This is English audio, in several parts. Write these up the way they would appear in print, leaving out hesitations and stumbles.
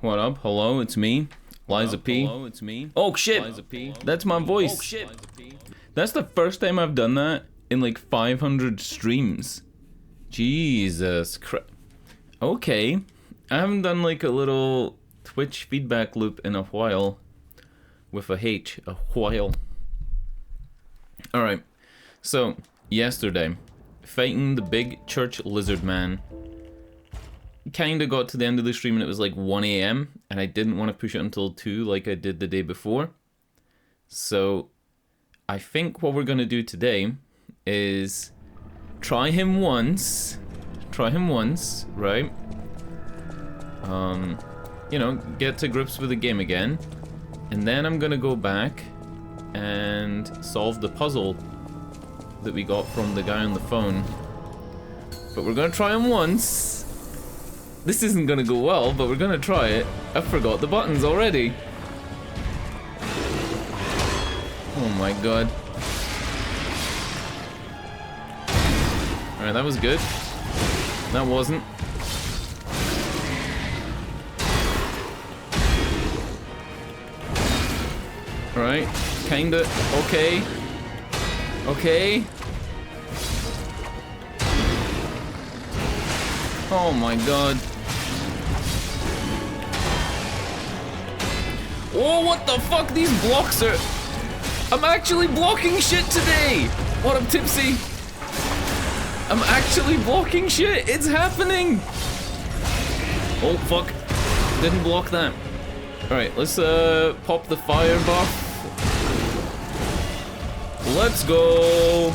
What up? Hello, it's me. Liza P. Hello, it's me. Oh shit! Liza P. That's my voice. Oh shit. That's the first time I've done that in like 500 streams. Jesus Christ. Okay. I haven't done like a little Twitch feedback loop in a while. With a H. A while. Alright. So, yesterday, fighting the big church lizard man. Kinda got to the end of the stream and it was like 1 AM, and I didn't want to push it until 2 like I did the day before. So, I think what we're gonna do today is try him once, right? You know, get to grips with the game again, and then I'm gonna go back and solve the puzzle that we got from the guy on the phone. But we're gonna try him once. This isn't gonna go well, but we're gonna try it. I forgot the buttons already. Oh my god. Alright, that was good. That wasn't. Alright, kinda, okay. Okay. Oh my god. Oh, what the fuck? These blocks are... I'm actually blocking shit today! What up, Tipsy? I'm actually blocking shit! It's happening! Oh, fuck. Didn't block that. Alright, let's pop the fire buff. Let's go!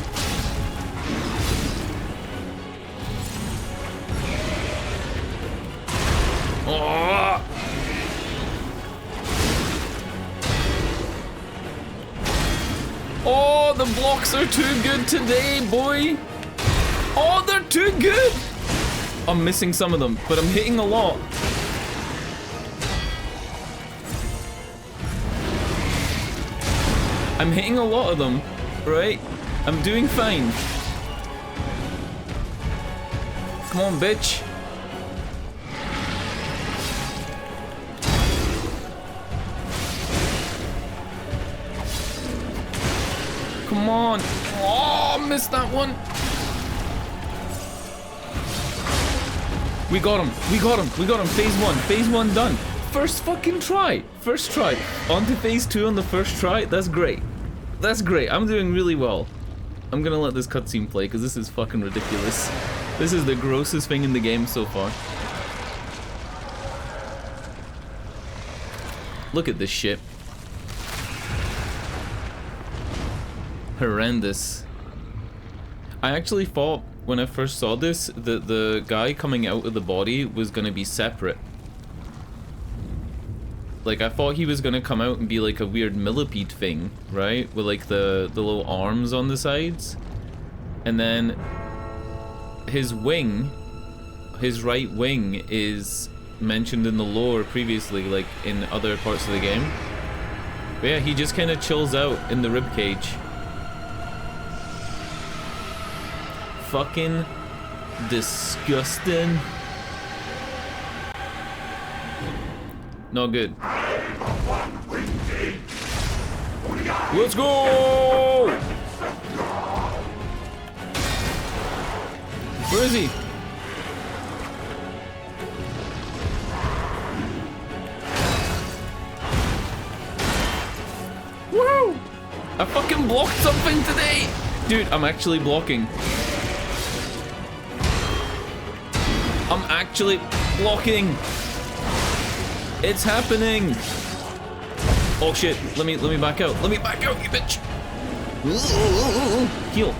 Oh! Oh, the blocks are too good today, boy! Oh, they're too good! I'm missing some of them, but I'm hitting a lot. I'm hitting a lot of them, right? I'm doing fine. Come on, bitch. Come on. Oh, missed that one. We got him. We got him. We got him. Phase 1. Phase 1 done. First fucking try. First try. On to phase 2 on the first try. That's great. That's great. I'm doing really well. I'm gonna let this cutscene play because this is fucking ridiculous. This is the grossest thing in the game so far. Look at this shit. Horrendous. I actually thought when I first saw this that the guy coming out of the body was gonna be separate. Like, I thought he was gonna come out and be like a weird millipede thing, right? With like the little arms on the sides. And then his wing, his right wing, is mentioned in the lore previously, like in other parts of the game. But yeah, he just kind of chills out in the ribcage. Fucking disgusting. Not good. Let's go! Where is he? Woo! I fucking blocked something today! Dude, I'm actually blocking. I'm actually blocking. It's happening. Oh shit, let me back out. Let me back out, you bitch. Heal.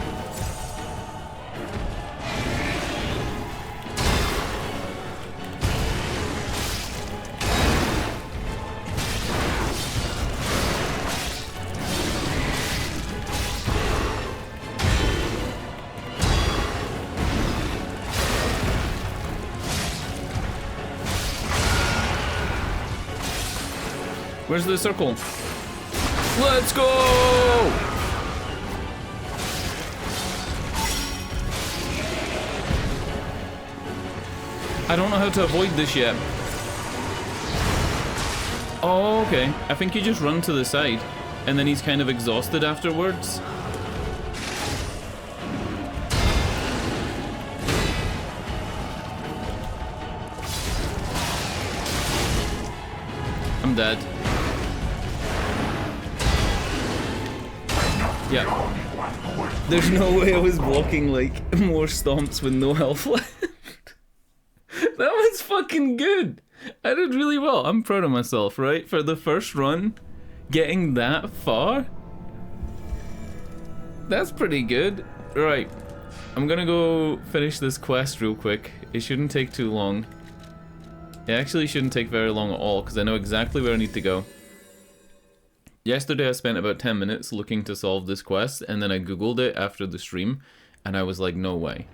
Where's the circle? Let's go! I don't know how to avoid this yet. Oh, okay. I think you just run to the side, and then he's kind of exhausted afterwards. I'm dead. Yeah. There's no way I was blocking, like, more stomps with no health left. That was fucking good. I did really well. I'm proud of myself, right? For the first run, getting that far? That's pretty good. Right. I'm gonna go finish this quest real quick. It shouldn't take too long. It actually shouldn't take very long at all, because I know exactly where I need to go. Yesterday I spent about 10 minutes looking to solve this quest, and then I googled it after the stream, and I was like, no way.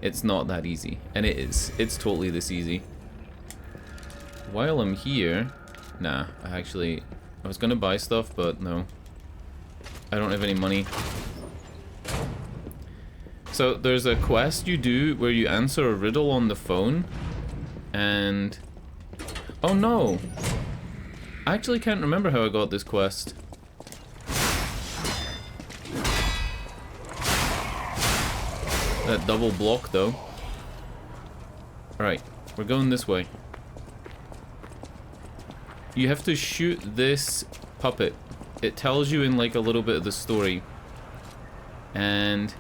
It's not that easy. And it is. It's totally this easy. While I'm here... Nah, I was gonna buy stuff, but no. I don't have any money. So, there's a quest you do where you answer a riddle on the phone, and... Oh no! I actually can't remember how I got this quest. That double block, though. Alright, we're going this way. You have to shoot this puppet. It tells you in, like, a little bit of the story. And...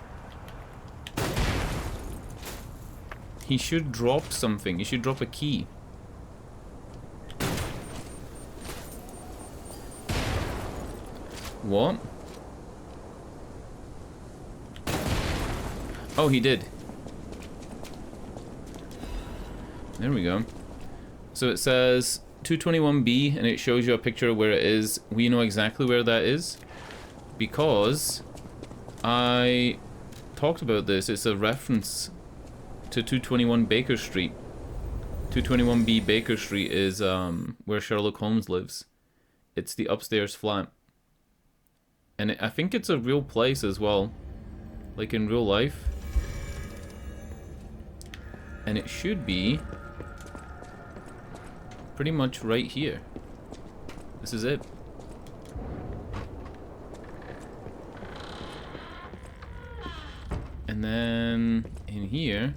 he should drop something. He should drop a key. What? Oh, he did. There we go. So it says 221B, and it shows you a picture of where it is. We know exactly where that is because I talked about this. It's a reference to 221 Baker Street. 221B Baker Street is where Sherlock Holmes lives. It's the upstairs flat. And I think it's a real place as well. Like in real life. And it should be pretty much right here. This is it. And then in here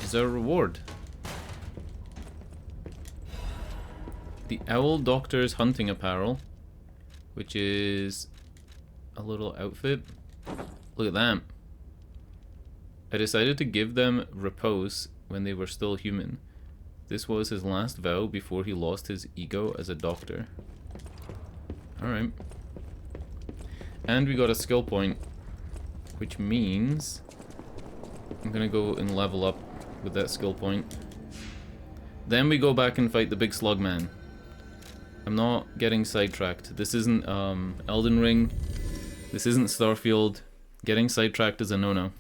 is our reward. The Owl Doctor's hunting apparel, which is a little outfit. Look at that. I decided to give them repose when they were still human. This was his last vow before he lost his ego as a doctor. Alright. And we got a skill point, which means I'm gonna go and level up with that skill point. Then we go back and fight the big slug man. I'm not getting sidetracked. This isn't Elden Ring. This isn't Starfield. Getting sidetracked is a no-no.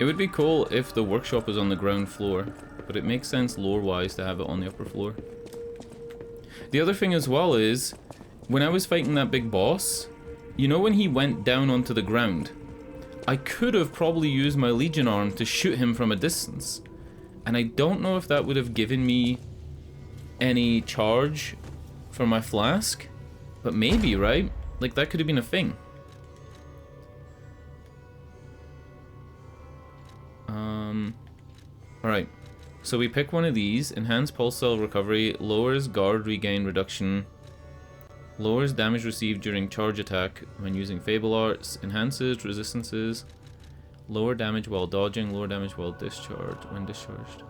It would be cool if the workshop was on the ground floor, but it makes sense lore-wise to have it on the upper floor. The other thing as well is, when I was fighting that big boss, you know when he went down onto the ground? I could have probably used my Legion arm to shoot him from a distance. And I don't know if that would have given me any charge for my flask, but maybe, right? Like, that could have been a thing. Alright, so we pick one of these. Enhanced pulse cell recovery, lowers guard regain reduction, lowers damage received during charge attack when using Fable Arts, enhances resistances, lower damage while dodging, lower damage while discharged, when discharged.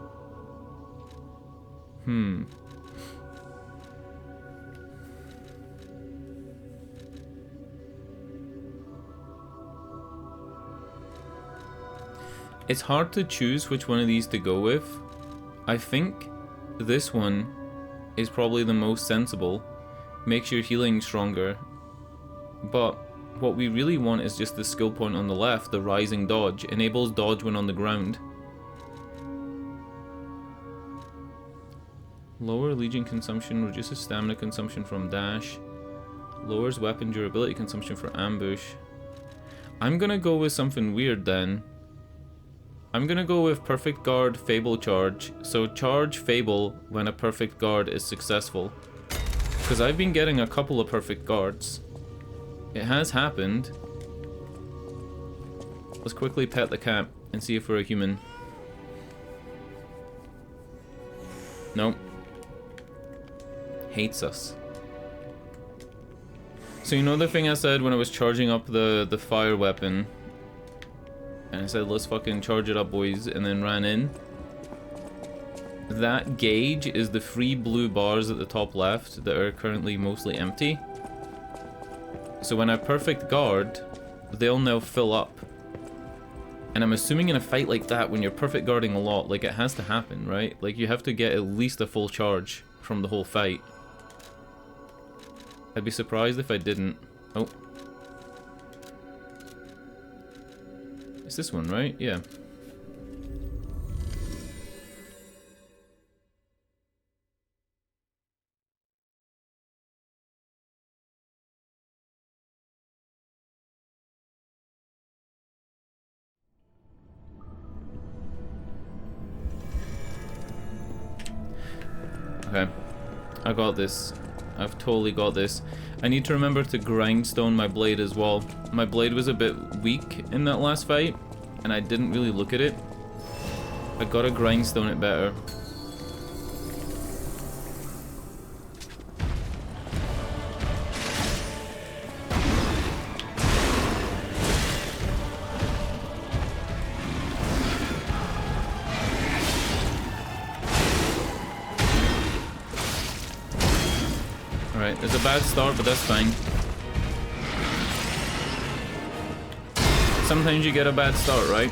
It's hard to choose which one of these to go with. I think this one is probably the most sensible. Makes your healing stronger. But what we really want is just the skill point on the left, the rising dodge. Enables dodge when on the ground. Lower Legion consumption, reduces stamina consumption from dash. Lowers weapon durability consumption for ambush. I'm gonna go with something weird then. I'm gonna go with Perfect Guard Fable Charge. So charge Fable when a Perfect Guard is successful. Because I've been getting a couple of Perfect Guards. It has happened. Let's quickly pet the cat and see if we're a human. Nope. Hates us. So you know the thing I said when I was charging up the fire weapon? And I said, let's fucking charge it up, boys, and then ran in? That gauge is the 3 blue bars at the top left that are currently mostly empty. So when I perfect guard, they'll now fill up. And I'm assuming in a fight like that, when you're perfect guarding a lot, like, it has to happen, right? Like, you have to get at least a full charge from the whole fight. I'd be surprised if I didn't. Oh. It's this one, right? Yeah. Okay. I got this. I've totally got this. I need to remember to grindstone my blade as well. My blade was a bit weak in that last fight, and I didn't really look at it. I gotta grindstone it better. Alright, there's a bad start, but that's fine. Sometimes you get a bad start, right?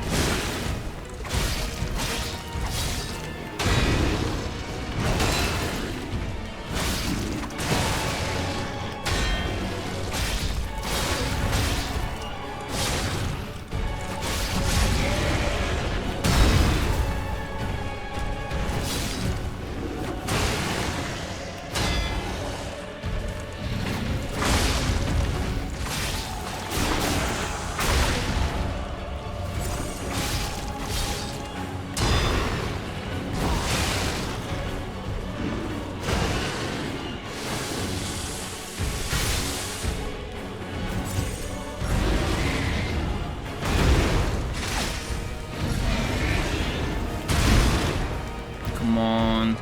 Come on.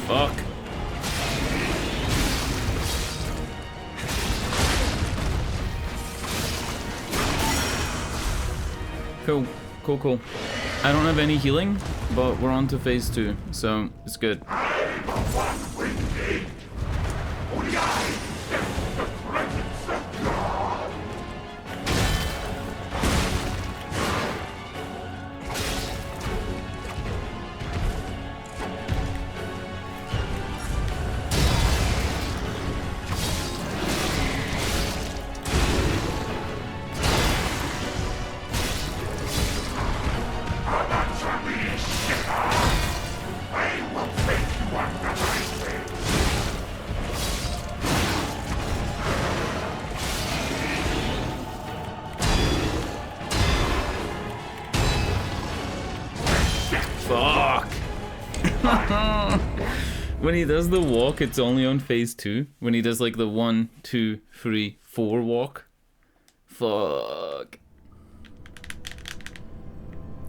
Fuck. Cool, cool, cool. I don't have any healing, but we're on to phase 2, so it's good. Fuck! When he does the walk, it's only on phase 2. When he does like the 1, 2, 3, 4 walk. Fuck.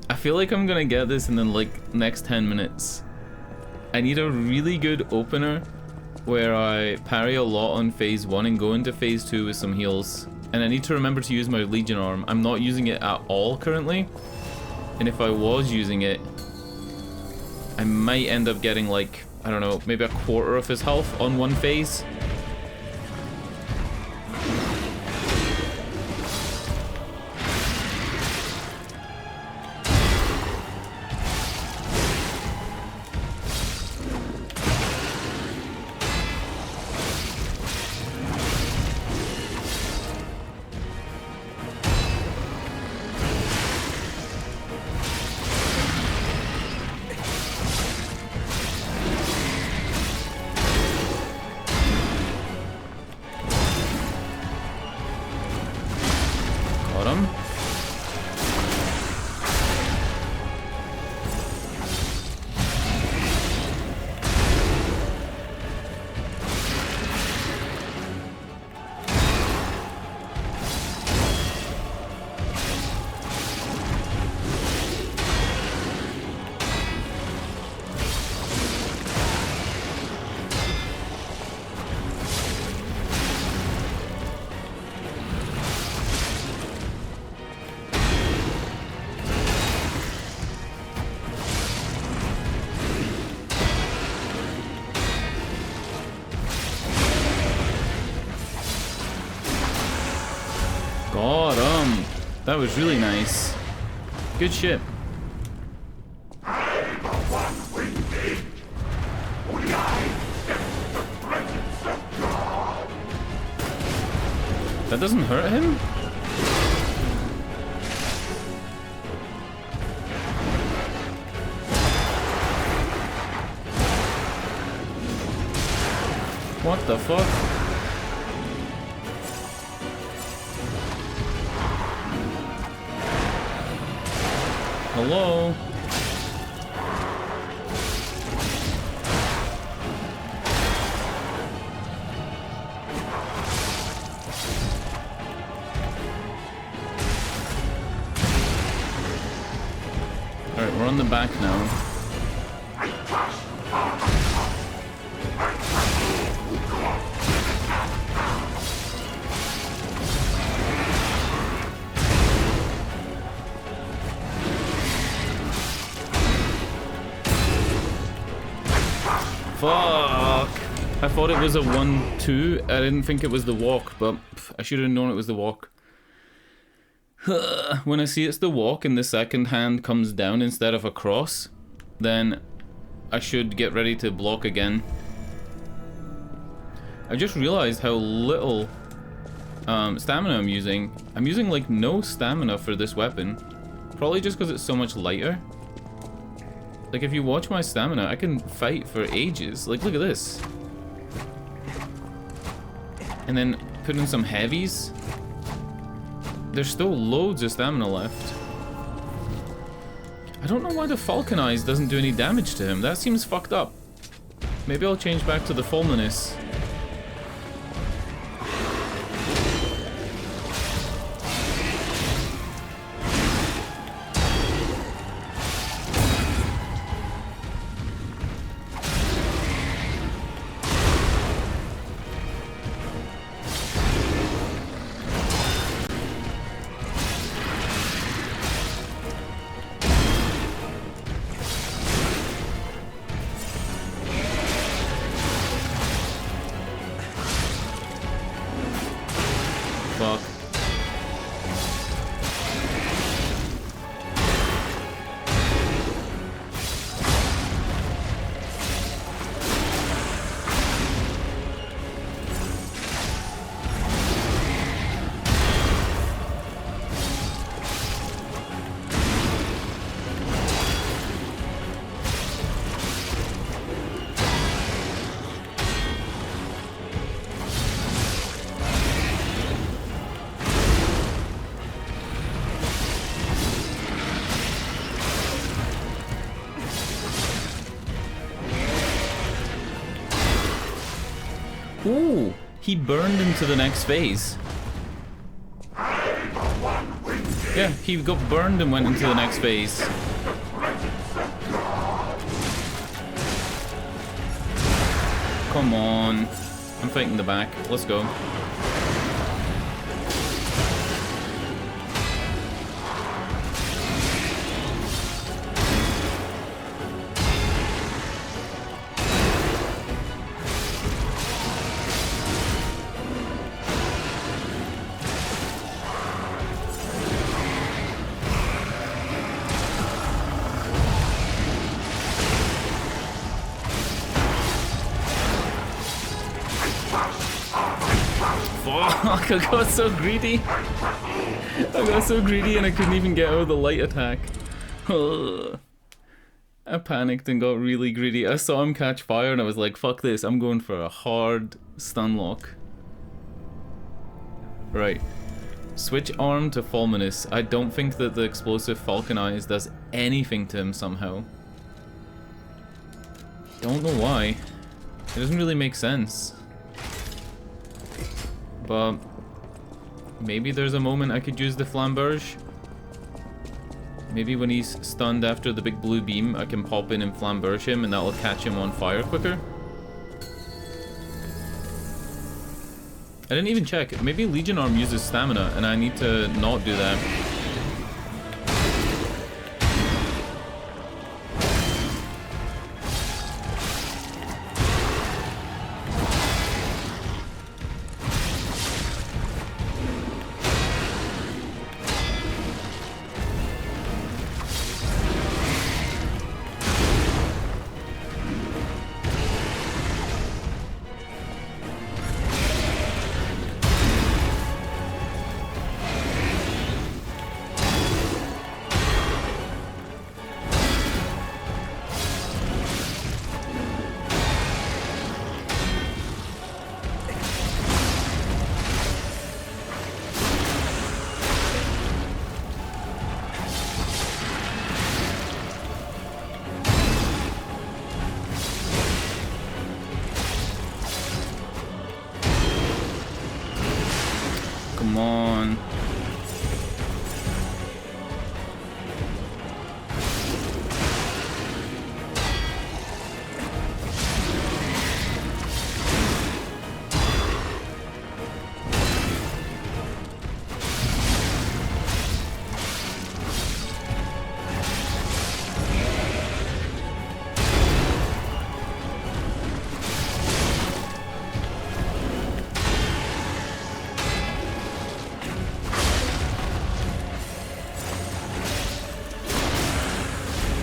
I feel like I'm gonna get this in the like next 10 minutes. I need a really good opener where I parry a lot on phase 1 and go into phase 2 with some heals. And I need to remember to use my Legion arm. I'm not using it at all currently. And if I was using it, I might end up getting like, I don't know, maybe a quarter of his health on one phase. Got him. That was really nice. Good shit. That doesn't hurt him? What the fuck? Hello? Alright, we're on the back now. Fuck! I thought it was a 1-2. I didn't think it was the walk, but I should have known it was the walk. When I see it's the walk and the second hand comes down instead of across, then I should get ready to block again. I just realized how little stamina I'm using. I'm using like no stamina for this weapon. Probably just because it's so much lighter. Like, if you watch my stamina, I can fight for ages. Like, look at this. And then put in some heavies. There's still loads of stamina left. I don't know why the Falcon Eyes doesn't do any damage to him. That seems fucked up. Maybe I'll change back to the Fulminous. Fuck. Ooh, he burned into the next phase. Yeah, he got burned and went into the next phase. Come on. I'm fighting the back. Let's go. Fuck, I got so greedy. I got so greedy and I couldn't even get out of the light attack. I panicked and got really greedy. I saw him catch fire and I was like, fuck this, I'm going for a hard stun lock. Right. Switch arm to Fulminous. I don't think that the explosive Falcon Eyes does anything to him somehow. Don't know why. It doesn't really make sense. But maybe there's a moment I could use the Flamberge. Maybe when he's stunned after the big blue beam, I can pop in and Flamberge him and that'll catch him on fire quicker. I didn't even check. Maybe Legion Arm uses stamina and I need to not do that. Come on.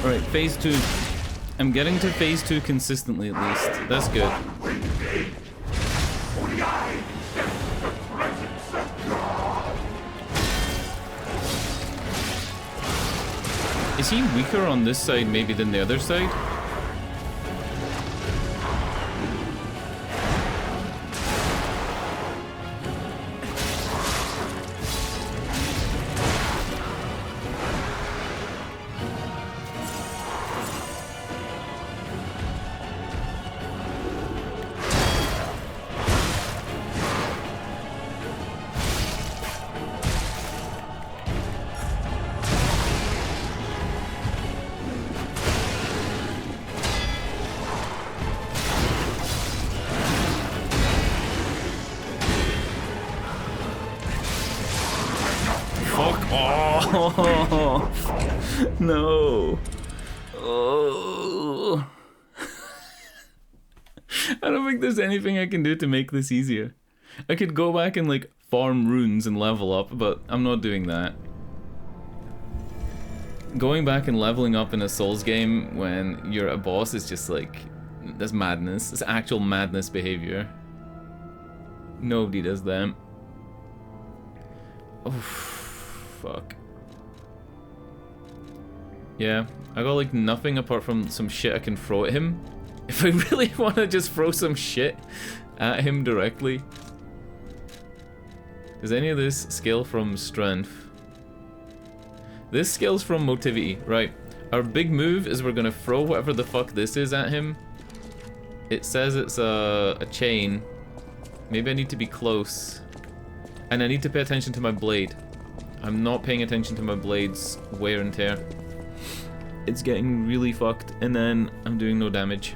Alright, phase 2. I'm getting to phase 2 consistently at least. That's good. Is he weaker on this side maybe than the other side? Oh, no. Oh. I don't think there's anything I can do to make this easier. I could go back and like farm runes and level up, but I'm not doing that. Going back and leveling up in a Souls game when you're a boss is just like, that's madness. It's actual madness behavior. Nobody does that. Oh, fuck. Yeah, I got like nothing apart from some shit I can throw at him. If I really want to just throw some shit at him directly. Does any of this scale from strength? This scales from motivity, right. Our big move is we're gonna throw whatever the fuck this is at him. It says it's a chain. Maybe I need to be close. And I need to pay attention to my blade. I'm not paying attention to my blade's wear and tear. It's getting really fucked, and then I'm doing no damage.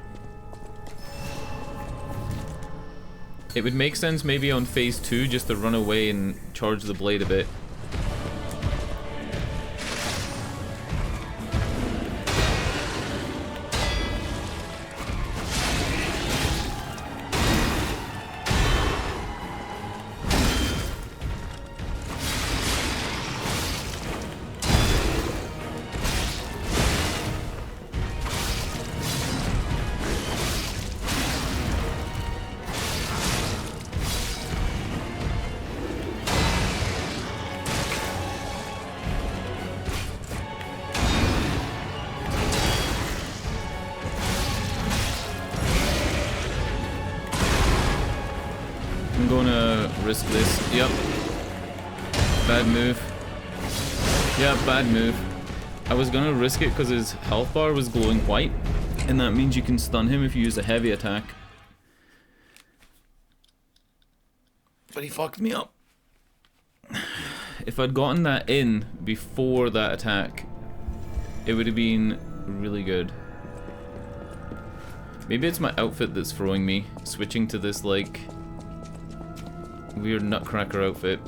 It would make sense maybe on phase 2 just to run away and charge the blade a bit. I'm gonna risk this. Yep. Bad move. Yeah, bad move. I was gonna risk it because his health bar was glowing white, and that means you can stun him if you use a heavy attack. But he fucked me up. If I'd gotten that in before that attack, it would have been really good. Maybe it's my outfit that's throwing me, switching to this like weird nutcracker outfit.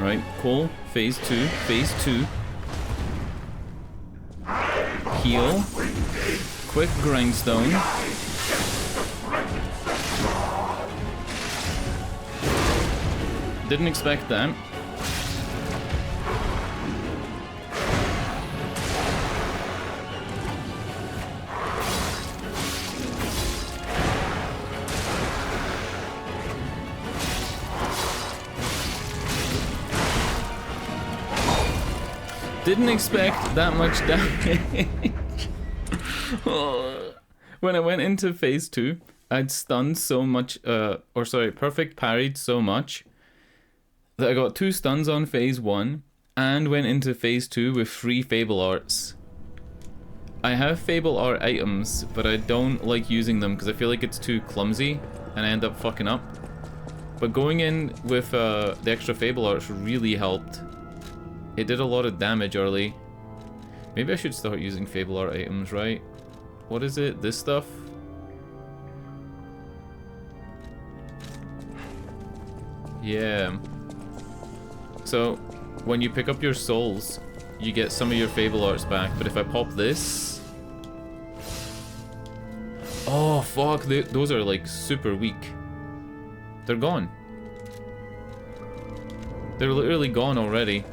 Alright, cool. Phase 2. Phase 2. Heal. Quick grindstone. Didn't expect that. Didn't expect that much damage. When I went into phase 2, I'd stunned so much, perfect parried so much that I got 2 stuns on phase 1 and went into phase 2 with 3 Fable Arts. I have Fable Art items, but I don't like using them because I feel like it's too clumsy and I end up fucking up. But going in with the extra Fable Arts really helped. It did a lot of damage early. Maybe I should start using Fable Art items, right? What is it? This stuff? Yeah. So, when you pick up your souls, you get some of your Fable Arts back, but if I pop this... Oh, fuck, those are like super weak. They're gone. They're literally gone already.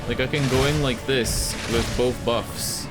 Like, I can go in like this with both buffs.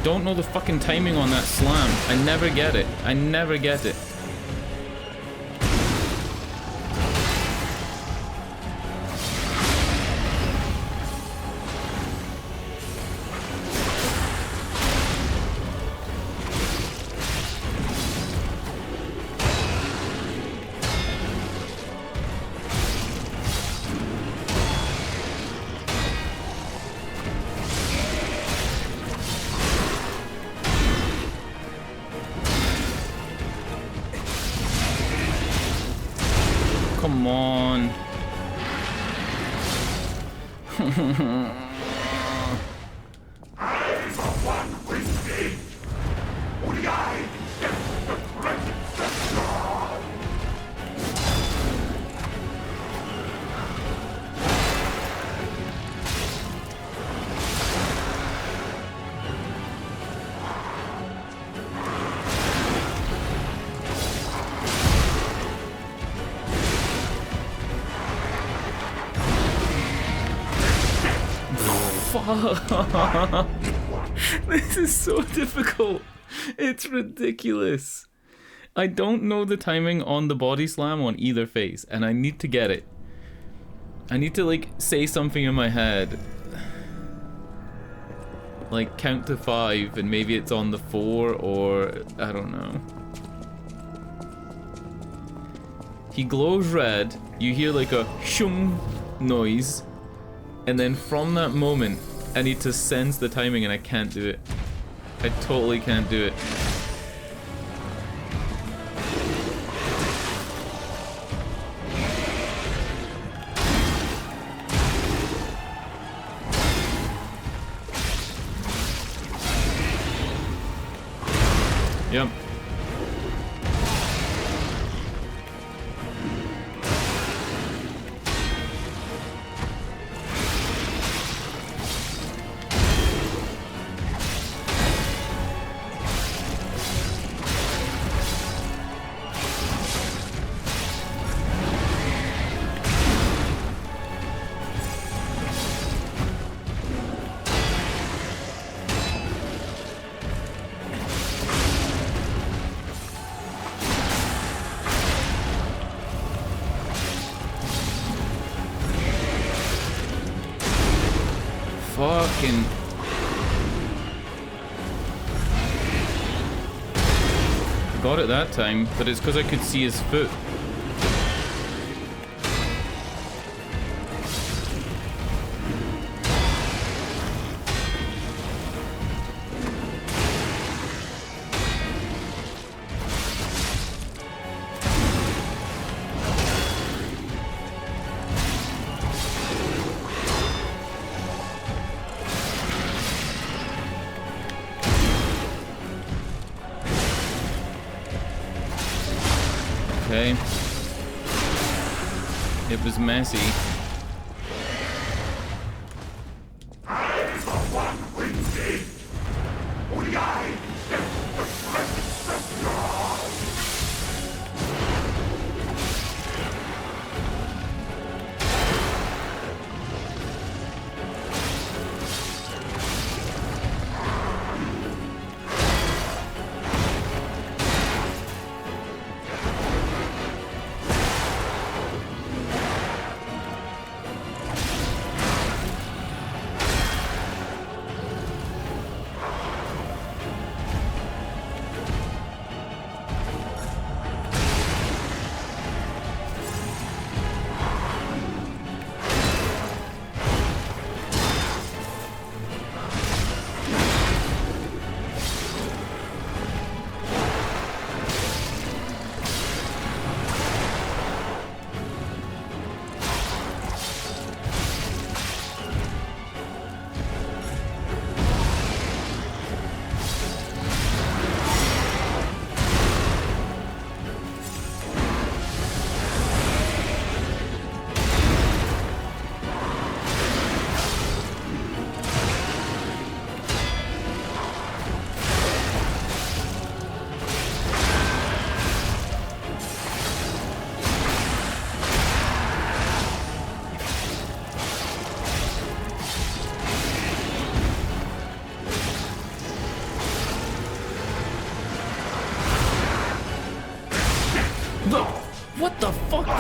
don't know the fucking timing on that slam. I never get it. I never get it. Come on. This is so difficult. It's ridiculous. I don't know the timing on the body slam on either face, and I need to get it. I need to, like, say something in my head. Like, count to 5, and maybe it's on the 4, or I don't know. He glows red, you hear like a shung noise, and then from that moment, I need to sense the timing and I can't do it. I totally can't do it. Yep. Fucking... Got it that time, but it's because I could see his foot. Okay. It was messy.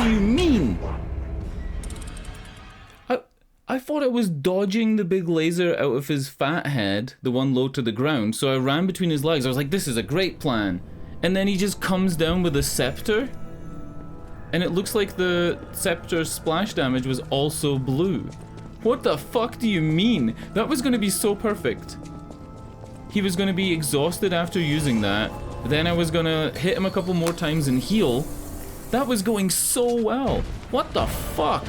do you mean? I thought I was dodging the big laser out of his fat head, the one low to the ground, so I ran between his legs. I was like, this is a great plan. And then he just comes down with a scepter, and it looks like the scepter's splash damage was also blue. What the fuck do you mean? That was going to be so perfect. He was going to be exhausted after using that, then I was going to hit him a couple more times and heal. That was going so well. What the fuck?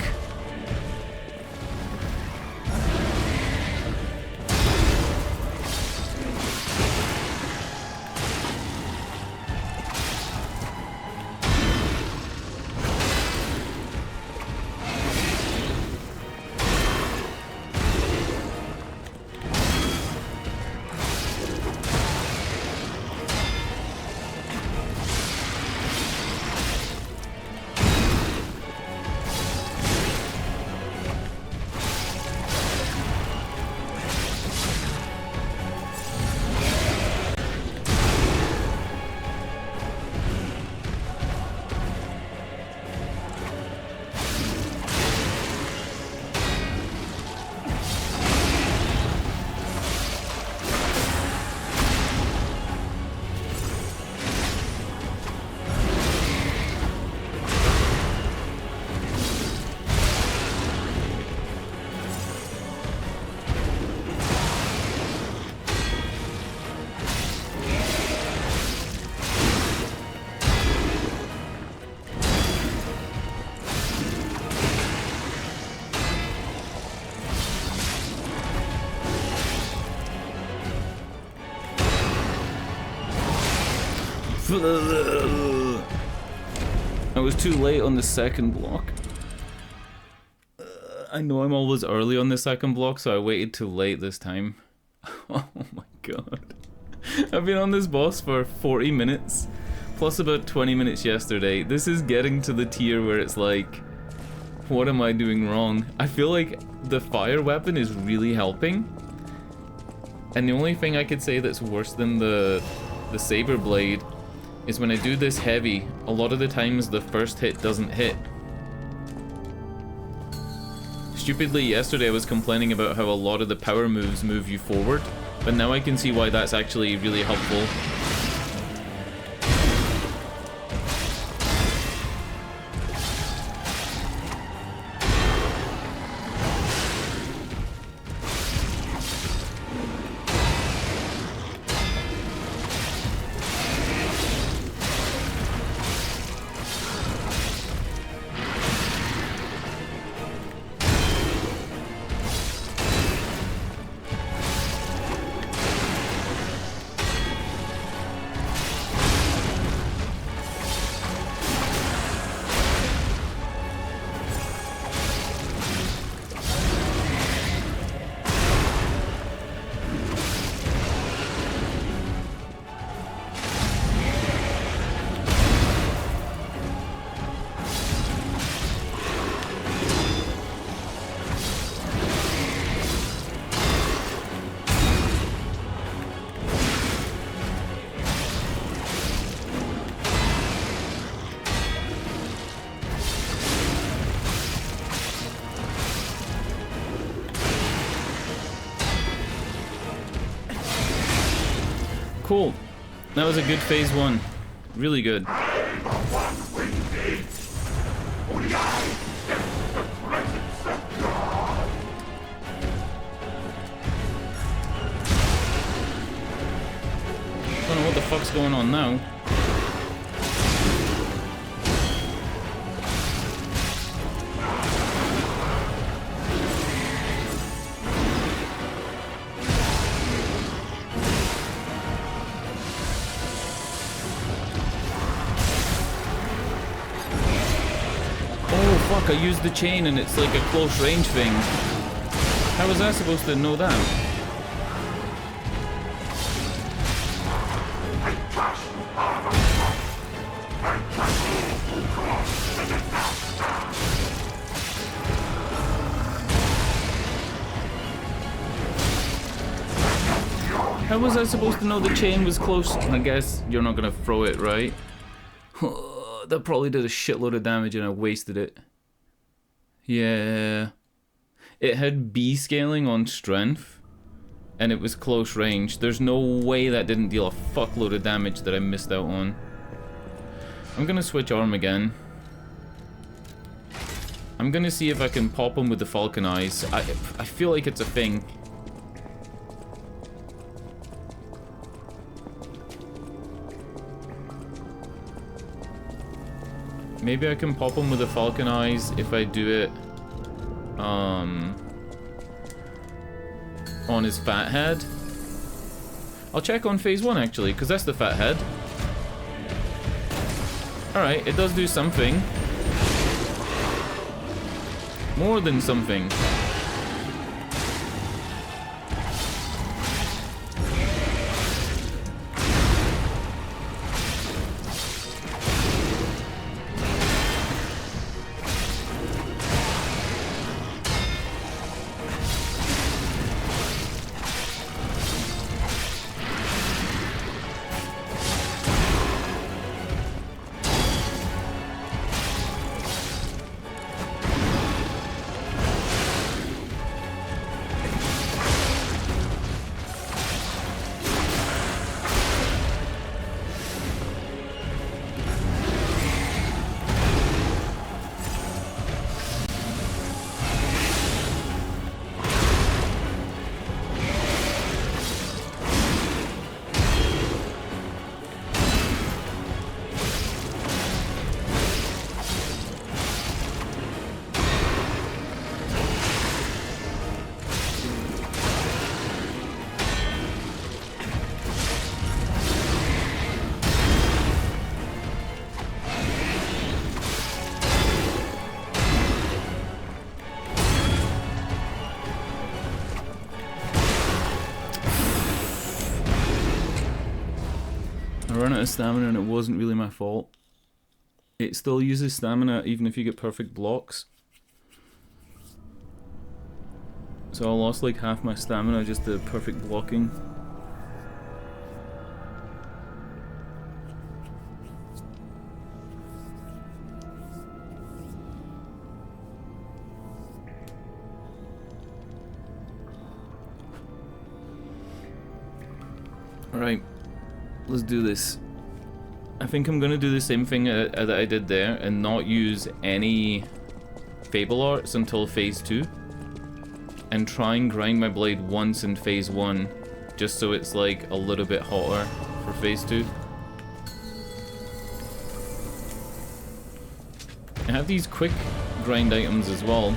I was too late on the second block. I know I'm always early on the second block, so I waited too late this time. Oh my god. I've been on this boss for 40 minutes, plus about 20 minutes yesterday. This is getting to the tier where it's like, what am I doing wrong? I feel like the fire weapon is really helping. And the only thing I could say that's worse than the saber blade is when I do this heavy, a lot of the times the first hit doesn't hit. Stupidly, yesterday I was complaining about how a lot of the power moves move you forward, but now I can see why that's actually really helpful. Cool. That was a good phase one. Really good. Don't know what the fuck's going on now. I used the chain and it's like a close range thing. How was I supposed to know that? How was I supposed to know the chain was close? I guess you're not gonna throw it, right? that probably did a shitload of damage and I wasted it. Yeah. It had B scaling on strength, and it was close range. There's no way that didn't deal a fuckload of damage that I missed out on. I'm gonna switch arm again. I'm gonna see if I can pop him with the falcon eyes. I feel like it's a thing. Maybe I can pop him with the falcon eyes if I do it on his fat head. I'll check on phase 1 actually, because that's the fat head. Alright, it does do something. More than something. I ran out of stamina and it wasn't really my fault. It still uses stamina even if you get perfect blocks. So I lost like half my stamina just to perfect blocking. Alright, let's do this. I think I'm gonna do the same thing that I did there and not use any Fable Arts until phase 2. And try and grind my blade once in phase 1, just so it's like a little bit hotter for phase 2. I have these quick grind items as well.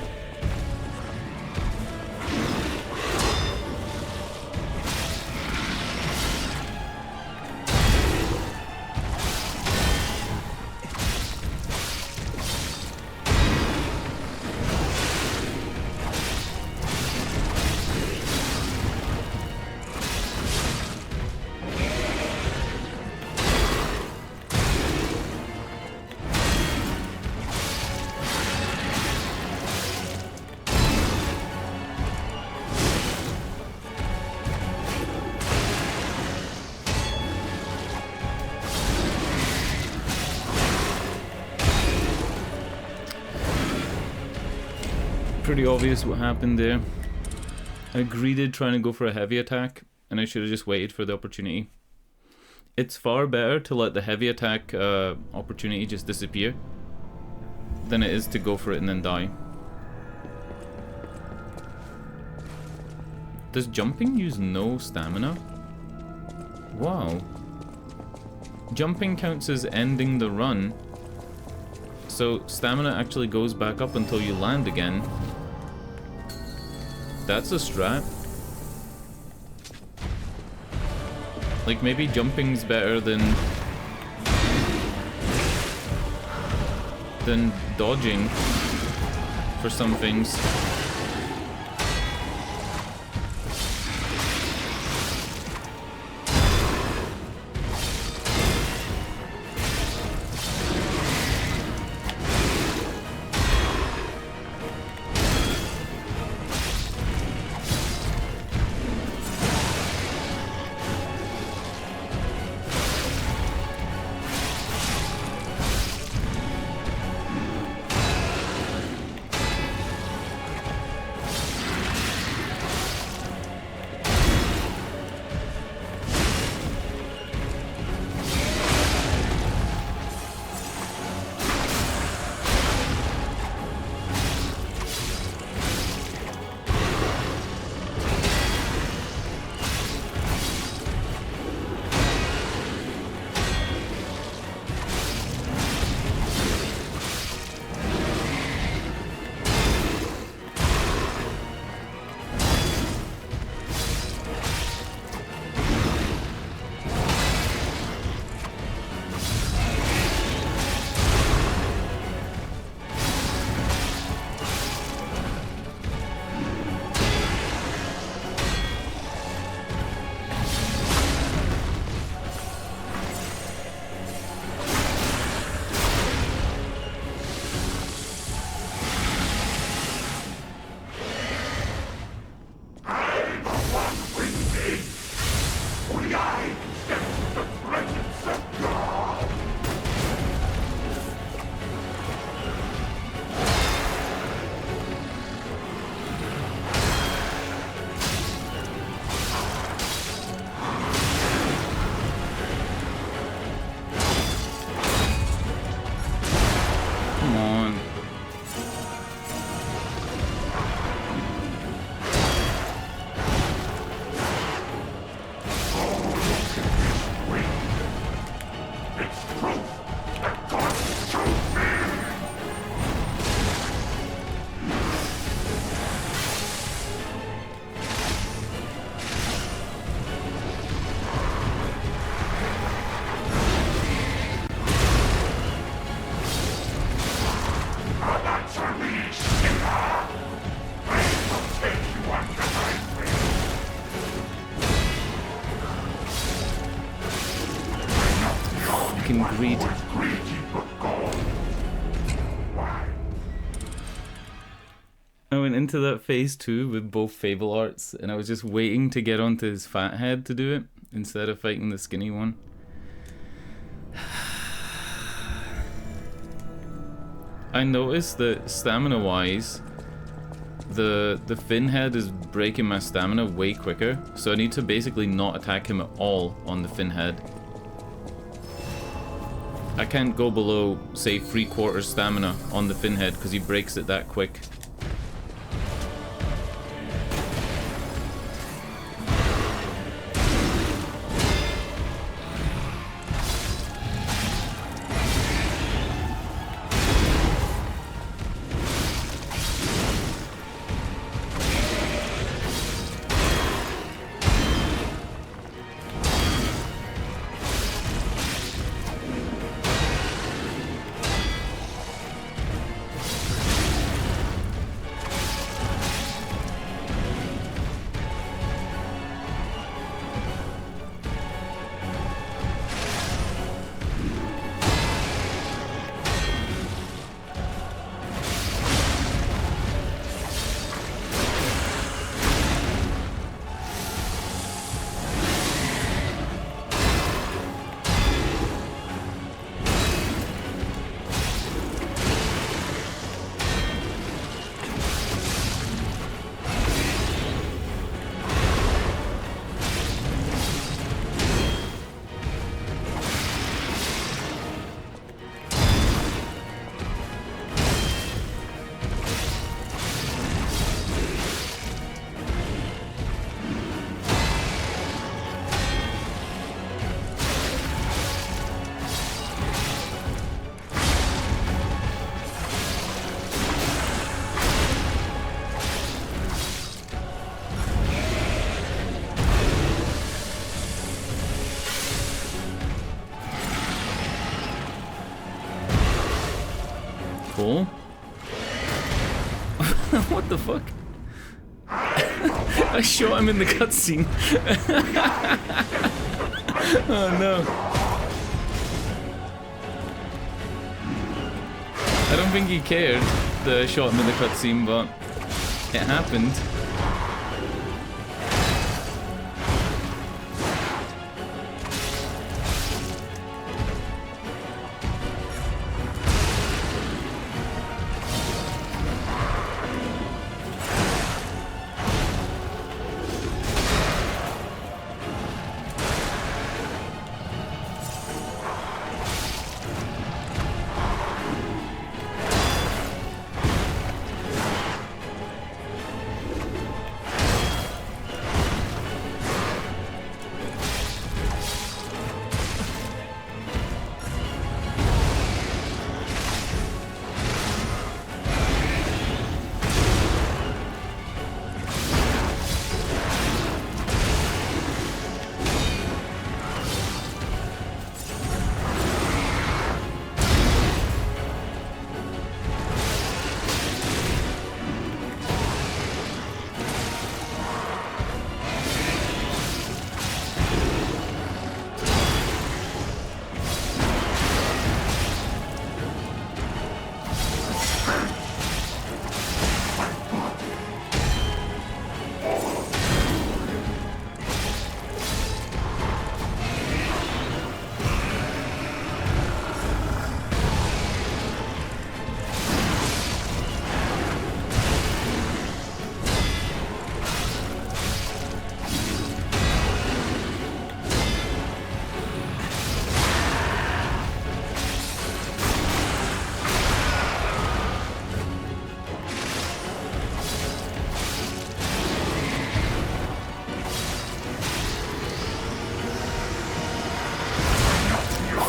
Pretty obvious what happened there. I greeded trying to go for a heavy attack, and I should have just waited for the opportunity. It's far better to let the heavy attack opportunity just disappear than it is to go for it and then die. Does jumping use no stamina? Wow. Jumping counts as ending the run, so stamina actually goes back up until you land again. That's a strat. Like, maybe jumping's better than dodging for some things. fucking greed. I went into that phase 2 with both Fable Arts, and I was just waiting to get onto his fat head to do it, instead of fighting the skinny one. I noticed that stamina-wise, the fin head is breaking my stamina way quicker, so I need to basically not attack him at all on the fin head. I can't go below, say, 3/4 stamina on the fin head because he breaks it that quick. Cool. What the fuck? I shot him in the cutscene. Oh no. I don't think he cared that I shot him in the cutscene, but it happened.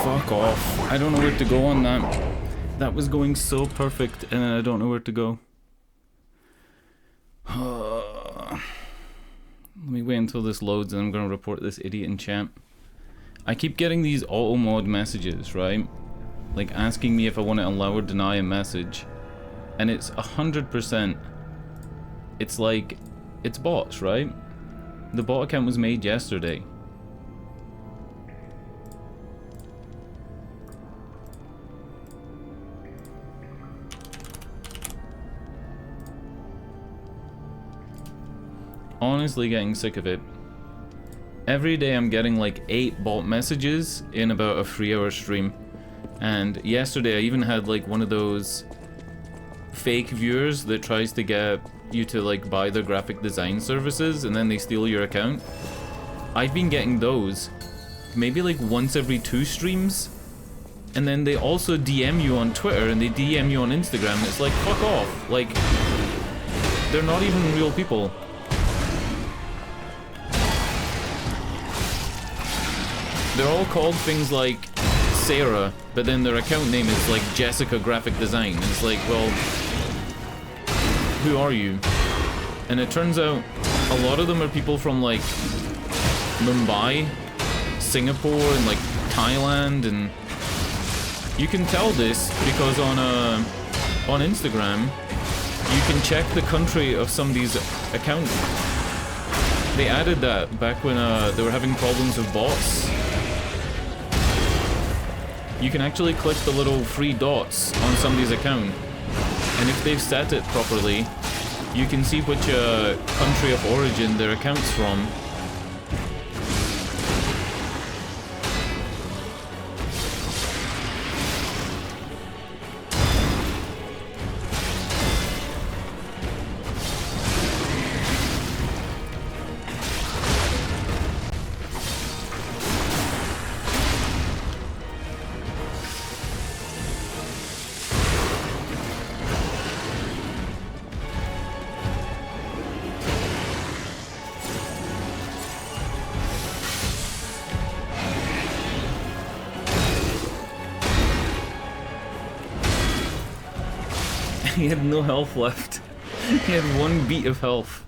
Fuck off. I don't know where to go on that. That was going so perfect, and then I don't know where to go. Let me wait until this loads, and I'm going to report this idiot in chat. I keep getting these auto-mod messages, right? Like asking me if I want to allow or deny a message. And it's 100%. It's like, it's bots, right? The bot account was made yesterday. honestly getting sick of it. Every day I'm getting like 8 bot messages in about a 3-hour stream. And yesterday I even had like one of those fake viewers that tries to get you to like buy their graphic design services and then they steal your account. I've been getting those maybe like once every 2 streams. And then they also DM you on Twitter and they DM you on Instagram. It's like, fuck off. Like, they're not even real people. They're all called things like Sarah, but then their account name is like Jessica Graphic Design. And it's like, well, who are you? And it turns out a lot of them are people from like Mumbai, Singapore, and like Thailand, and you can tell this because on Instagram you can check the country of somebody's account. They added that back when they were having problems with bots. You can actually click the little 3 dots on somebody's account, and if they've set it properly, you can see which country of origin their account's from. He had no health left. He had 1 beat of health.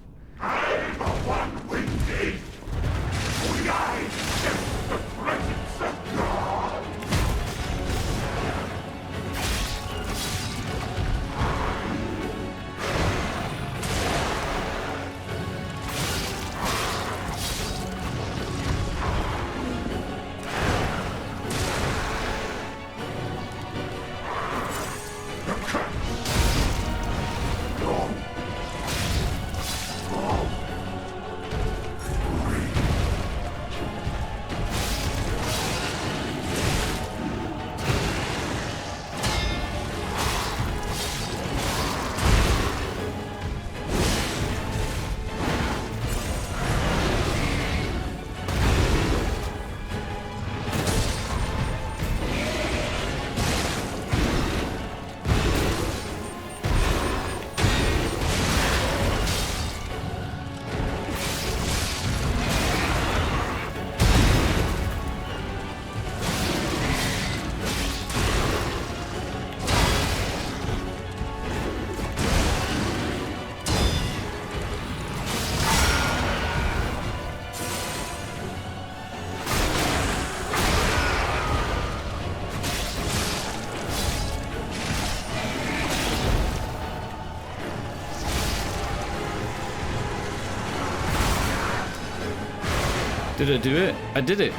Did I do it? I did it.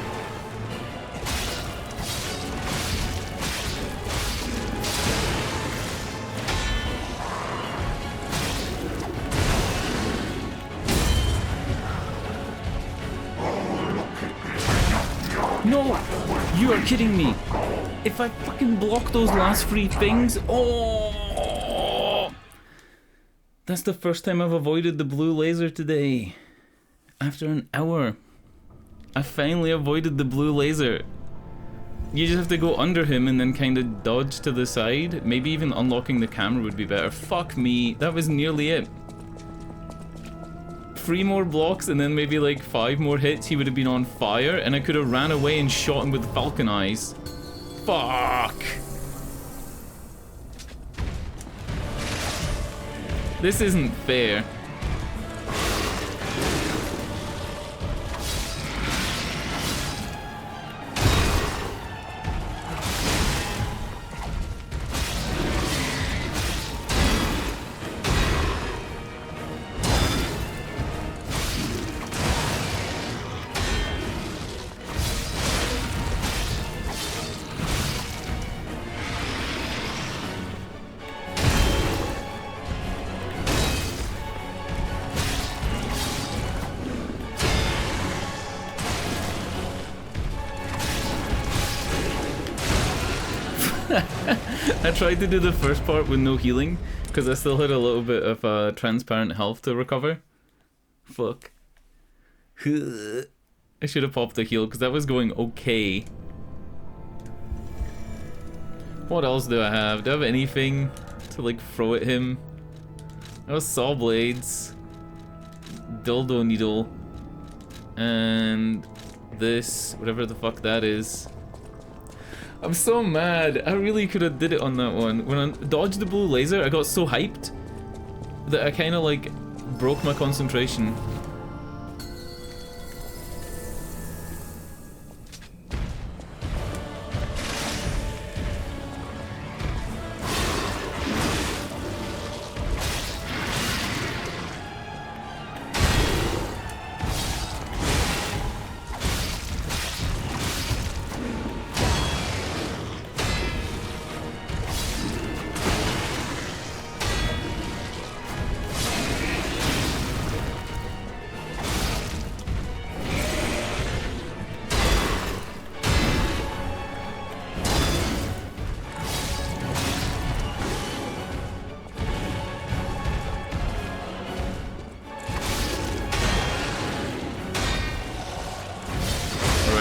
No! You are kidding me! If I fucking block those last 3 things, oh! That's the first time I've avoided the blue laser today. After an hour. I finally avoided the blue laser. You just have to go under him and then kind of dodge to the side. Maybe even unlocking the camera would be better. Fuck me, that was nearly it. 3 more blocks and then maybe like 5 more hits, he would have been on fire and I could have ran away and shot him with falcon eyes. Fuck. This isn't fair. I tried to do the first part with no healing, because I still had a little bit of transparent health to recover. Fuck. I should have popped the heal, because that was going okay. What else do I have? Do I have anything to, like, throw at him? I have saw blades. Dildo needle. And this, whatever the fuck that is. I'm so mad. I really could have did it on that one. When I dodged the blue laser, I got so hyped that I kind of, like, broke my concentration.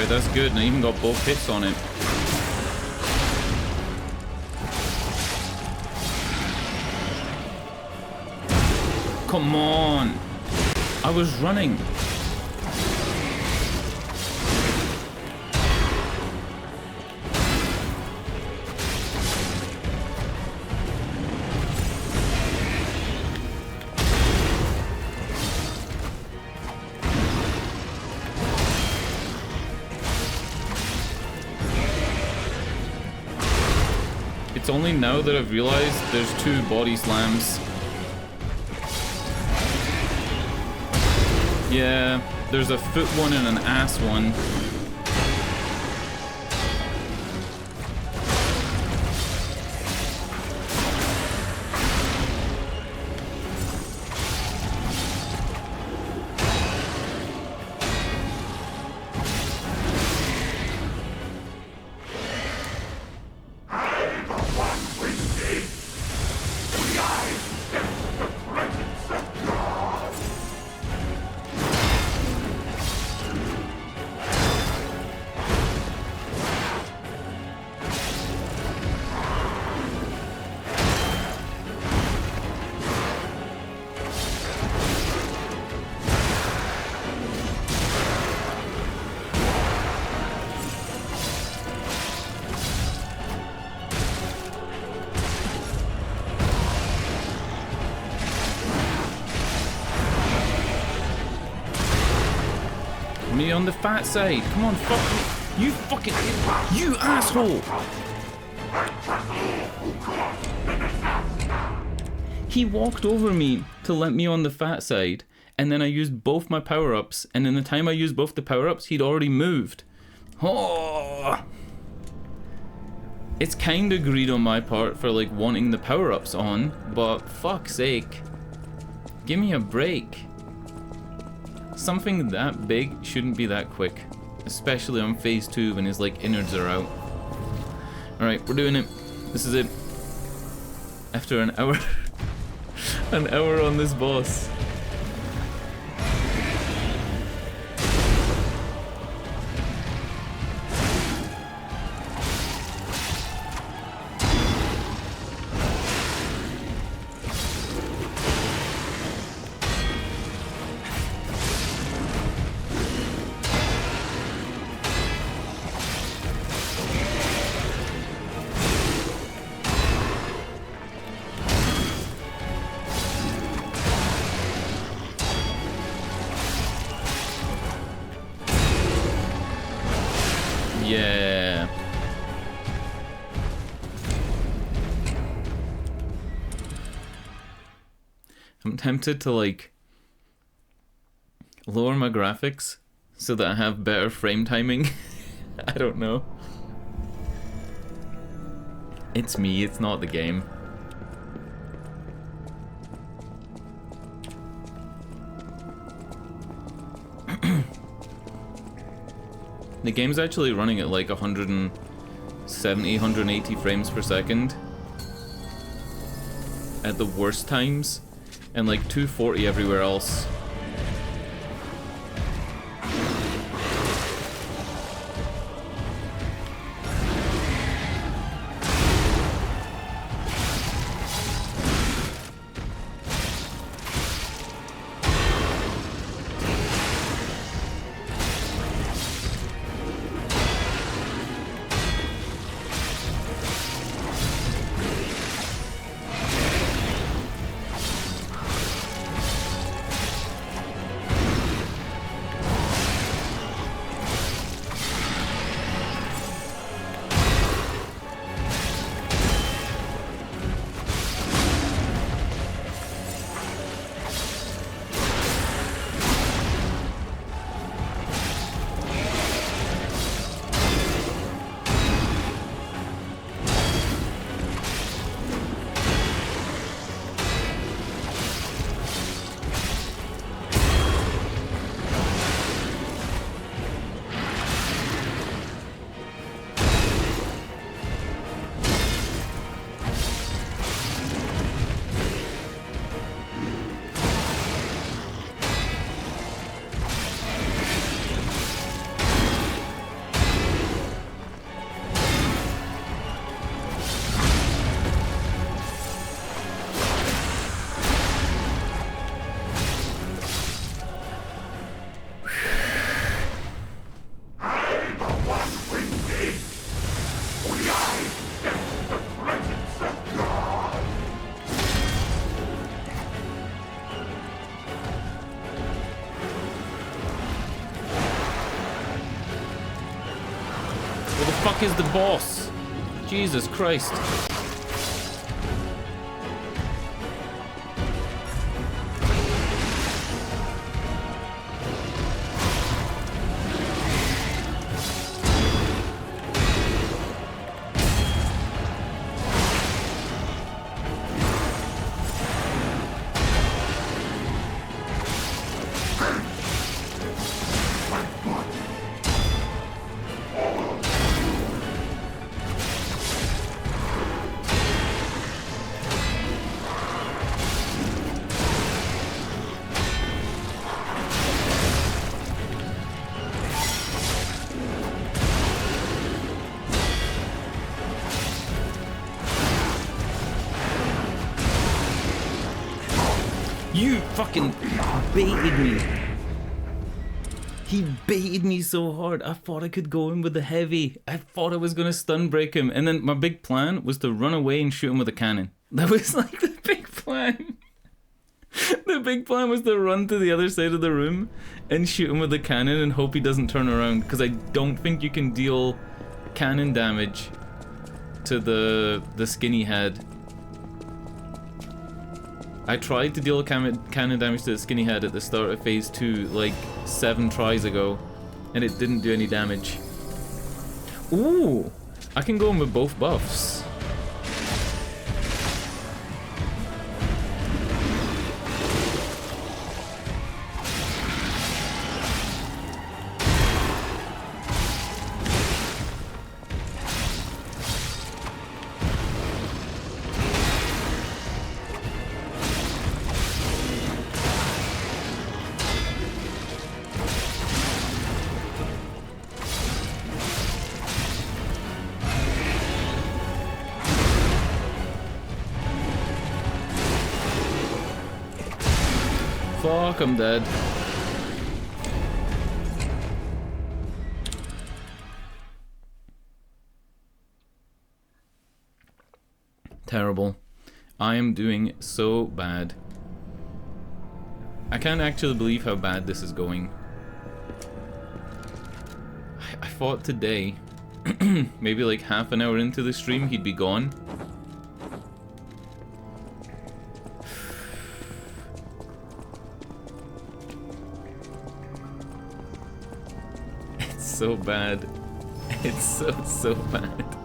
That's good, and I even got both hits on it. Come on! I was running. It's only now that I've realized there's two body slams. Yeah, there's a foot one and an ass one. Me on the fat side. Come on, fuck you. You fucking... You asshole! He walked over me to let me on the fat side, and then I used both my power-ups, and in the time I used both the power-ups, he'd already moved. Oh! It's kinda greed on my part for, like, wanting the power-ups on, but fuck's sake. Give me a break. Something that big shouldn't be that quick, especially on phase 2 when his like innards are out. Alright, we're doing it. This is it. After an hour an hour on this boss. Yeah. I'm tempted to like lower my graphics so that I have better frame timing. I don't know. It's me, it's not the game. The game's actually running at like 160 170, 180 frames per second at the worst times, and like 240 everywhere else. Is the boss? Jesus Christ. You fucking baited me. He baited me so hard. I thought I could go in with the heavy. I thought I was going to stun break him. And then my big plan was to run away and shoot him with a cannon. That was like the big plan. The big plan was to run to the other side of the room and shoot him with a cannon and hope he doesn't turn around. Because I don't think you can deal cannon damage to the skinny head. I tried to deal cannon damage to the skinny head at the start of phase 2 like 7 tries ago, and it didn't do any damage. Ooh! I can go in with both buffs. Fuck, I'm dead. Terrible. I am doing so bad. I can't actually believe how bad this is going. I thought today, maybe like half an hour into the stream, he'd be gone. So bad. It's so bad.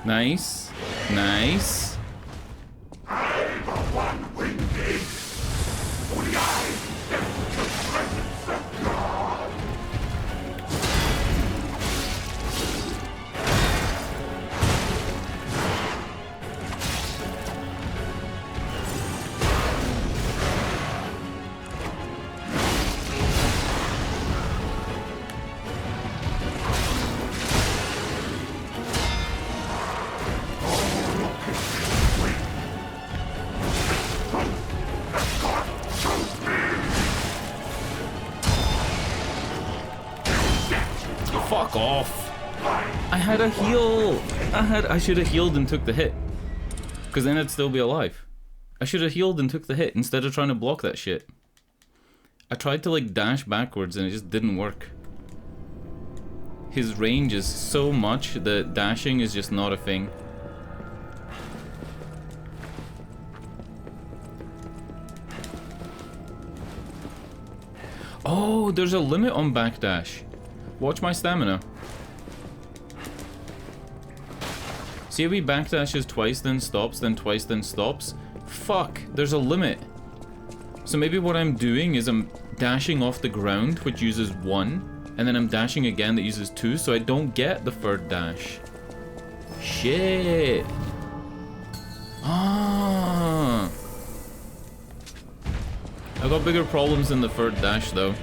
Nice. Nice. Fuck off. I had a heal. I should have healed and took the hit. Because then I'd still be alive. I should have healed and took the hit instead of trying to block that shit. I tried to like dash backwards and it just didn't work. His range is so much that dashing is just not a thing. Oh, there's a limit on backdash. Watch my stamina. See how he backdashes twice, then stops, then twice, then stops? Fuck, there's a limit. So maybe what I'm doing is I'm dashing off the ground, which uses 1, and then I'm dashing again that uses 2, so I don't get the third dash. Shit. Ah. I got bigger problems than the third dash though.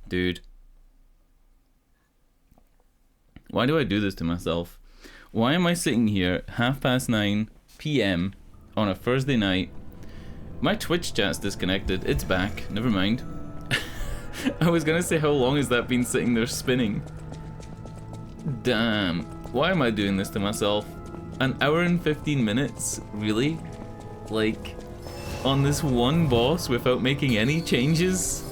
Dude. Why do I do this to myself? Why am I sitting here 9:30 p.m. on a Thursday night? My Twitch chat's disconnected. It's back. Never mind. I was gonna say, how long has that been sitting there spinning? Damn. Why am I doing this to myself? An hour and 15 minutes? Really? Like, on this one boss without making any changes?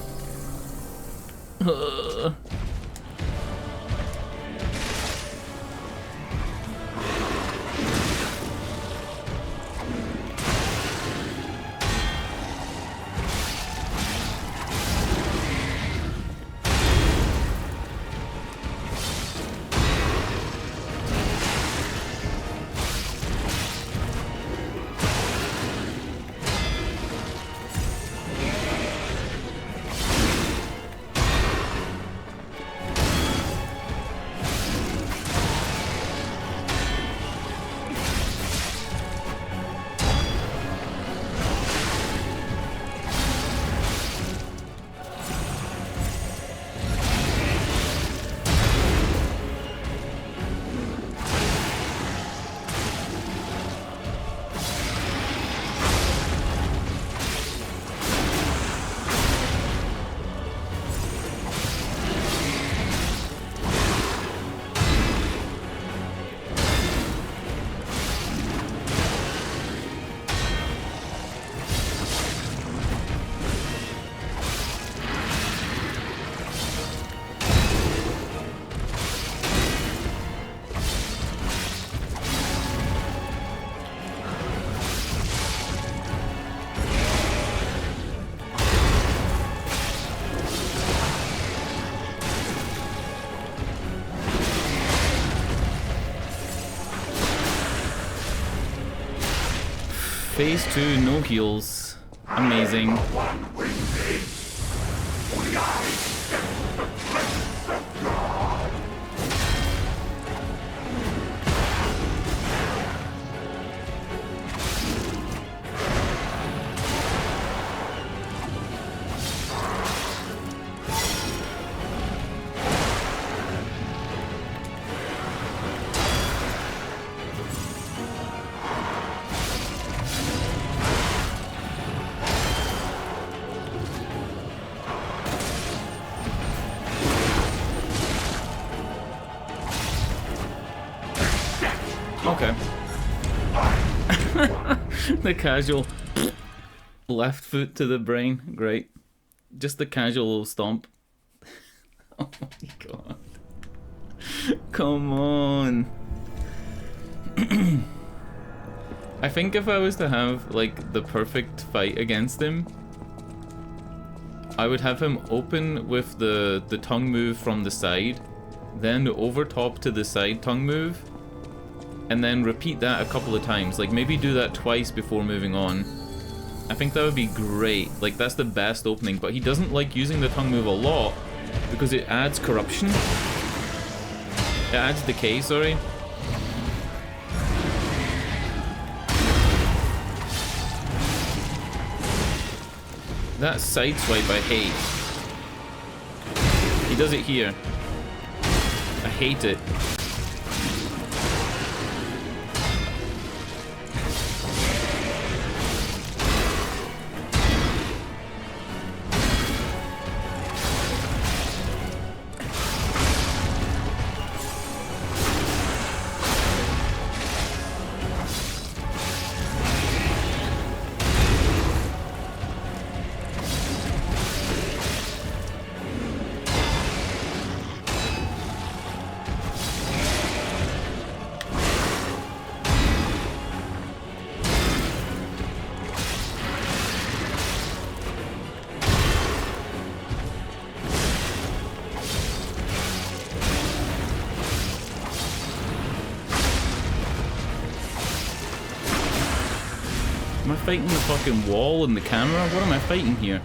Phase 2, no heals. Amazing. Okay. The casual left foot to the brain. Great. Just the casual little stomp. Oh my god. Come on. I think if I was to have, like, the perfect fight against him, I would have him open with the tongue move from the side, then over top to the side tongue move, and then repeat that a couple of times. Like, maybe do that twice before moving on. I think that would be great. Like, that's the best opening, but he doesn't like using the tongue move a lot because it adds corruption. It adds decay, sorry. That sideswipe I hate. He does it here. I hate it. Am I fighting the fucking wall and the camera? What am I fighting here?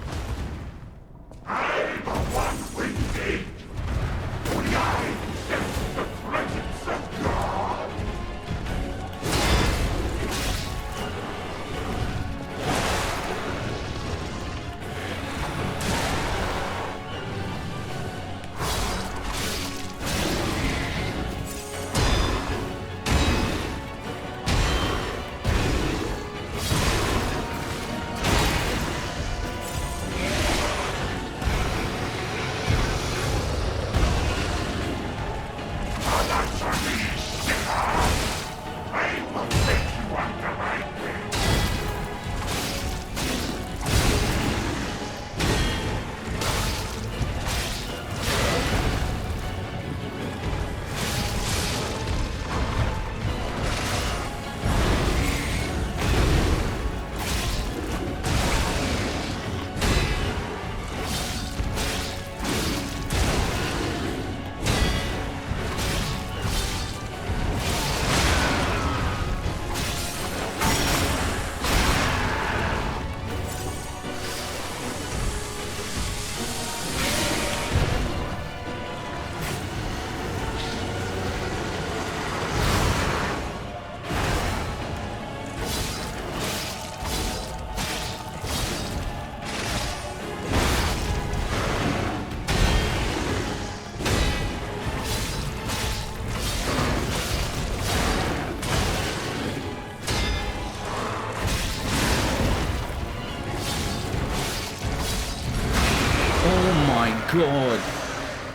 God,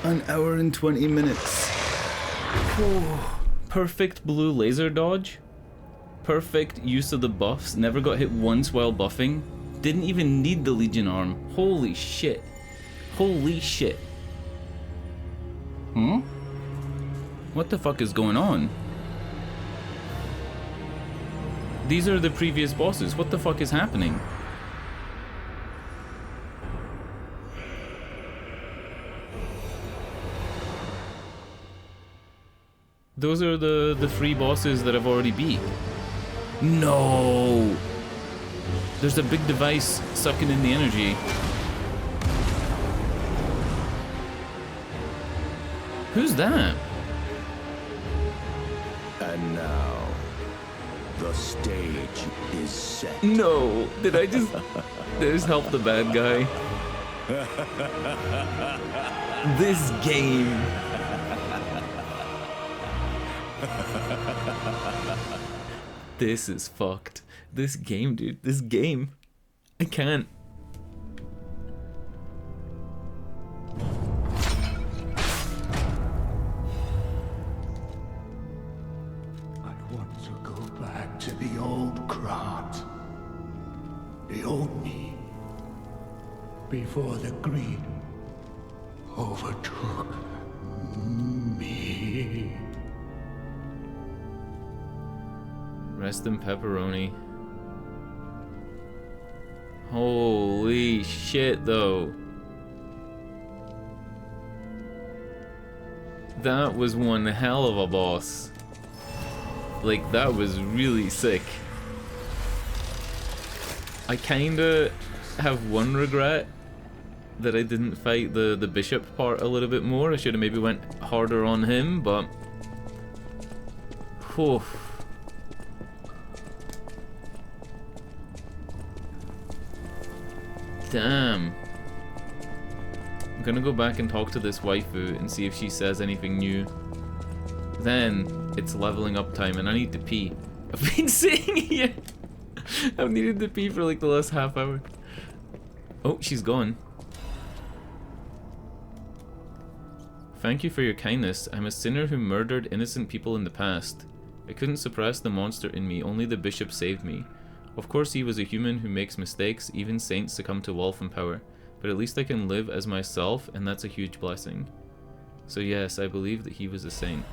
an hour and 20 minutes. Oh, perfect blue laser dodge. Perfect use of the buffs. Never got hit once while buffing. Didn't even need the Legion arm. Holy shit. Holy shit. Hmm? What the fuck is going on? These are the previous bosses. What the fuck is happening? Those are the three bosses that I've already beat. No! There's a big device sucking in the energy. Who's that? And now, the stage is set. No, did I just help the bad guy? This game. This is fucked. This game, dude. This game. I can't. I want to go back to the old Krat. The old me. Before the greed overtook me. Rest in pepperoni. Holy shit, though. That was one hell of a boss. Like, that was really sick. I kinda have one regret, that I didn't fight the bishop part a little bit more. I should have maybe went harder on him, but... Whew. Damn. I'm gonna go back and talk to this waifu and see if she says anything new. Then, it's leveling up time and I need to pee. I've been sitting here. I've needed to pee for like the last half hour. Oh, she's gone. Thank you for your kindness. I'm a sinner who murdered innocent people in the past. I couldn't suppress the monster in me, only the bishop saved me. Of course he was a human who makes mistakes, even saints succumb to wealth and power. But at least I can live as myself, and that's a huge blessing. So yes, I believe that he was a saint.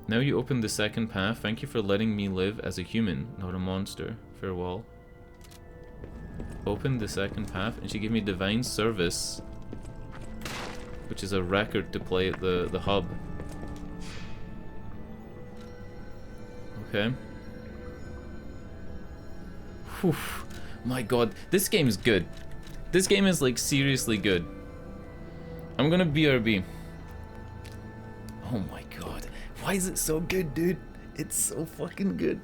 Now you opened the second path, thank you for letting me live as a human, not a monster. Farewell. Opened the second path, and she gave me divine service, which is a record to play at the hub. Okay. Whew. My god, this game is good. This game is like seriously good. I'm gonna BRB. Oh my god. Why is it so good, dude? It's so fucking good.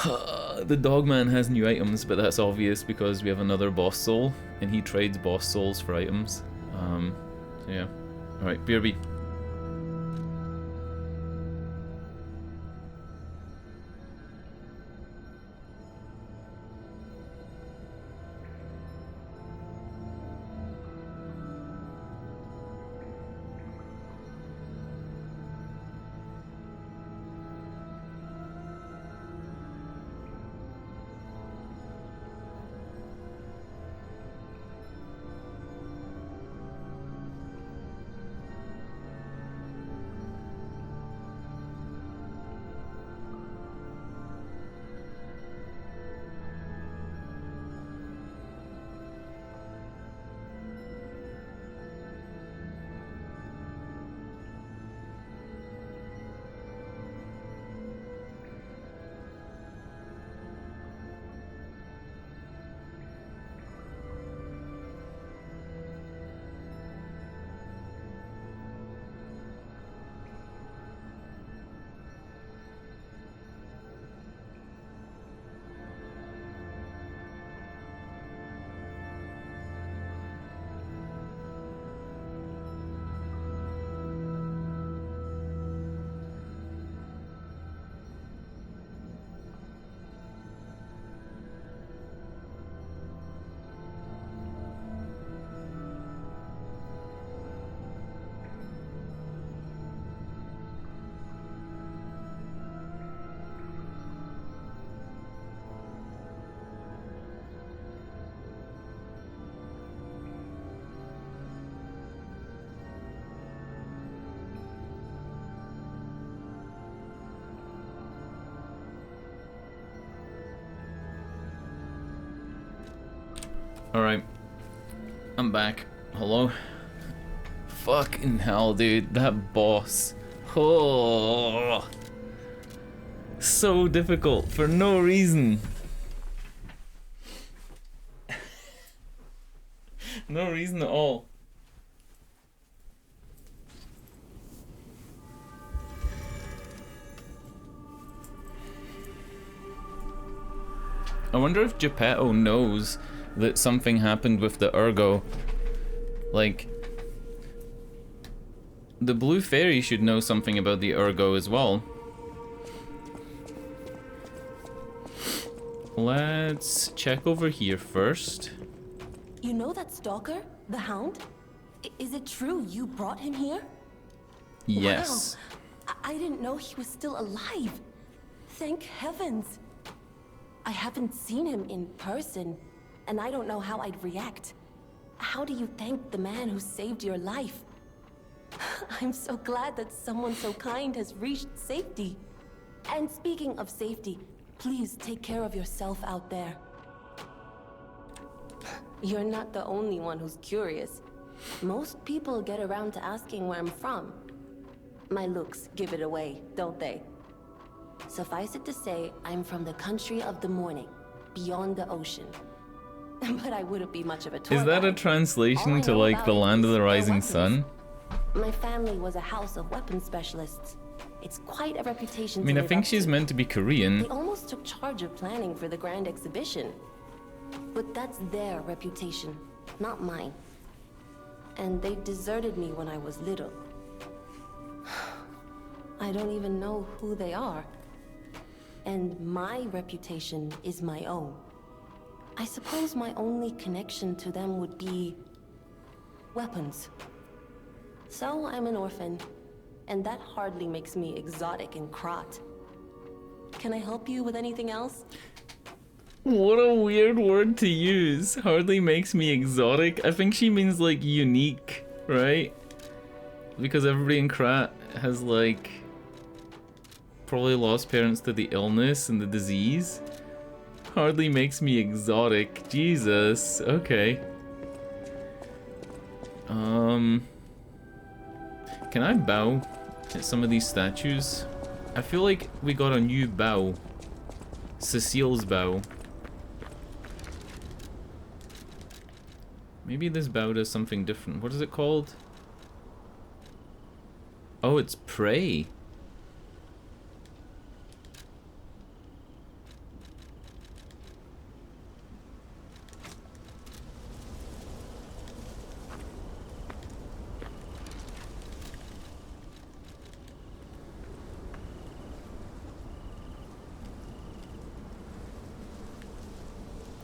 The Dogman has new items, but that's obvious because we have another boss soul, and he trades boss souls for items. So yeah. Alright, BRB. Alright. I'm back. Hello? Fucking hell, dude. That boss. Oh. So difficult for no reason. No reason at all. I wonder if Geppetto knows that something happened with the Ergo. Like, the Blue Fairy should know something about the Ergo as well. Let's check over here first. You know that stalker? The Hound? Is it true you brought him here? Yes. Wow. I didn't know he was still alive. Thank heavens. I haven't seen him in person, and I don't know how I'd react. How do you thank the man who saved your life? I'm so glad that someone so kind has reached safety. And speaking of safety, please take care of yourself out there. You're not the only one who's curious. Most people get around to asking where I'm from. My looks give it away, don't they? Suffice it to say, I'm from the country of the morning, beyond the ocean. But I wouldn't be much of a tour Is that a guide. translation All I to know like about the it land of is the their rising weapons. sun? My family was a house of weapons specialists. It's quite a reputation I mean, to I live think up she's to. meant to be Korean. They almost took charge of planning for the grand exhibition. But that's their reputation, not mine. And they deserted me when I was little. I don't even know who they are. And my reputation is my own. I suppose my only connection to them would be weapons. So I'm an orphan, and that hardly makes me exotic in Krat. Can I help you with anything else? What a weird word to use. Hardly makes me exotic. I think she means like unique, right? Because everybody in Krat has like probably lost parents to the illness and the disease. Hardly makes me exotic. Jesus. Okay. Can I bow at some of these statues? I feel like we got a new bow. Cecile's bow. Maybe this bow does something different. What is it called? Oh, it's pray.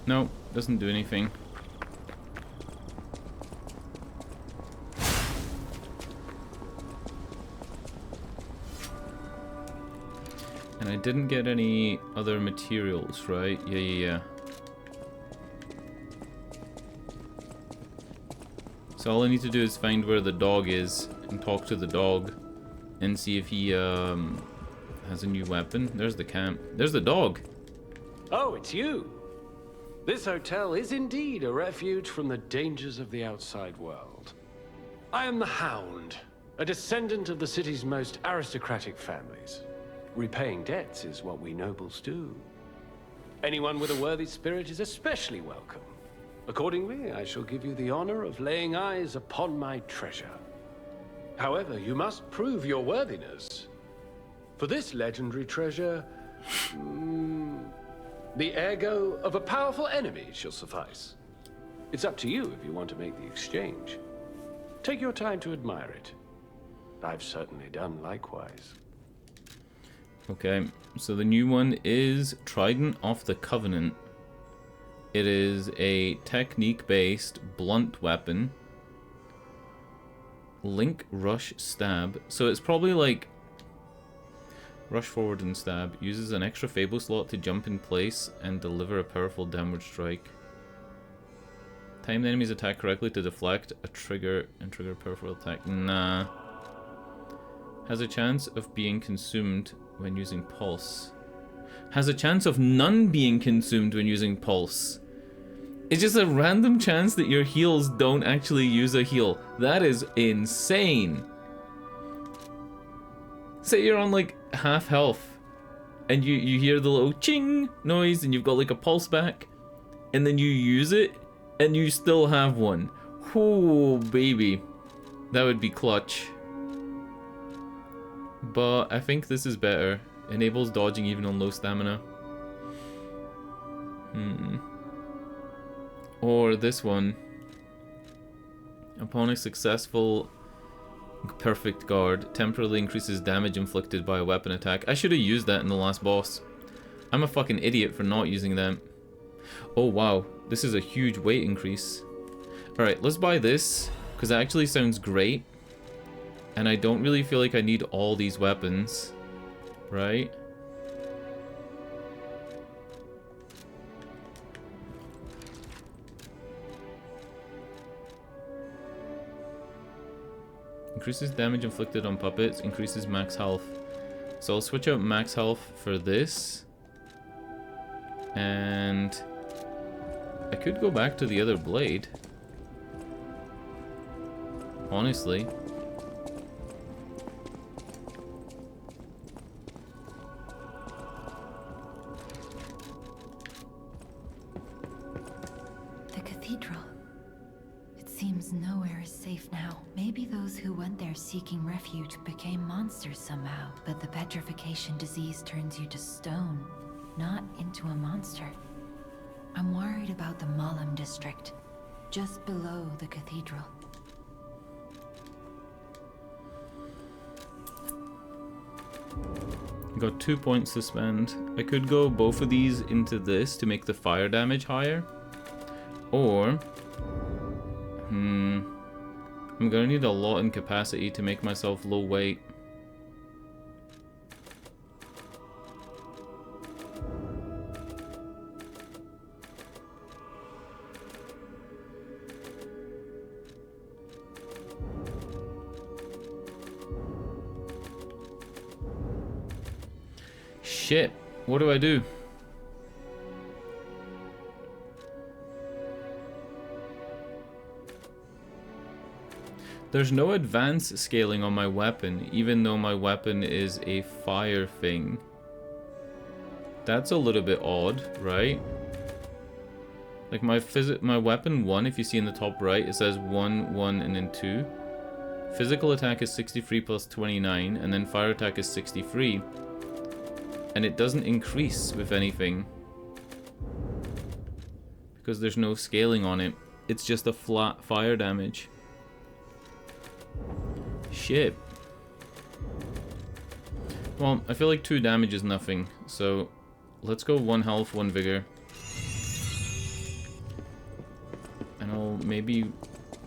No, doesn't do anything. And I didn't get any other materials, right? Yeah. So all I need to do is find where the dog is and talk to the dog and see if he has a new weapon. There's the camp. There's the dog. Oh, it's you. This hotel is indeed a refuge from the dangers of the outside world. I am the Hound, a descendant of the city's most aristocratic families. Repaying debts is what we nobles do. Anyone with a worthy spirit is especially welcome. Accordingly, I shall give you the honor of laying eyes upon my treasure. However, you must prove your worthiness. For this legendary treasure, the ergo of a powerful enemy shall suffice. It's up to you if you want to make the exchange. Take your time to admire it. I've certainly done likewise. Okay, so the new one is Trident of the Covenant. It is a technique-based blunt weapon. Link, rush, stab. So it's probably like rush forward and stab. Uses an extra Fable slot to jump in place and deliver a powerful downward strike. Time the enemy's attack correctly to deflect a trigger and trigger a powerful attack. Nah. Has a chance of being consumed when using pulse. Has a chance of none being consumed when using pulse. It's just a random chance that your heals don't actually use a heal. That is insane. Say you're on like half health and you hear the little ching noise and you've got like a pulse back and then you use it and you still have one. Oh, baby. That would be clutch. But I think this is better. Enables dodging even on low stamina. Or this one. Upon a successful perfect guard, temporarily increases damage inflicted by a weapon attack. I should have used that in the last boss. I'm a fucking idiot for not using them. Oh wow, this is a huge weight increase. Alright, let's buy this, because that actually sounds great. And I don't really feel like I need all these weapons. Right? Increases damage inflicted on puppets, increases max health. So I'll switch out max health for this. And I could go back to the other blade. Honestly. The cathedral. It seems nowhere is safe now. Maybe those who went there seeking refuge became monsters somehow. But the petrification disease turns you to stone, not into a monster. I'm worried about the Malam district, just below the cathedral. Got 2 points to spend. I could go both of these into this to make the fire damage higher. Or... I'm gonna need a lot in capacity to make myself low weight. Shit, what do I do? There's no advance scaling on my weapon, even though my weapon is a fire thing. That's a little bit odd, right? Like my weapon 1, if you see in the top right, it says 1, 1, and then 2. Physical attack is 63 plus 29, and then fire attack is 63. And it doesn't increase with anything. Because there's no scaling on it. It's just a flat fire damage. Shit. Well, I feel like 2 damage is nothing. So, let's go 1 health, 1 vigor. And I'll maybe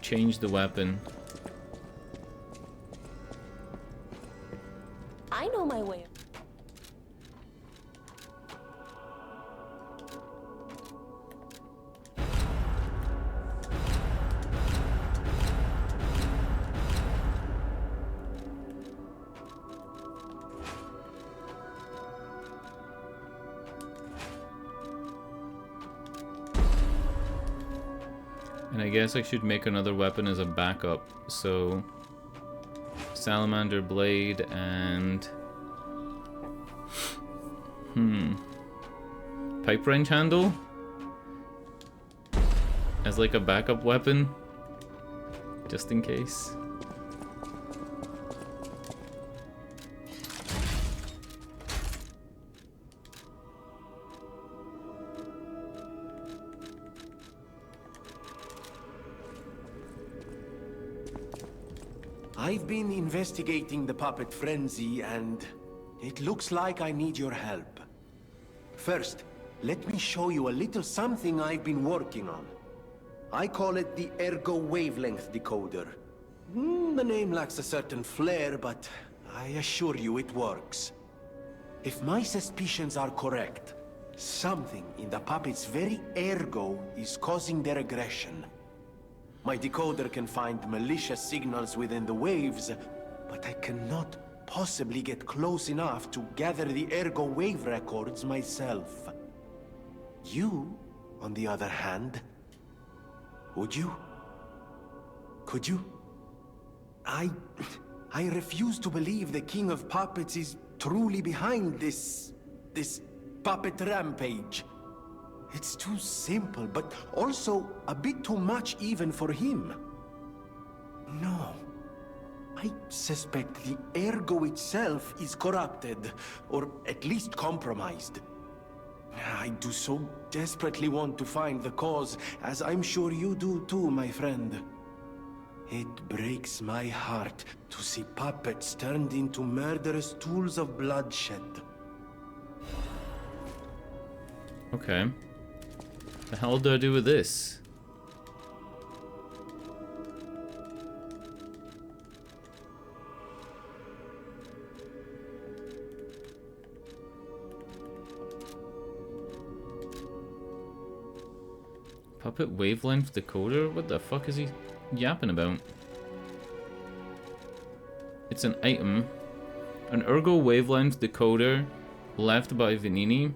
change the weapon. I know my way. And I guess I should make another weapon as a backup. So, salamander blade and... pipe wrench handle? As like a backup weapon? Just in case. I've been investigating the puppet frenzy, and it looks like I need your help. First, let me show you a little something I've been working on. I call it the Ergo Wavelength Decoder. The name lacks a certain flair, but I assure you it works. If my suspicions are correct, something in the puppet's very ergo is causing their aggression. My decoder can find malicious signals within the waves, but I cannot possibly get close enough to gather the ergo wave records myself. You, on the other hand, would you? Could you? I refuse to believe the King of Puppets is truly behind this puppet rampage. It's too simple, but also a bit too much even for him. No. I suspect the ergo itself is corrupted, or at least compromised. I do so desperately want to find the cause, as I'm sure you do too, my friend. It breaks my heart to see puppets turned into murderous tools of bloodshed. Okay. The hell do I do with this? Puppet wavelength decoder? What the fuck is he yapping about? It's an item. An ergo wavelength decoder left by Vanini.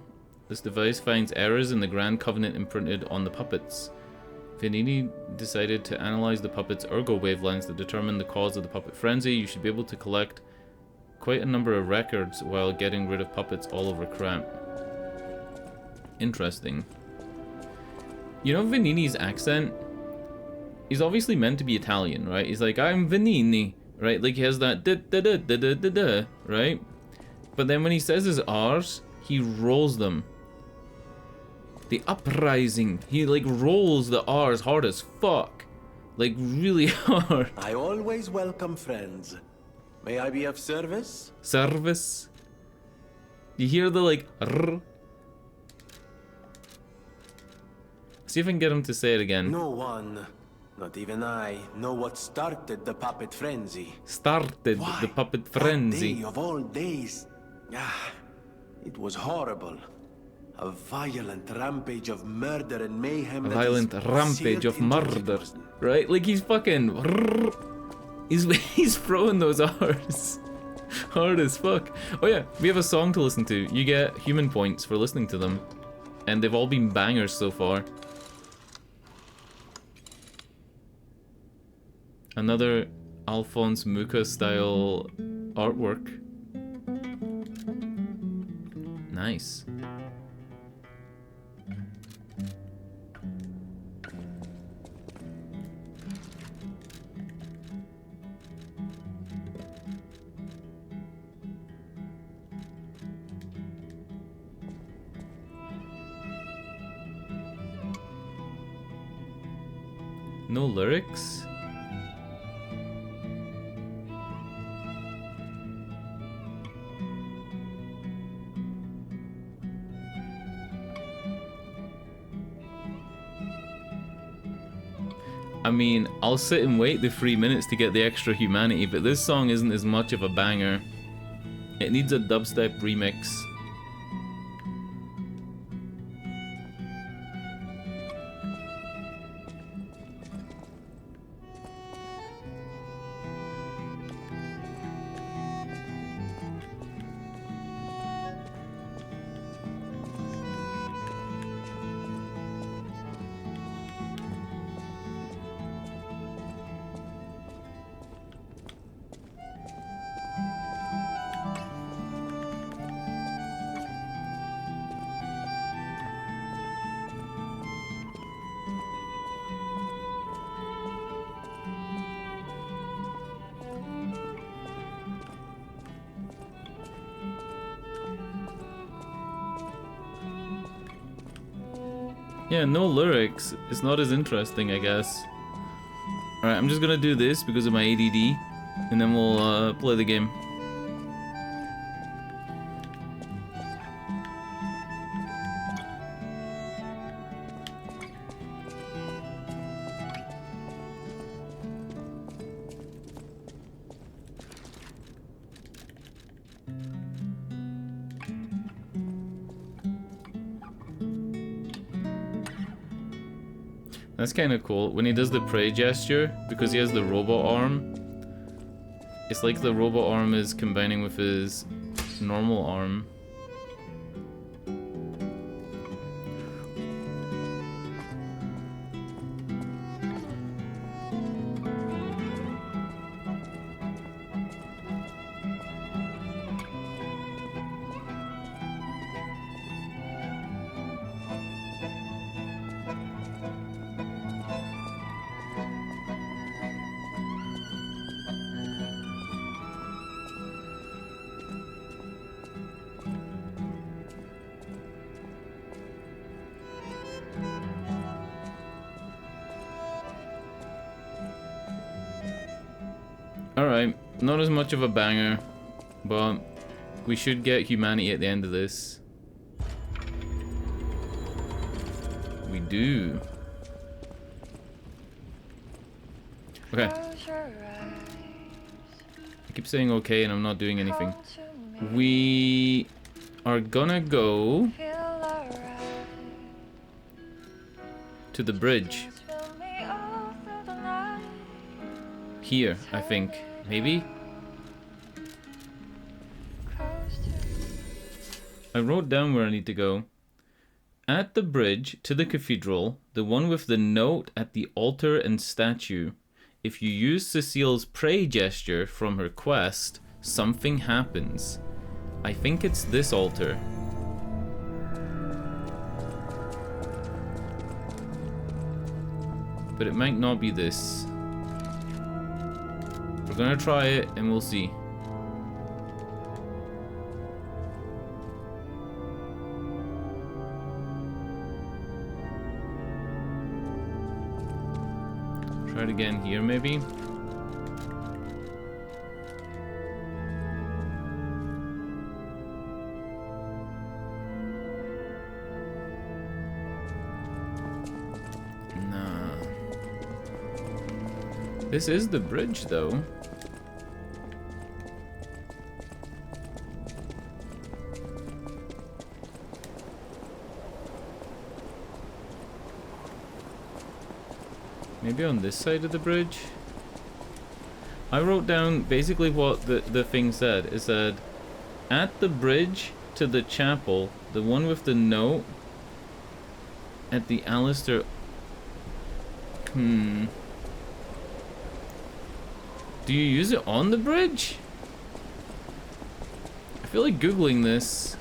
This device finds errors in the Grand Covenant imprinted on the puppets. Vanini decided to analyze the puppet's ergo wavelengths to determine the cause of the puppet frenzy. You should be able to collect quite a number of records while getting rid of puppets all over crap. Interesting. You know Vanini's accent? He's obviously meant to be Italian, right? He's like, I'm Vanini, right? Like he has that da da da da da da da, right? But then when he says his R's, he rolls them. The uprising. He like rolls the R's hard as fuck. Like really hard. I always welcome friends. May I be of service? Service. You hear the like rrr. See if I can get him to say it again. No one, not even I, know what started the puppet frenzy. Started Why? the puppet That frenzy. day of all days. It was horrible. A violent rampage of murder and mayhem. A violent rampage of murder. Right? Like he's fucking he's throwing those R's hard as fuck. Oh yeah, we have a song to listen to. You get human points for listening to them. And they've all been bangers so far. Another Alphonse Mucha style artwork. Nice. No lyrics? I mean, I'll sit and wait the 3 minutes to get the extra humanity, but this song isn't as much of a banger. It needs a dubstep remix. Yeah, no lyrics. It's not as interesting, I guess. Alright, I'm just gonna do this because of my ADD, and then we'll play the game. That's kind of cool. When he does the pray gesture, because he has the robot arm, it's like the robot arm is combining with his normal arm. Alright, not as much of a banger, but we should get humanity at the end of this. We do. Okay. I keep saying okay and I'm not doing anything. We are gonna go to the bridge. Here, I think. Maybe? I wrote down where I need to go. At the bridge to the cathedral, the one with the note at the altar and statue. If you use Cecile's pray gesture from her quest, something happens. I think it's this altar. But it might not be this. We're gonna try it and we'll see. Try it again here, maybe. Nah. This is the bridge, though. Maybe on this side of the bridge? I wrote down basically what the thing said. It said, at the bridge to the chapel, the one with the note at the Alistair... Do you use it on the bridge? I feel like Googling this.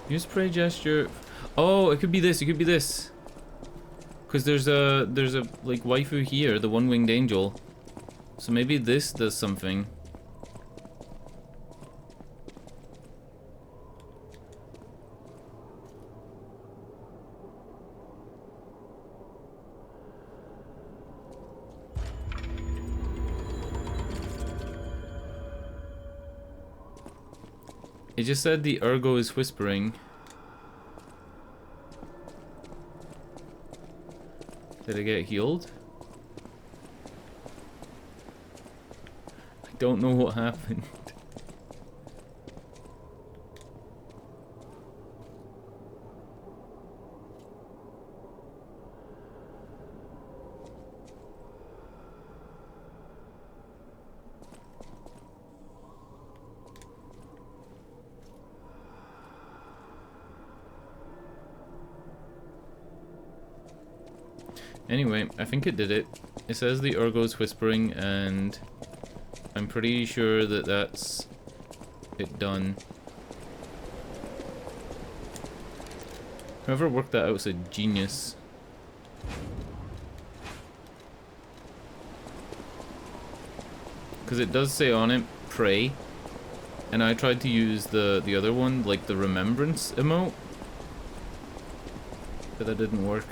Use pray gesture. Oh, it could be this. It could be this. Cause there's a like waifu here, the one-winged angel. So maybe this does something. It just said the Ergo is whispering. Did I get healed? I don't know what happened. Anyway, I think it did it. It says the Ergo's whispering, and I'm pretty sure that that's it done. Whoever worked that out is a genius. Because it does say on it, pray. And I tried to use the other one, like the remembrance emote. But that didn't work.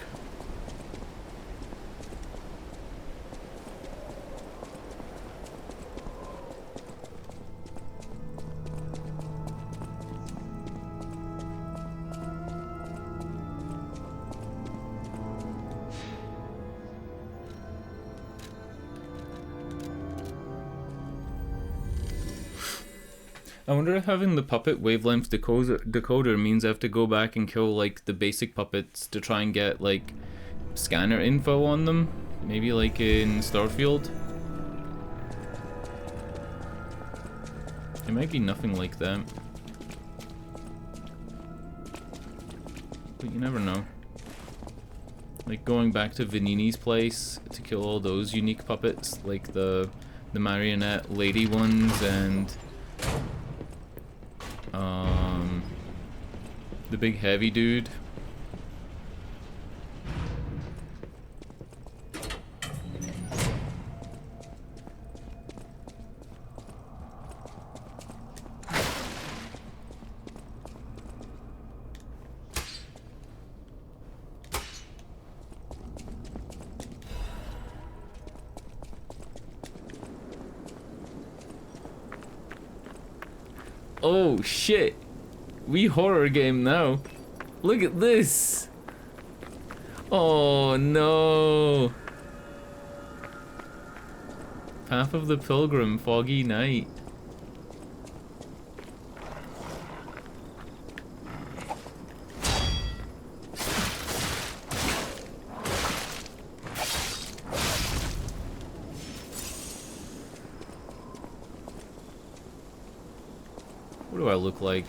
I wonder if having the puppet wavelength decoder means I have to go back and kill like the basic puppets to try and get like scanner info on them. Maybe like in Starfield. It might be nothing like that. But you never know. Like going back to Vanini's place to kill all those unique puppets, like the marionette lady ones and the big heavy dude. Oh shit. We horror game now. Look at this. Oh no. Path of the Pilgrim, Foggy Night. What do I look like?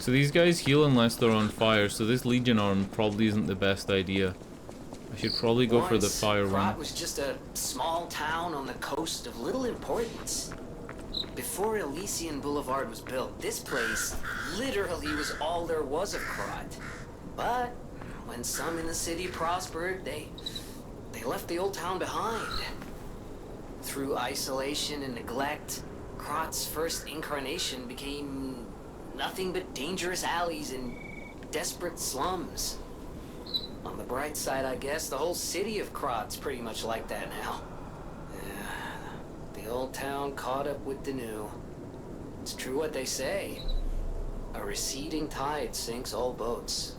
So these guys heal unless they're on fire, so this Legion arm probably isn't the best idea. I should probably go for the fire one. Krat was just a small town on the coast of little importance. Before Elysian Boulevard was built, this place literally was all there was of Krat. But when some in the city prospered, they left the old town behind. Through isolation and neglect, Krat's first incarnation became nothing but dangerous alleys and desperate slums. On the bright side, I guess, the whole city of Krat's pretty much like that now. The old town caught up with the new. It's true what they say. A receding tide sinks all boats.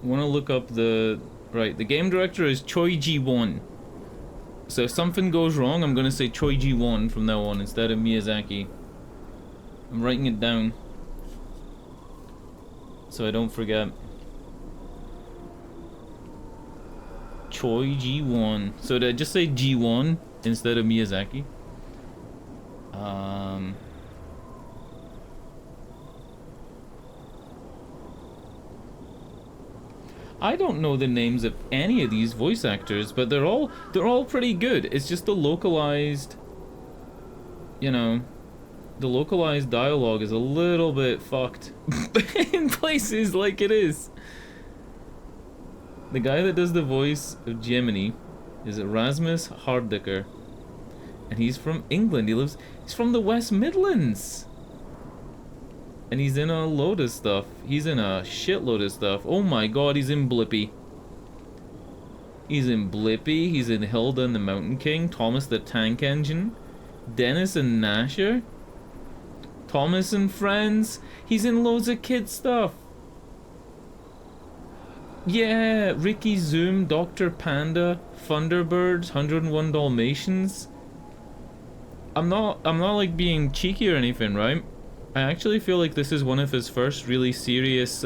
I want to look up the... Right, the game director is Choi Ji-won. So if something goes wrong, I'm going to say Choi Ji-won from now on instead of Miyazaki. I'm writing it down so I don't forget. Choi Ji-won. So did I just say Ji-won instead of Miyazaki? I don't know the names of any of these voice actors, but they're all pretty good. It's just the localized, you know, the localized dialogue is a little bit fucked in places like it is. The guy that does the voice of Gemini is Rasmus Hardiker, and he's from England. He's from the West Midlands. And he's in a load of stuff. He's in a shitload of stuff. Oh my god, he's in Blippi. He's in Blippi. He's in Hilda and the Mountain King. Thomas the Tank Engine. Dennis and Nasher. Thomas and Friends. He's in loads of kid stuff. Yeah, Ricky Zoom, Dr. Panda, Thunderbirds, 101 Dalmatians. I'm not like being cheeky or anything, right? I actually feel like this is one of his first really serious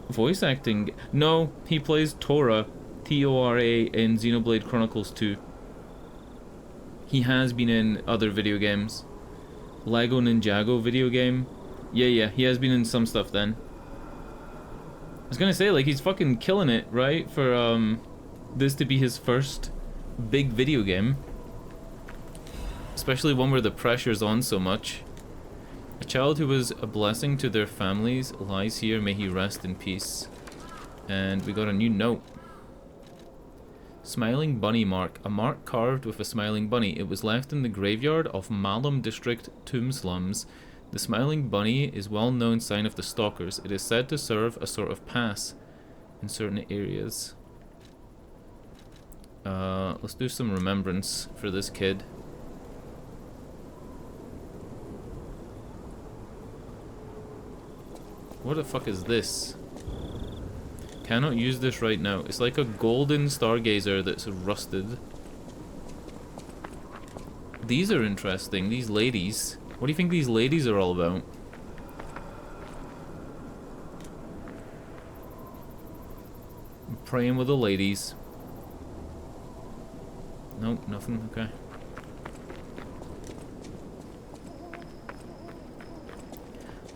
voice acting. No, he plays Tora, T-O-R-A, in Xenoblade Chronicles 2. He has been in other video games. Lego Ninjago video game. Yeah, he has been in some stuff then. I was gonna say, like, he's fucking killing it, right? For this to be his first big video game. Especially one where the pressure's on so much. A child who was a blessing to their families lies here, may he rest in peace. And we got a new note. Smiling Bunny mark. A mark carved with a smiling bunny. It was left in the graveyard of Malum District tomb slums. The smiling bunny is well-known sign of the stalkers. It is said to serve a sort of pass in certain areas. Let's do some remembrance for this kid. What the fuck is this? Cannot use this right now. It's like a golden stargazer that's rusted. These are interesting, these ladies. What do you think these ladies are all about? I'm praying with the ladies. Nope, nothing, okay.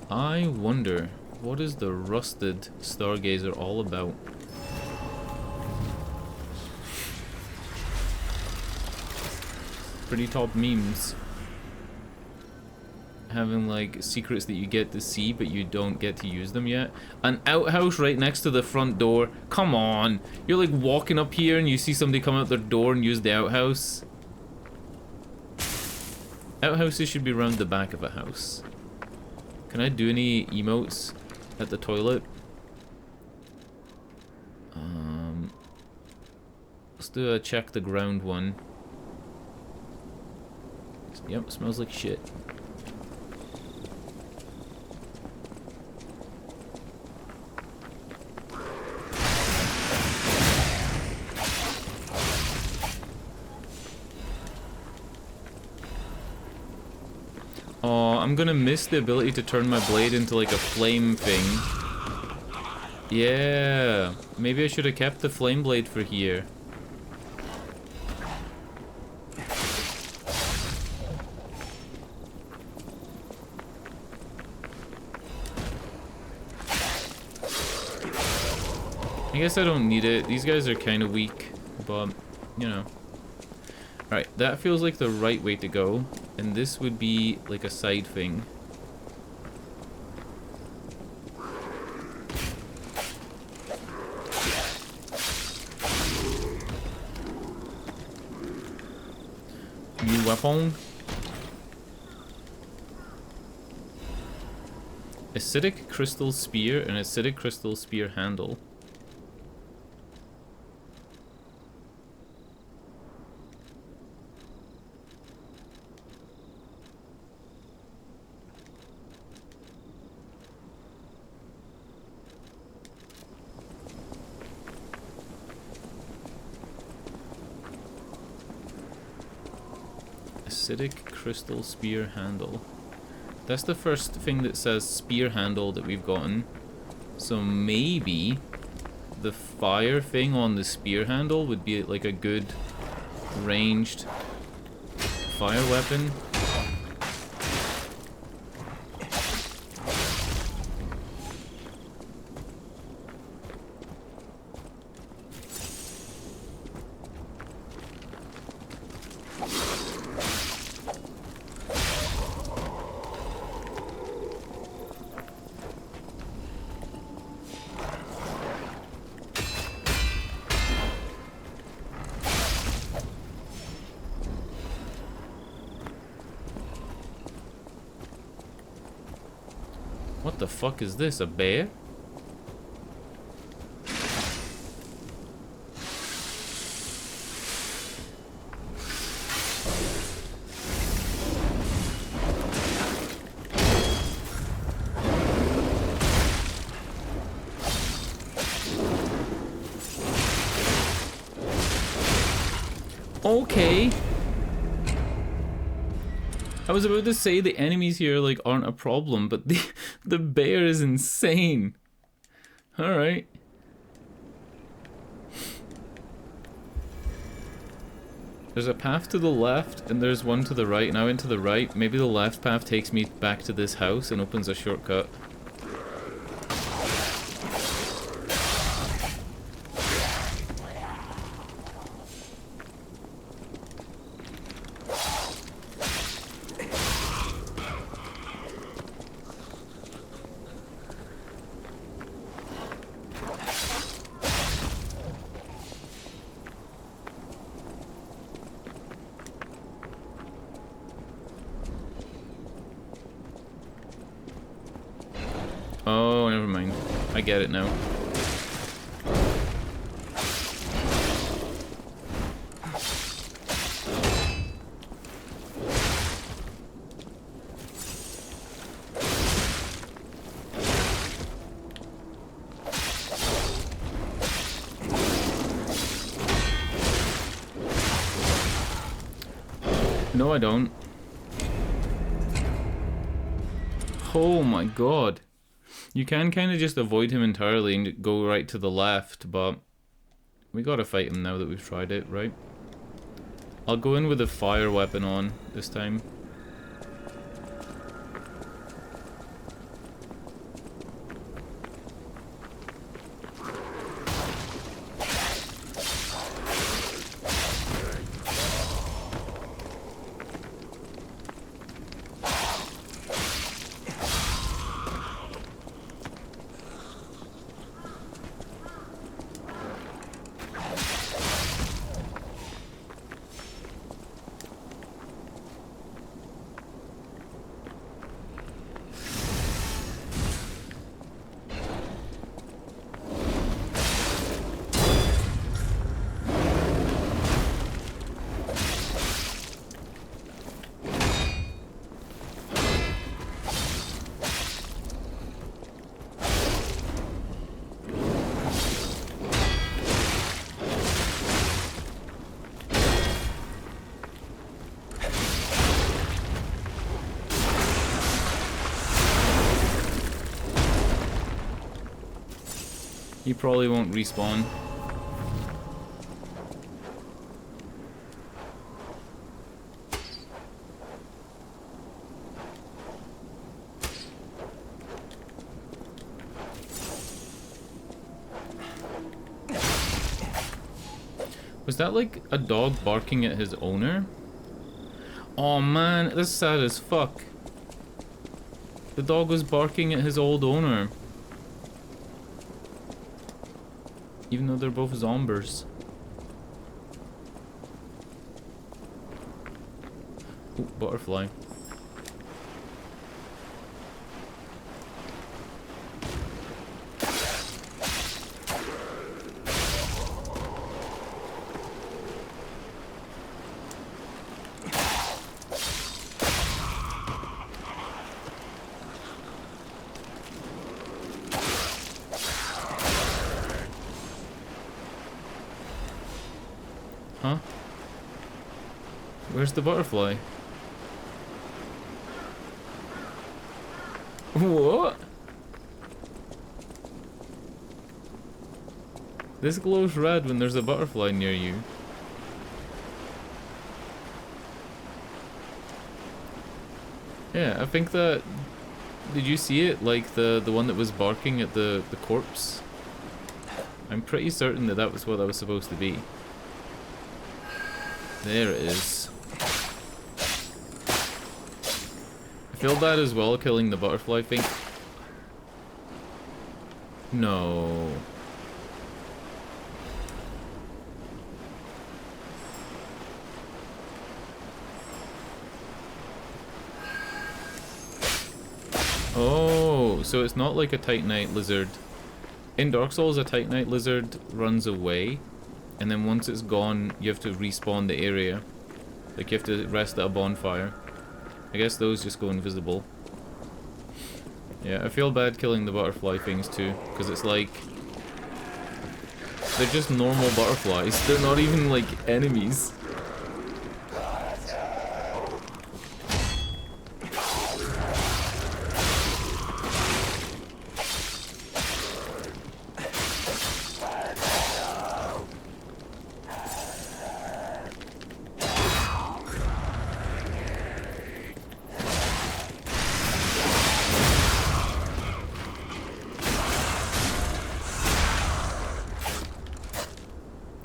I wonder, what is the rusted stargazer all about? Pretty top memes. Having like secrets that you get to see but you don't get to use them yet. An outhouse right next to the front door. Come on. You're like walking up here and you see somebody come out their door and use the outhouse. Outhouses should be around the back of a house. Can I do any emotes at the toilet? Let's do a check the ground one. Yep, smells like shit. Oh, I'm gonna miss the ability to turn my blade into like a flame thing. Yeah, maybe I should have kept the flame blade for here. I guess I don't need it. These guys are kind of weak, but, you know. Alright, that feels like the right way to go. And this would be like a side thing. New weapon. Acidic crystal spear and acidic crystal spear handle. Acidic crystal spear handle. That's the first thing that says spear handle that we've gotten. So maybe the fire thing on the spear handle would be like a good ranged fire weapon. What the fuck is this? A bear? Okay. I was about to say the enemies here like aren't a problem, but the bear is insane. All right. There's a path to the left and there's one to the right, and I went to the right. Maybe the left path takes me back to this house and opens a shortcut. Oh, never mind. I get it now. No, I don't. Oh my god. You can kind of just avoid him entirely and go right to the left, but we gotta fight him now that we've tried it, right? I'll go in with a fire weapon on this time. He probably won't respawn. Was that like a dog barking at his owner? Oh man, that's sad as fuck. The dog was barking at his old owner. Even though they're both zombies. Ooh, butterfly. Huh? Where's the butterfly? What? This glows red when there's a butterfly near you. Yeah, I think that... Did you see it? Like the one that was barking at the corpse? I'm pretty certain that that was what that was supposed to be. There it is. I feel bad as well killing the butterfly thing. No. Oh, so it's not like a Titanite lizard. In Dark Souls, a Titanite lizard runs away, and then once it's gone, you have to respawn the area. Like, you have to rest at a bonfire. I guess those just go invisible. Yeah, I feel bad killing the butterfly things too, because it's like... They're just normal butterflies. They're not even, like, enemies.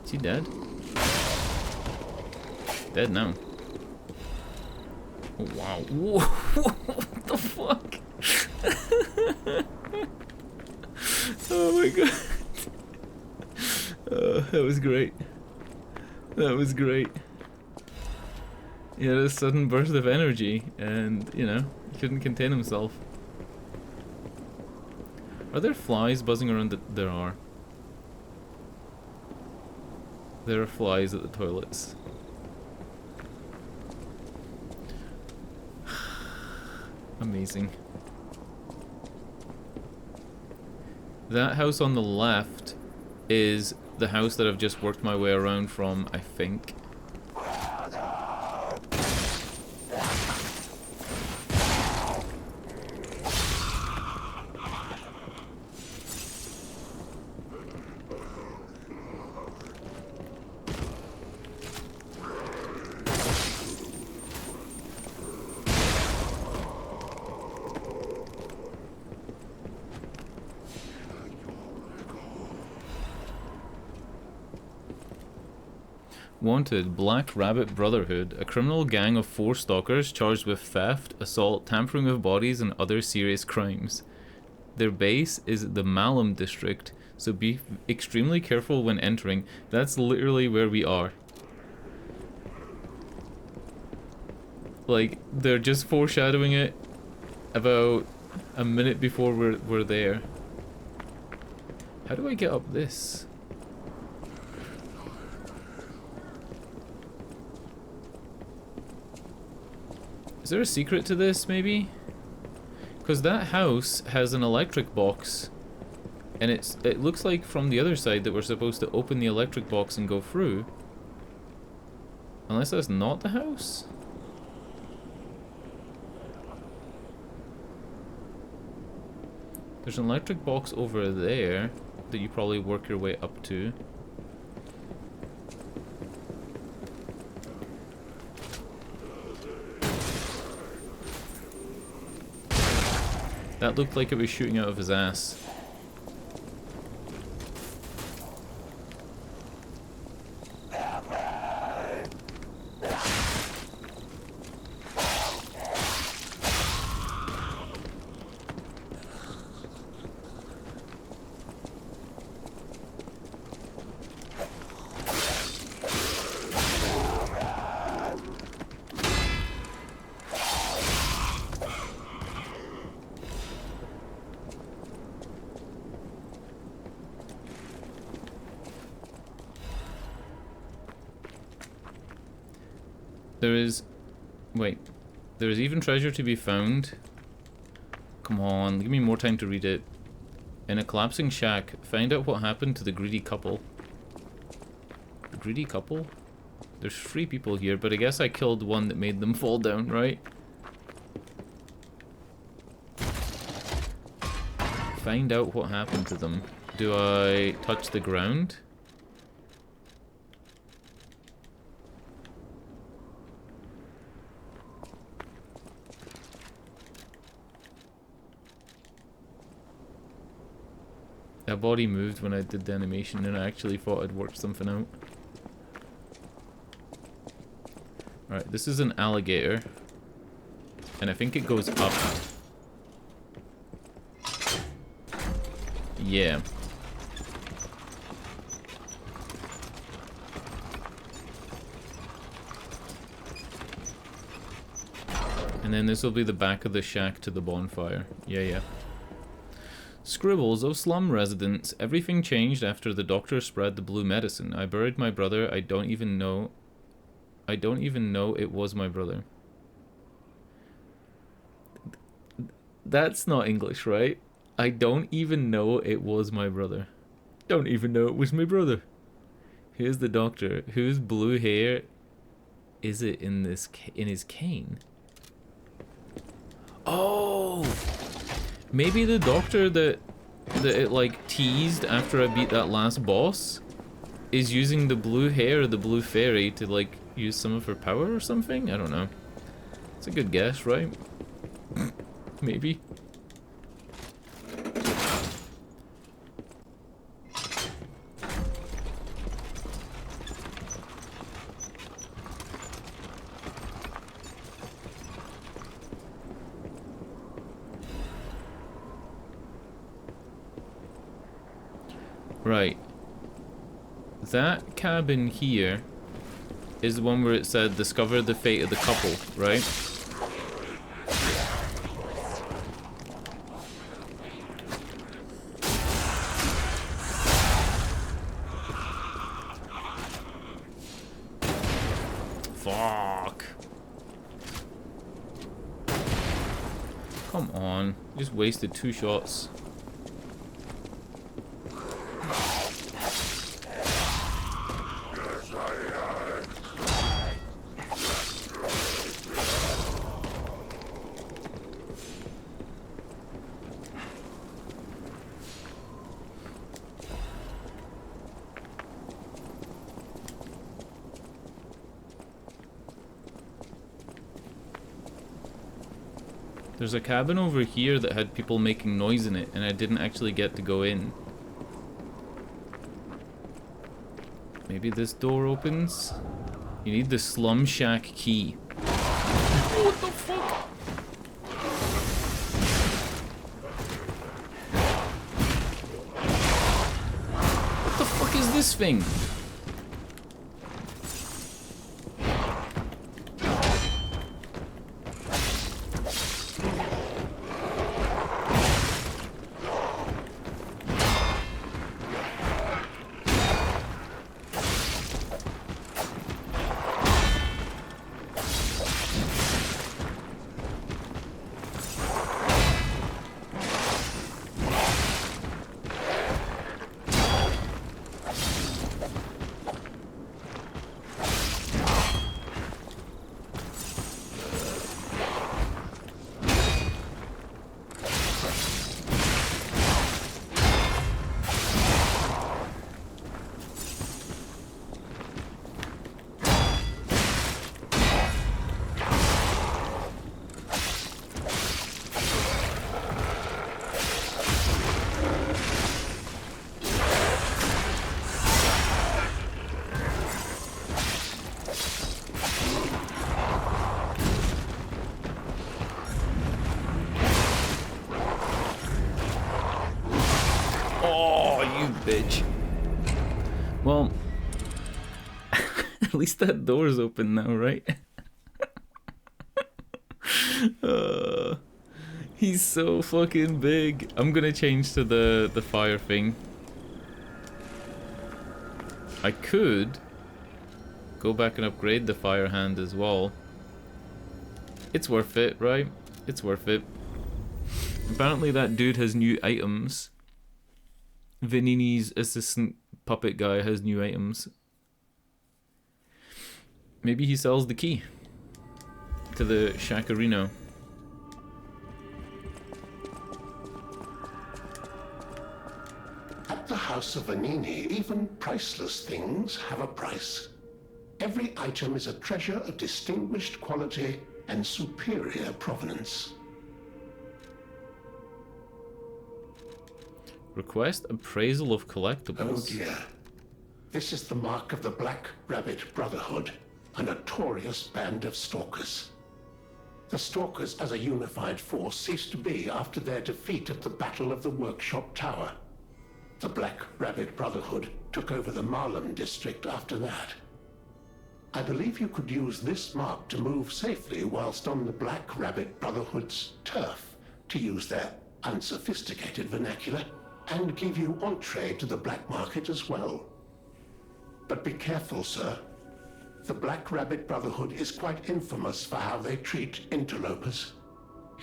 Is he dead? Dead now. Oh, wow. Whoa. What the fuck? Oh my god. That was great. That was great. He had a sudden burst of energy and, you know, he couldn't contain himself. Are there flies buzzing around? There are. There are flies at the toilets. Amazing. That house on the left is the house that I've just worked my way around from, I think. Wanted, Black Rabbit Brotherhood, a criminal gang of 4 stalkers charged with theft, assault, tampering with bodies, and other serious crimes. Their base is the Malum district, so be extremely careful when entering. That's literally where we are. Like, they're just foreshadowing it about a minute before we're there. How do I get up this? Is there a secret to this, maybe? Because that house has an electric box, and it looks like from the other side that we're supposed to open the electric box and go through. Unless that's not the house? There's an electric box over there. that you probably work your way up to. That looked like it was shooting out of his ass. There is... Wait. There is even treasure to be found. Come on, give me more time to read it. In a collapsing shack, find out what happened to the greedy couple. The greedy couple? There's 3 people here, but I guess I killed one that made them fall down, right? Find out what happened to them. Do I touch the ground? That body moved when I did the animation and I actually thought I'd worked something out. Alright, this is an alligator. And I think it goes up. Yeah. And then this will be the back of the shack to the bonfire. Yeah. Scribbles of slum residents. Everything changed after the doctor spread the blue medicine. I buried my brother. I don't even know it was my brother. That's not English, right? I don't even know it was my brother. Don't even know it was my brother. Here's the doctor. Whose blue hair is it in his cane? Oh! Maybe the doctor that it like teased after I beat that last boss is using the blue hair of the blue fairy to like use some of her power or something? I don't know. It's a good guess, right? Maybe. Right. That cabin here is the one where it said discover the fate of the couple, right? Fuck. Come on. Just wasted 2 shots. There's a cabin over here that had people making noise in it, and I didn't actually get to go in. Maybe this door opens? You need the slum shack key. What the fuck? What the fuck is this thing? bitch. Well, at least that door's open now, right? He's so fucking big. I'm gonna change to the fire thing. I could go back and upgrade the fire hand as well. It's worth it, right? It's worth it. Apparently that dude has new items. Vanini's assistant puppet guy has new items. Maybe he sells the key to the Shakarino. At the House of Vanini, even priceless things have a price. Every item is a treasure of distinguished quality and superior provenance. Request appraisal of Oh collectibles. dear. This is the mark of the Black Rabbit Brotherhood, a notorious band of stalkers. The stalkers as a unified force ceased to be after their defeat at the Battle of the Workshop Tower. The Black Rabbit Brotherhood took over the Marlem district after that. I believe you could use this mark to move safely whilst on the Black Rabbit Brotherhood's turf, to use their unsophisticated vernacular, and give you entree to the black market as well. But be careful, sir. The Black Rabbit Brotherhood is quite infamous for how they treat interlopers.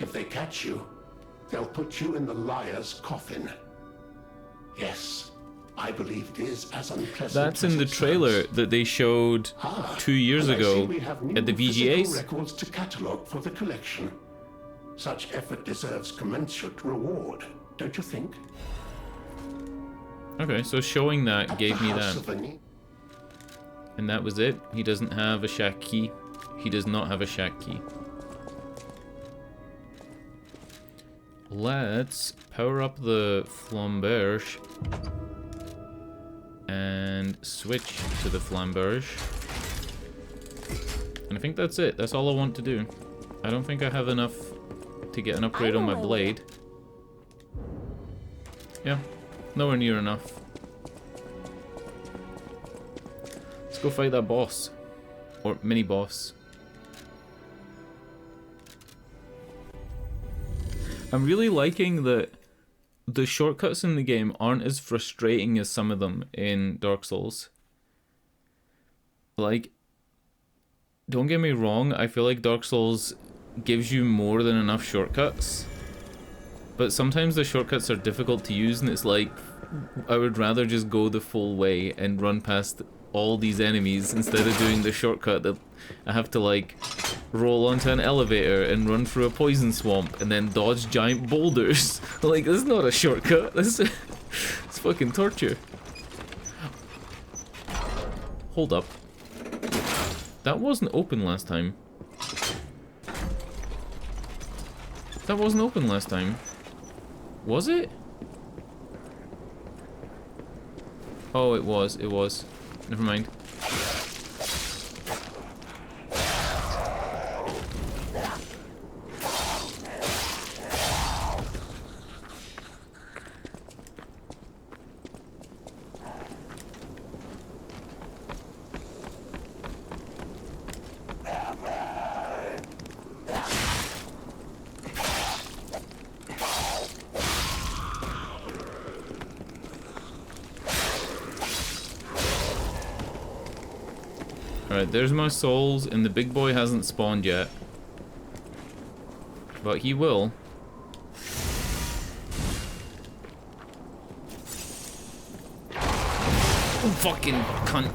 If they catch you, they'll put you in the liar's coffin. Yes, I believe it is as unpleasant. That's as in the it trailer sounds. that they showed 2 years And I see ago we have new at the physical VGAs. records to catalogue for the collection. Such effort deserves commensurate reward, don't you think? Okay, so showing that At gave the me House that. of Vanini- And that was it. He doesn't have a shack key. He does not have a shack key. Let's power up the flamberge and switch to the flamberge. And I think that's it. That's all I want to do. I don't think I have enough to get an upgrade on my blade. Yeah, nowhere near enough. Let's go fight that boss. Or mini boss. I'm really liking that the shortcuts in the game aren't as frustrating as some of them in Dark Souls. Like, don't get me wrong, I feel like Dark Souls gives you more than enough shortcuts. But sometimes the shortcuts are difficult to use and it's like, I would rather just go the full way and run past all these enemies instead of doing the shortcut that I have to like roll onto an elevator and run through a poison swamp and then dodge giant boulders. Like, this is not a shortcut. This is it's fucking torture. Hold up. That wasn't open last time. That wasn't open last time. Was it? Oh, it was. It was. Never mind. Alright, there's my souls, and the big boy hasn't spawned yet. But he will. Oh, fucking cunt.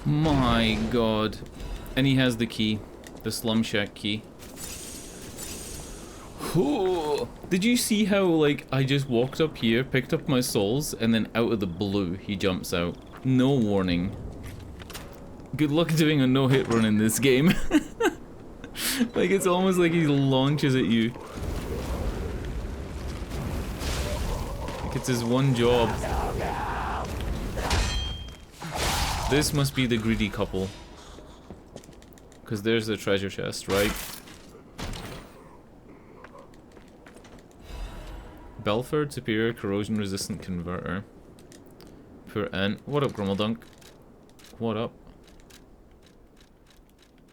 My god. And he has the key. The Slum Shack key. Ooh. Did you see how, like, I just walked up here, picked up my souls, and then out of the blue, he jumps out. No warning. Good luck doing a no-hit run in this game. Like, it's almost like he launches at you. Like, it's his one job. This must be the greedy couple. Because there's the treasure chest, right? Belford Superior Corrosion Resistant Converter. Poor Ant. What up, Grummeldunk? What up?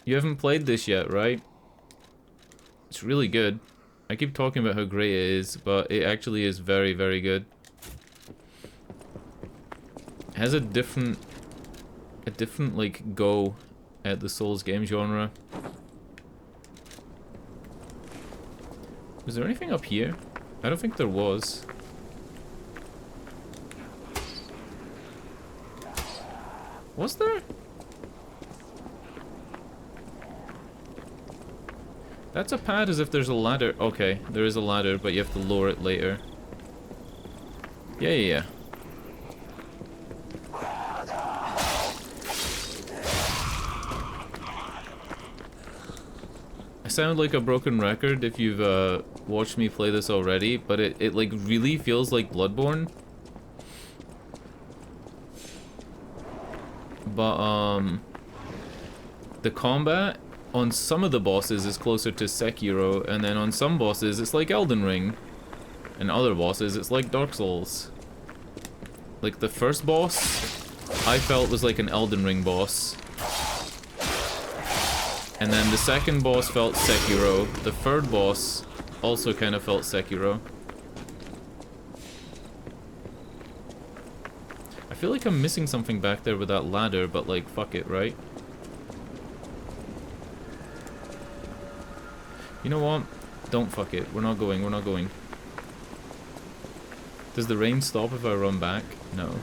You haven't played this yet, right? It's really good. I keep talking about how great it is, but it actually is very, very good. It has a different like go at the Souls game genre. Was there anything up here? I don't think there was. Was there? That's a pad as if there's a ladder. Okay, there is a ladder, but you have to lower it later. Yeah. I sound like a broken record if you've watched me play this already, but it like really feels like Bloodborne. But the combat on some of the bosses is closer to Sekiro, and then on some bosses it's like Elden Ring. And other bosses it's like Dark Souls. Like the first boss I felt was like an Elden Ring boss. And then the second boss felt Sekiro. The third boss also kind of felt Sekiro. I feel like I'm missing something back there with that ladder, but like, fuck it, right? You know what? Don't fuck it. We're not going, we're not going. Does the rain stop if I run back? No.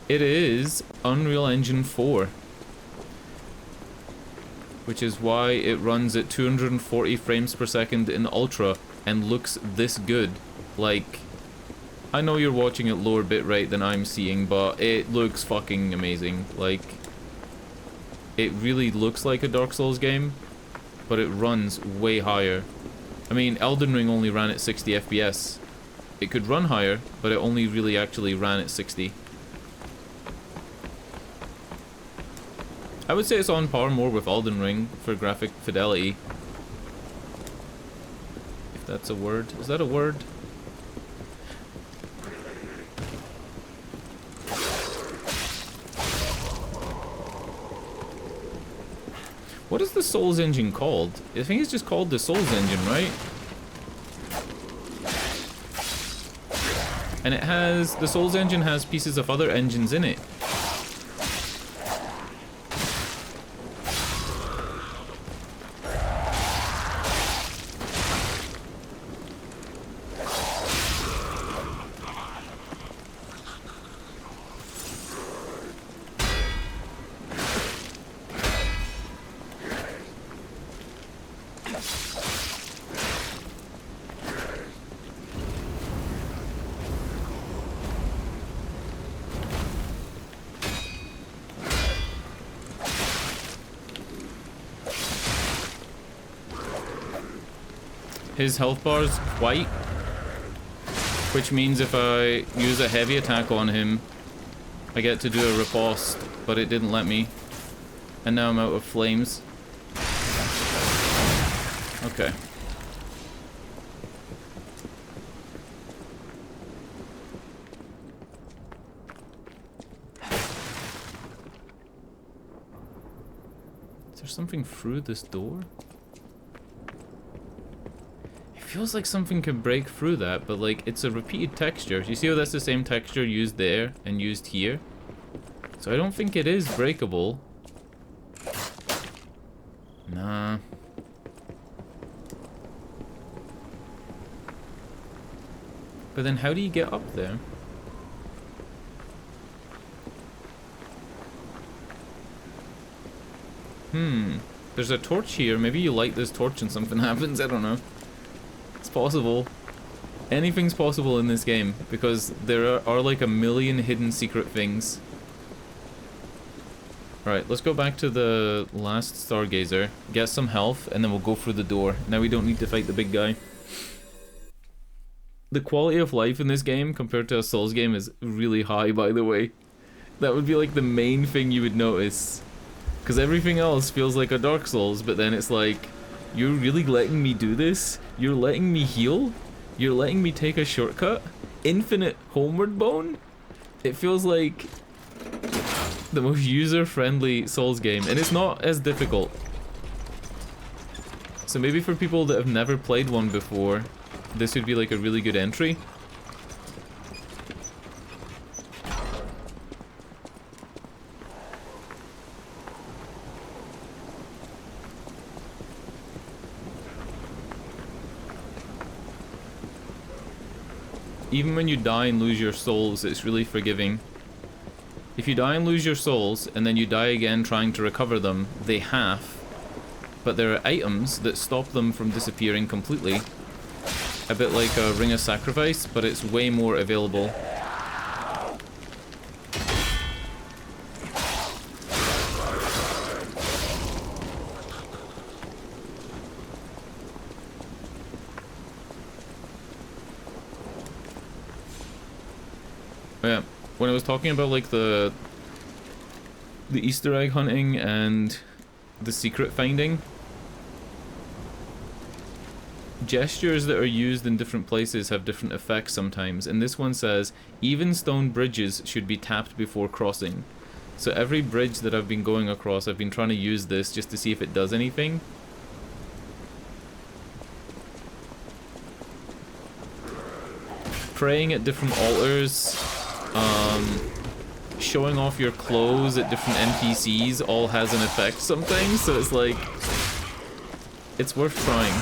It is Unreal Engine 4. Which is why it runs at 240 frames per second in Ultra and looks this good. Like, I know you're watching at lower bitrate than I'm seeing, but it looks fucking amazing. Like, it really looks like a Dark Souls game, but it runs way higher. I mean, Elden Ring only ran at 60 FPS. It could run higher, but it only really actually ran at 60. I would say it's on par more with Elden Ring for graphic fidelity. If that's a word. Is that a word? What is the Souls engine called? I think it's just called the Souls engine, right? And it has... the Souls engine has pieces of other engines in it. His health bar is white, which means if I use a heavy attack on him, I get to do a riposte, but it didn't let me. And now I'm out of flames. Okay. Is there something through this door? Feels like something could break through that, but like it's a repeated texture. You see how that's the same texture used there and used here? So I don't think it is breakable. Nah. But then how do you get up there? There's a torch here. Maybe you light this torch and something happens. I don't know. It's possible. Anything's possible in this game because there are like a million hidden secret things. Alright, let's go back to the last Stargazer, get some health, and then we'll go through the door. Now we don't need to fight the big guy. The quality of life in this game compared to a Souls game is really high, by the way. That would be like the main thing you would notice. Because everything else feels like a Dark Souls, but then it's like, you're really letting me do this? You're letting me heal? You're letting me take a shortcut? Infinite homeward bone? It feels like the most user-friendly Souls game, and it's not as difficult. So maybe for people that have never played one before, this would be like a really good entry. Even when you die and lose your souls, it's really forgiving. If you die and lose your souls, and then you die again trying to recover them, they half. But there are items that stop them from disappearing completely. A bit like a Ring of Sacrifice, but it's way more available. Oh yeah, when I was talking about like the Easter egg hunting and the secret finding, gestures that are used in different places have different effects sometimes, and this one says even stone bridges should be tapped before crossing. So every bridge that I've been going across, I've been trying to use this just to see if it does anything. Praying at different altars, showing off your clothes at different NPCs all has an effect sometimes, so it's like, it's worth trying.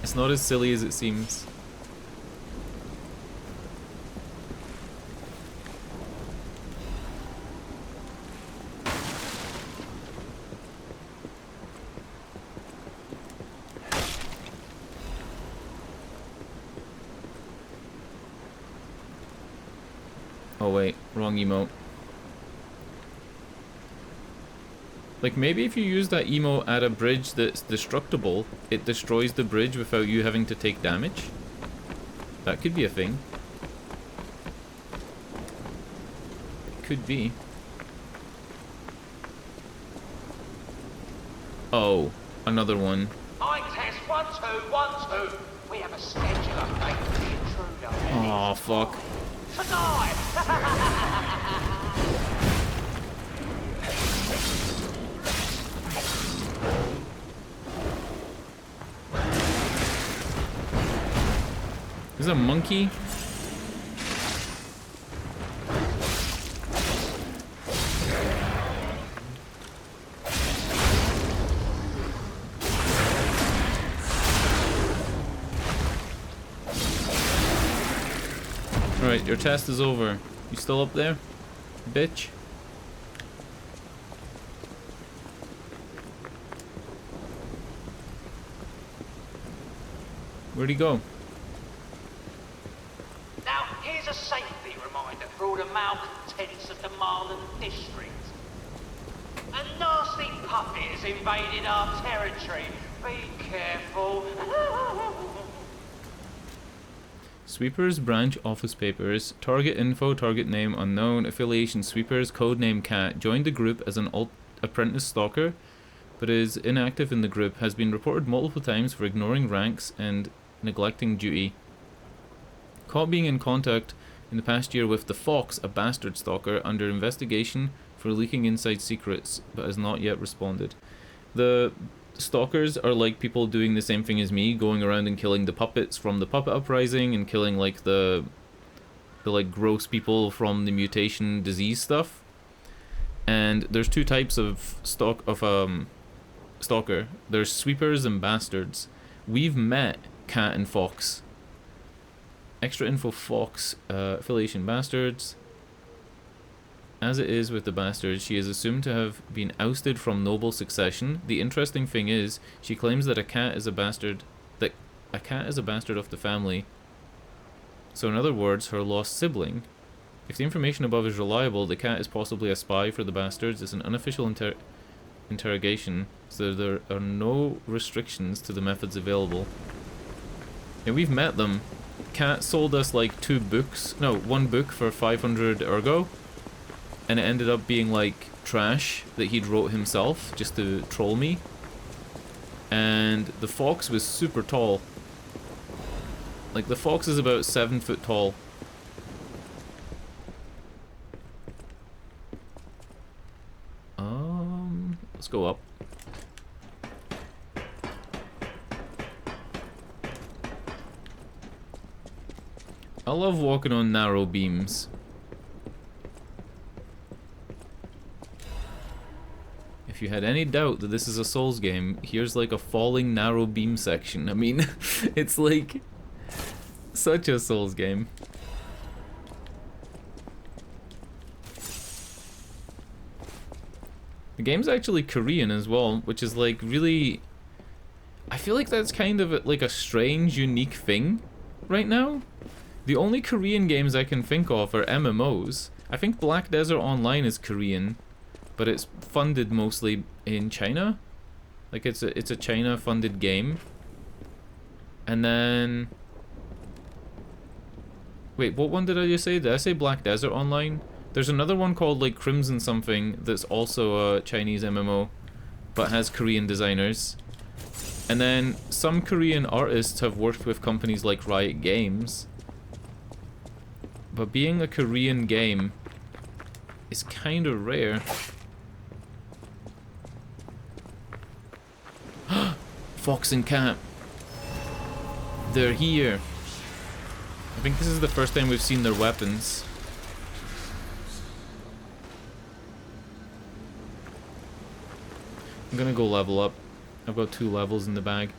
It's not as silly as it seems. Oh wait, wrong emote. Like maybe if you use that emote at a bridge that's destructible, it destroys the bridge without you having to take damage. That could be a thing. Could be. Oh, another one. I test 1 2 1 2. We have a schedule of fate for the intruder. Oh fuck. Tonight. There's a monkey. Alright, your test is over. You still up there? Bitch. Where'd he go? Now, here's a safety reminder for all the malcontents of the Marlin district. A nasty puppet has invaded our territory. Be careful. Sweepers, branch, office papers, target info, target name unknown, affiliation sweepers, codename cat, joined the group as an apprentice stalker, but is inactive in the group, has been reported multiple times for ignoring ranks and neglecting duty. Caught being in contact in the past year with the Fox, a bastard stalker, under investigation for leaking inside secrets, but has not yet responded. The stalkers are like people doing the same thing as me, going around and killing the puppets from the puppet uprising and killing like the like gross people from the mutation disease stuff. And there's two types of stalker. There's sweepers and bastards. We've met Cat and Fox. Extra info: Fox, affiliation bastards. As it is with the bastards, she is assumed to have been ousted from noble succession. The interesting thing is, she claims that a cat is a bastard. That a cat is a bastard of the family. So in other words, her lost sibling. If the information above is reliable, the cat is possibly a spy for the bastards. It's an unofficial interrogation, so there are no restrictions to the methods available. And we've met them. Cat sold us like 2 books. No, 1 book for 500 ergo. And it ended up being like trash that he'd wrote himself just to troll me. And the fox was super tall. Like the fox is about 7 foot tall. Let's go up. I love walking on narrow beams. If you had any doubt that this is a Souls game, here's like a falling narrow beam section. I mean, it's like such a Souls game. The game's actually Korean as well, which is like really... I feel like that's kind of like a strange, unique thing right now. The only Korean games I can think of are MMOs. I think Black Desert Online is Korean, but it's funded mostly in China. Like it's a China funded game. And then... Wait, what one did I just say? Did I say Black Desert Online? There's another one called like Crimson something that's also a Chinese MMO, but has Korean designers. And then some Korean artists have worked with companies like Riot Games. But being a Korean game is kind of rare. Fox and Cat. They're here. I think this is the first time we've seen their weapons. I'm gonna go level up. I've got 2 levels in the bag.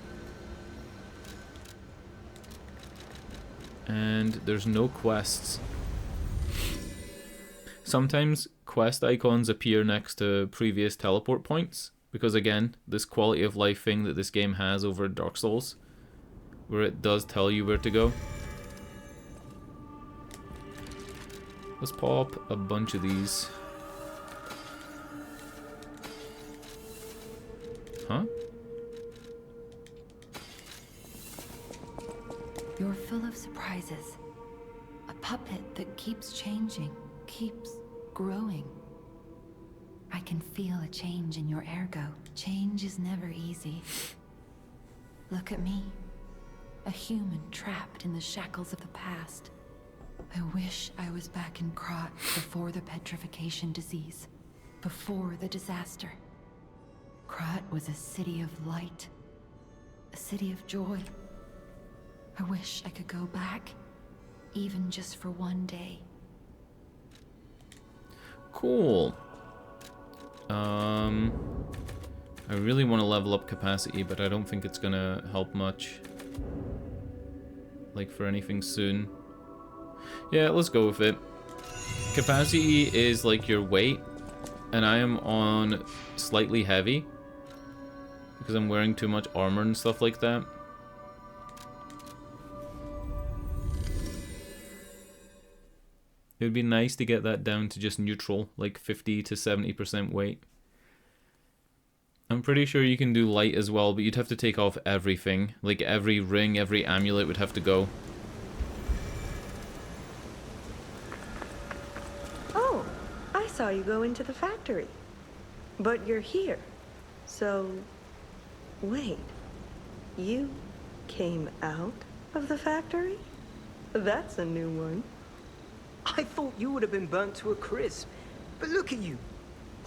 And there's no quests. Sometimes quest icons appear next to previous teleport points, because again, this quality of life thing that this game has over Dark Souls, where it does tell you where to go. Let's pop a bunch of these. Huh? You're full of surprises. A puppet that keeps changing, keeps growing. I can feel a change in your ergo. Change is never easy. Look at me. A human trapped in the shackles of the past. I wish I was back in Krat before the petrification disease. Before the disaster. Krat was a city of light. A city of joy. I wish I could go back. Even just for one day. Cool. I really want to level up capacity, but I don't think it's gonna help much. Like for anything soon. Yeah, let's go with it. Capacity is like your weight, and I am on slightly heavy because I'm wearing too much armor and stuff like that. It would be nice to get that down to just neutral, like 50 to 70% weight. I'm pretty sure you can do light as well, but you'd have to take off everything. Like every ring, every amulet would have to go. Oh, I saw you go into the factory. But you're here. So, wait. You came out of the factory? That's a new one. I thought you would have been burnt to a crisp. But look at you.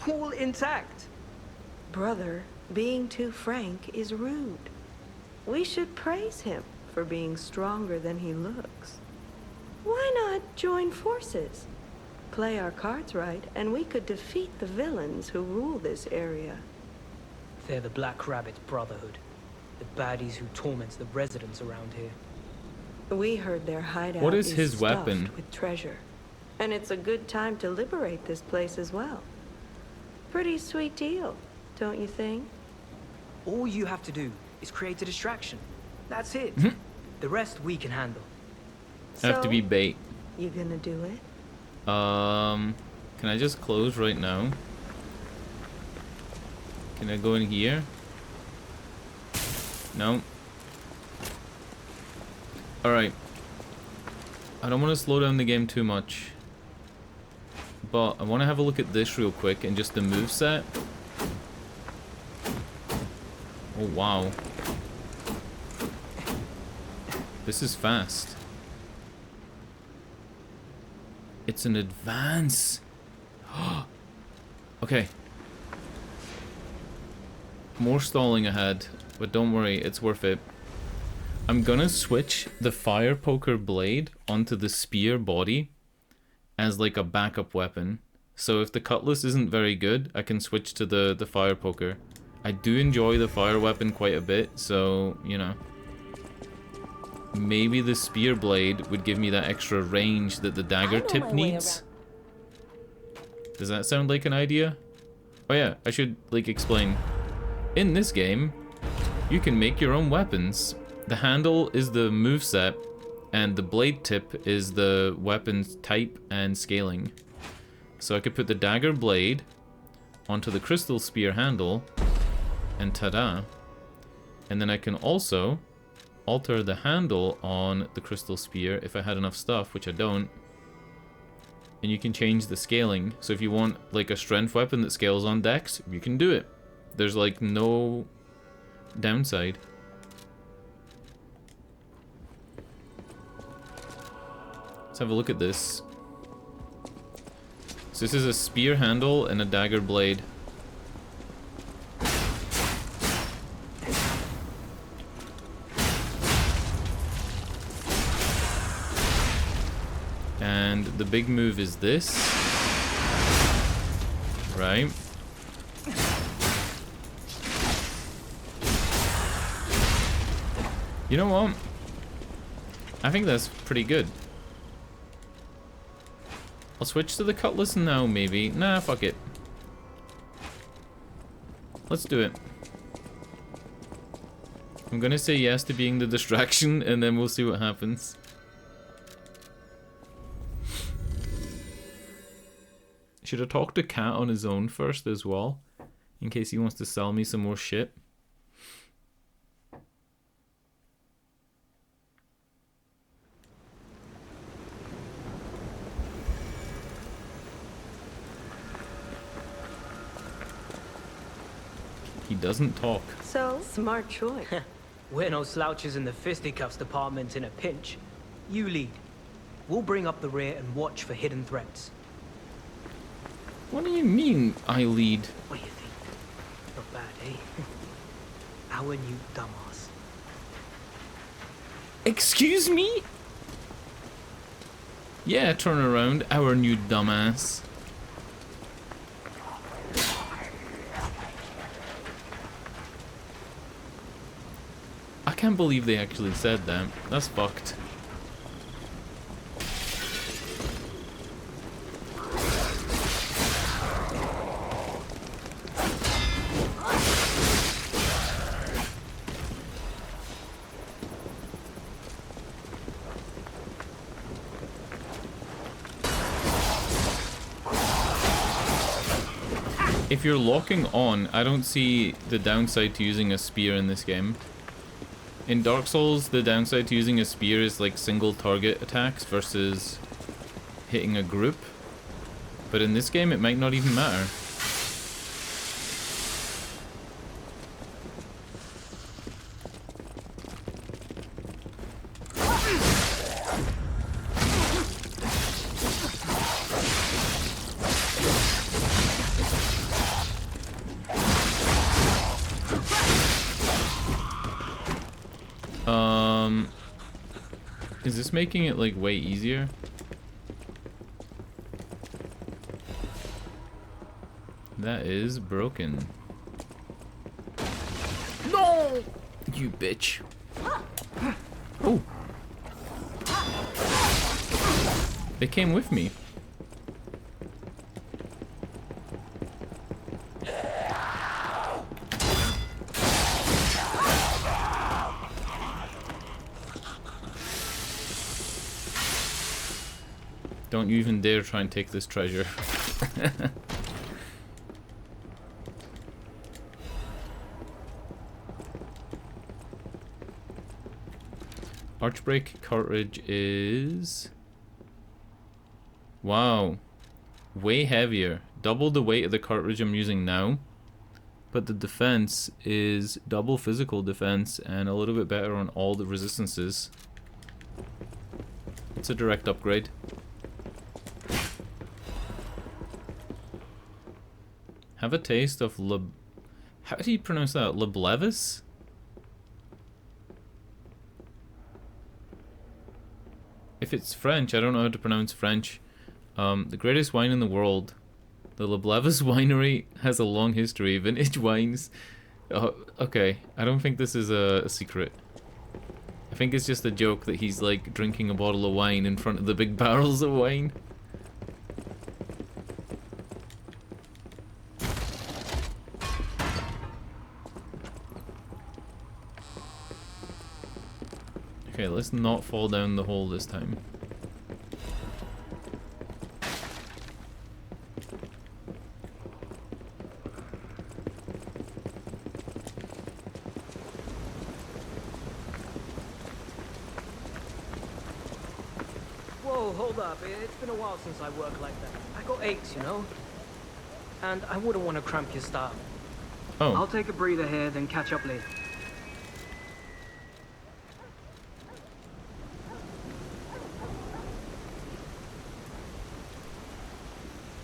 All intact. Brother, being too frank is rude. We should praise him for being stronger than he looks. Why not join forces? play our cards right, and we could defeat the villains who rule this area. They're the Black Rabbit Brotherhood. The baddies who torment the residents around here. We heard their hideout What is his stuffed weapon? with treasure. And it's a good time to liberate this place as well. Pretty sweet deal, don't you think? All you have to do is create a distraction. That's it. The rest we can handle. Have to be bait. You gonna do it? Can I just close right now? Can I go in here? No. Alright. I don't want to slow down the game too much. But I want to have a look at this real quick and just the moveset. Oh, wow. This is fast. It's an advance. Okay. More stalling ahead, but don't worry, it's worth it. I'm gonna switch the fire poker blade onto the spear body as like a backup weapon. So if the cutlass isn't very good, I can switch to the fire poker. I do enjoy the fire weapon quite a bit, so, you know. Maybe the spear blade would give me that extra range that the dagger tip needs. Does that sound like an idea? Oh yeah, I should, like, explain. In this game, you can make your own weapons. The handle is the moveset, and the blade tip is the weapon's type and scaling. So I could put the dagger blade onto the crystal spear handle, and ta-da. And then I can also alter the handle on the crystal spear if I had enough stuff, which I don't. And you can change the scaling. So if you want like a strength weapon that scales on dex, you can do it. There's like no downside. Let's have a look at this. So this is a spear handle and a dagger blade. And the big move is this. Right. You know what? I think that's pretty good. I'll switch to the cutlass now, maybe. Nah, fuck it. Let's do it. I'm gonna say yes to being the distraction, and then we'll see what happens. Should I talk to Cat on his own first as well? In case he wants to sell me some more shit. He doesn't talk. So, smart choice. We're no slouches in the fisticuffs department in a pinch. You lead. We'll bring up the rear and watch for hidden threats. What do you mean, I lead? What do you think? Not bad, eh? Our new dumbass. Excuse me? Yeah, turn around, our new dumbass. I can't believe they actually said that. That's fucked. If you're locking on, I don't see the downside to using a spear in this game. In Dark Souls, the downside to using a spear is like single target attacks versus hitting a group. But in this game, it might not even matter. Is this making it like way easier? That is broken. No! You bitch. Oh. They came with me. Don't you even dare try and take this treasure. Archbreak cartridge is... Wow. Way heavier. Double the weight of the cartridge I'm using now. But the defense is double physical defense and a little bit better on all the resistances. It's a direct upgrade. Have a taste of How do you pronounce that? Leblevis? If it's French, I don't know how to pronounce French. The greatest wine in the world. The Leblevis winery has a long history. Vintage wines. Okay, I don't think this is a secret. I think it's just a joke that he's like drinking a bottle of wine in front of the big barrels of wine. Okay, let's not fall down the hole this time. Whoa, hold up. It's been a while since I worked like that. I got aches, you know? And I wouldn't want to cramp your style. Oh. I'll take a breather here, then catch up later.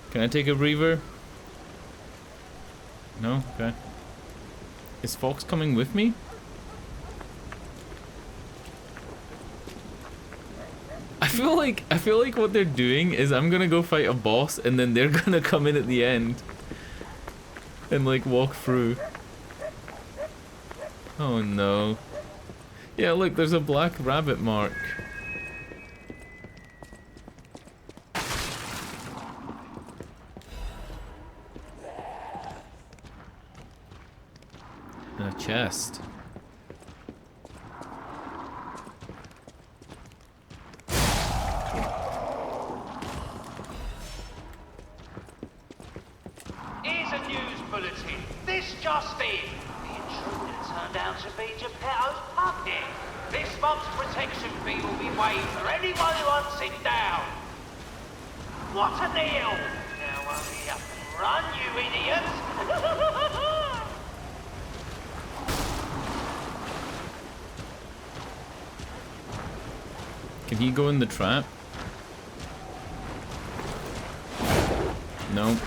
Can I take a breather? No? Okay. Is Fox coming with me? I feel like what they're doing is I'm gonna go fight a boss and then they're gonna come in at the end and like walk through. Oh no. Yeah, look, there's a black rabbit mark. And a chest. Here's a news bulletin. This just in. The intruder turned out to be Geppetto's puppet. This month's protection fee will be waived for anyone who hunts it down. What a deal! Now only up and run, you idiots! Can he go in the trap? No.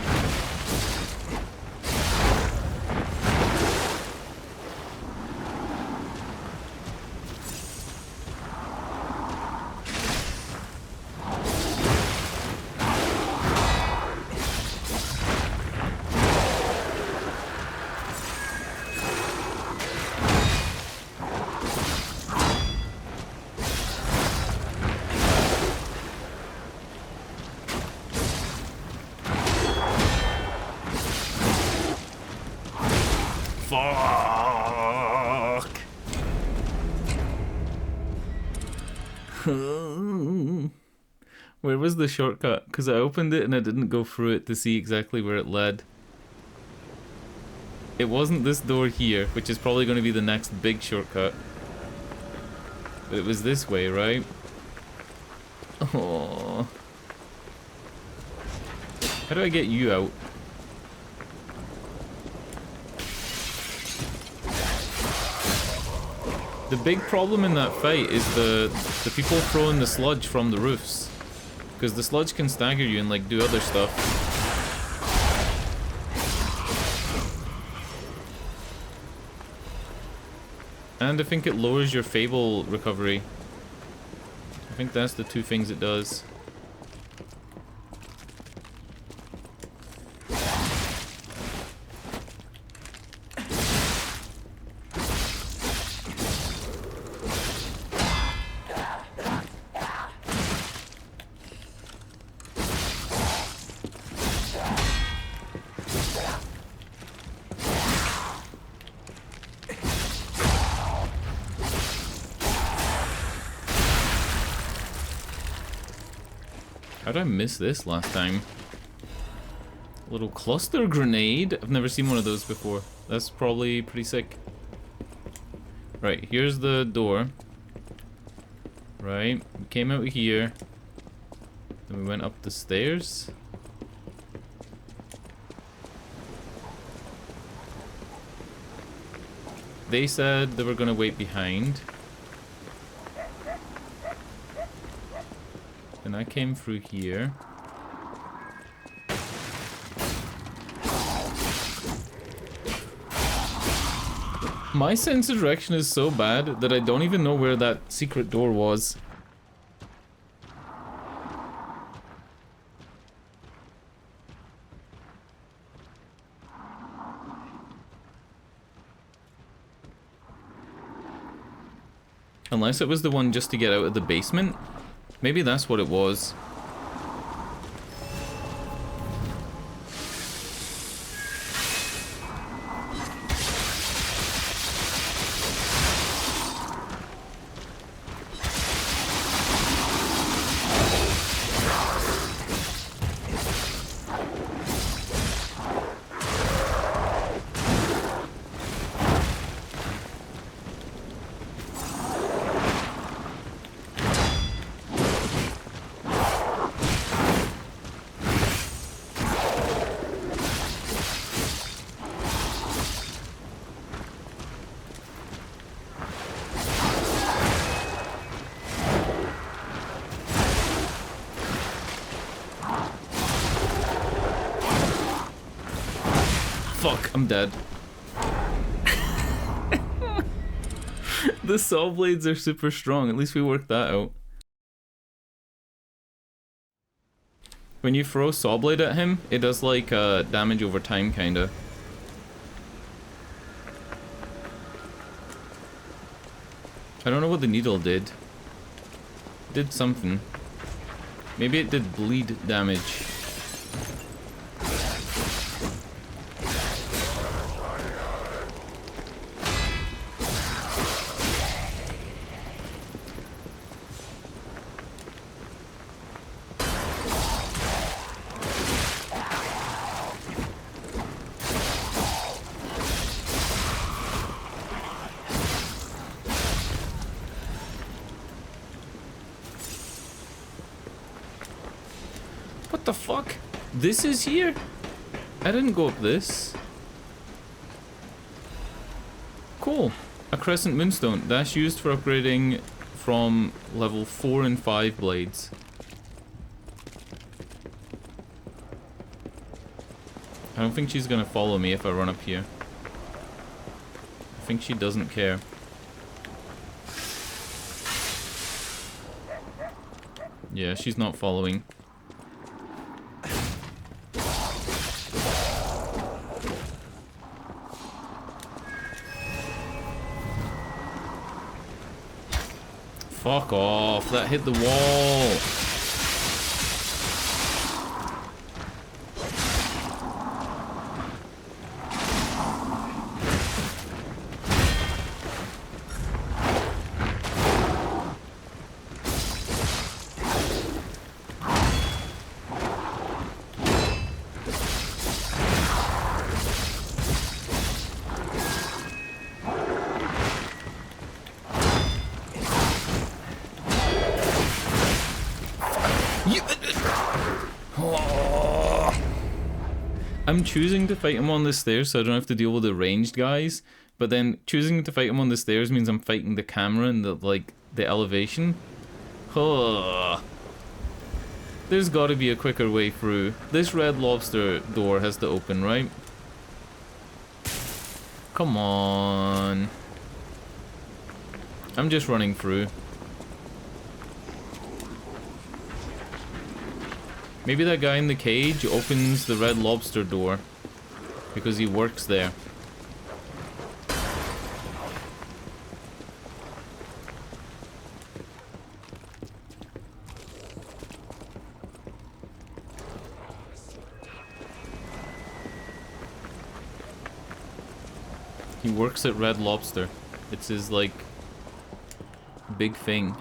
Fuck. Where was the shortcut? Because I opened it and I didn't go through it to see exactly where it led. It wasn't this door here, which is probably going to be the next big shortcut. But it was this way, right? Oh. How do I get you out? The big problem in that fight is the people throwing the sludge from the roofs. Because the sludge can stagger you and like do other stuff. And I think it lowers your Fable recovery. I think that's the two things it does. How did I miss this last time? A little cluster grenade. I've never seen one of those before. That's probably pretty sick. Right, here's the door. Right, we came out here. Then we went up the stairs. They said they were gonna wait behind. And I came through here. My sense of direction is so bad that I don't even know where that secret door was. Unless it was the one just to get out of the basement. Maybe that's what it was. Fuck, I'm dead. The saw blades are super strong. At least we worked that out. When you throw saw blade at him, it does like damage over time, kinda. I don't know what the needle did. It did something. Maybe it did bleed damage. What the fuck? This is here? I didn't go up this. Cool. A crescent moonstone. That's used for upgrading from level 4 and 5 blades. I don't think she's gonna follow me if I run up here. I think she doesn't care. Yeah, she's not following. Fuck off, that hit the wall. I'm choosing to fight him on the stairs so I don't have to deal with the ranged guys, but then choosing to fight him on the stairs means I'm fighting the camera and the elevation. There's gotta be a quicker way through. This red lobster door has to open, right? Come on. I'm just running through. Maybe that guy in the cage opens the red lobster door because he works there. He works at Red Lobster. It's his, like, big thing.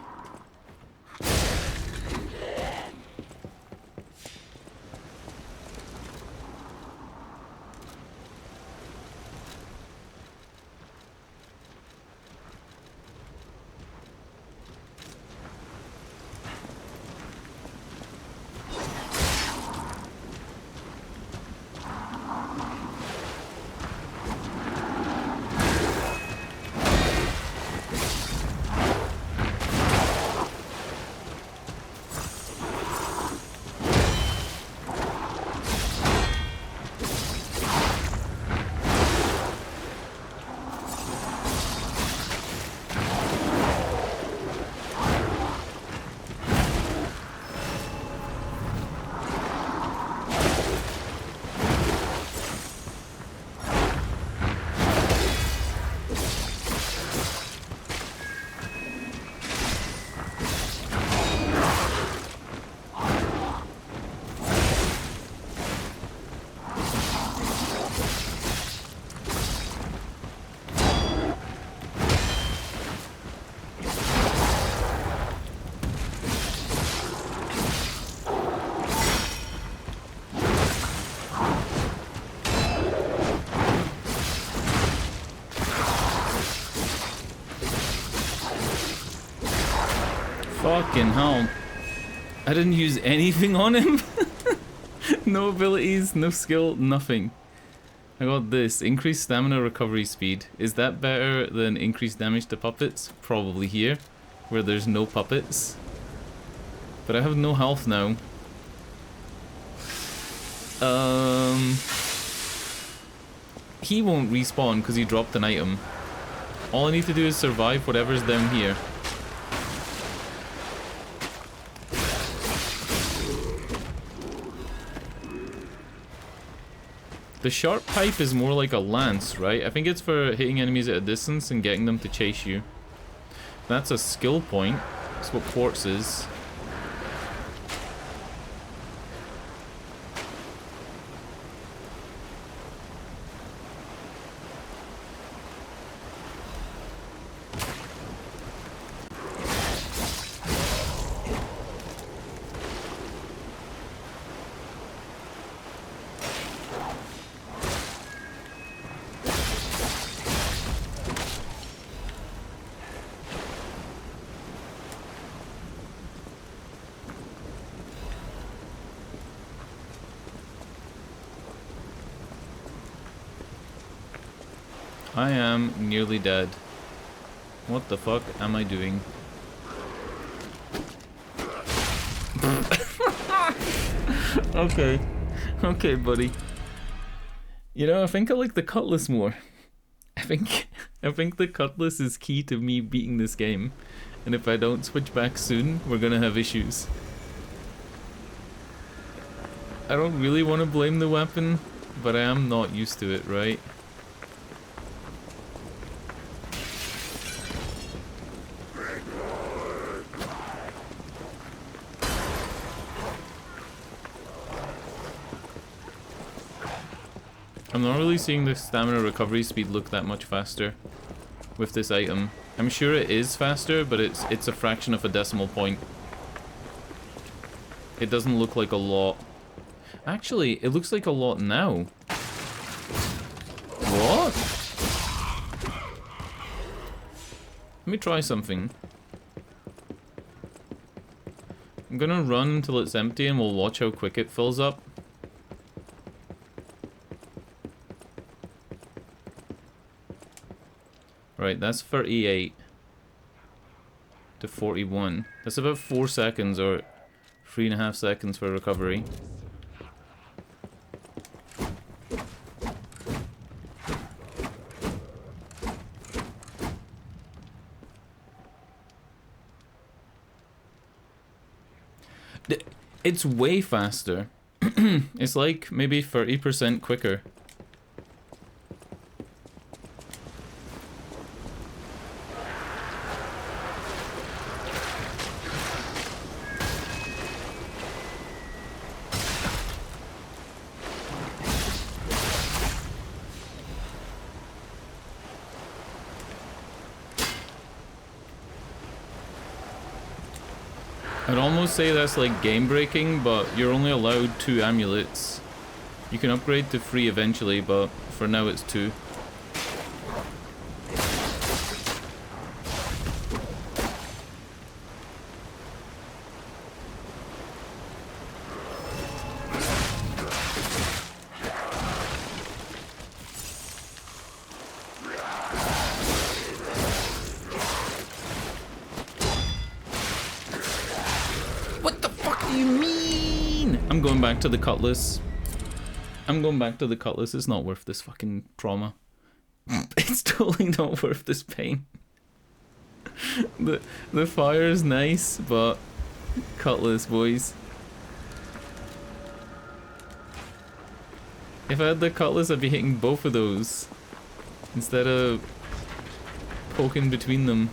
Fucking hell. I didn't use anything on him. No abilities, no skill, nothing. I got this. Increased stamina recovery speed. Is that better than increased damage to puppets? Probably here, where there's no puppets. But I have no health now. He won't respawn because he dropped an item. All I need to do is survive whatever's down here. The sharp pipe is more like a lance, right? I think it's for hitting enemies at a distance and getting them to chase you. That's a skill point. That's what quartz is. I am nearly dead. What the fuck am I doing? Okay. Okay, buddy. You know, I think I like the cutlass more. I think the cutlass is key to me beating this game. And if I don't switch back soon, we're gonna have issues. I don't really want to blame the weapon, but I am not used to it, right? I'm not really seeing the stamina recovery speed look that much faster with this item. I'm sure it is faster, but it's a fraction of a decimal point. It doesn't look like a lot. Actually, it looks like a lot now. What? Let me try something. I'm gonna run until it's empty and we'll watch how quick it fills up. Right, that's 38 to 41. That's about 4 seconds or 3.5 seconds for recovery. It's way faster. It's like maybe 30% quicker. I'd almost say that's like game breaking, but you're only allowed 2 amulets. You can upgrade to 3 eventually, but for now it's 2. To the cutlass. I'm going back to the cutlass. It's not worth this fucking trauma. It's totally not worth this pain. The fire's nice, but cutlass, boys. If I had the cutlass, I'd be hitting both of those instead of poking between them.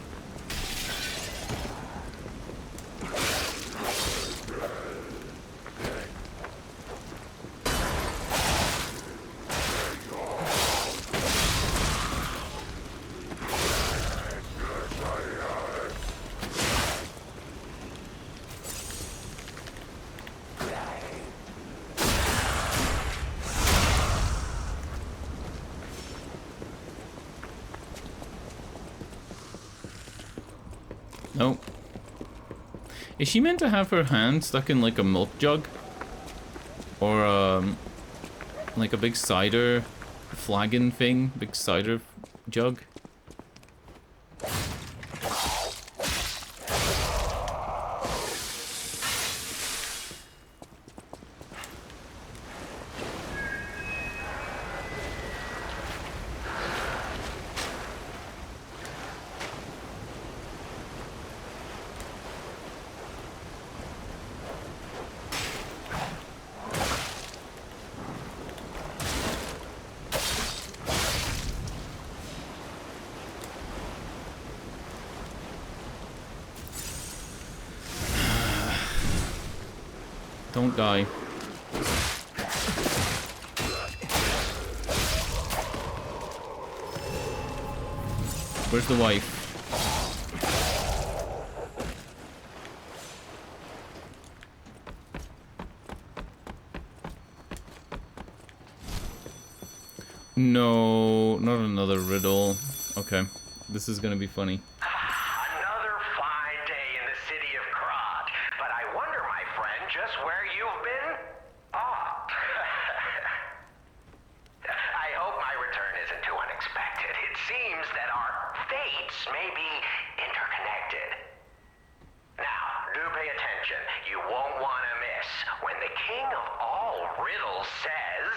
Nope. Is she meant to have her hand stuck in like a milk jug? Or like a big cider flagon thing? Big cider jug? Don't die. Where's the wife? No, not another riddle. Okay, this is gonna be funny. Another fine day in the city of Krod, but I wonder, my friend, just where you've been? Oh. I hope my return isn't too unexpected. It seems that our fates may be interconnected. Now, do pay attention. You won't want to miss when the king of all riddles says,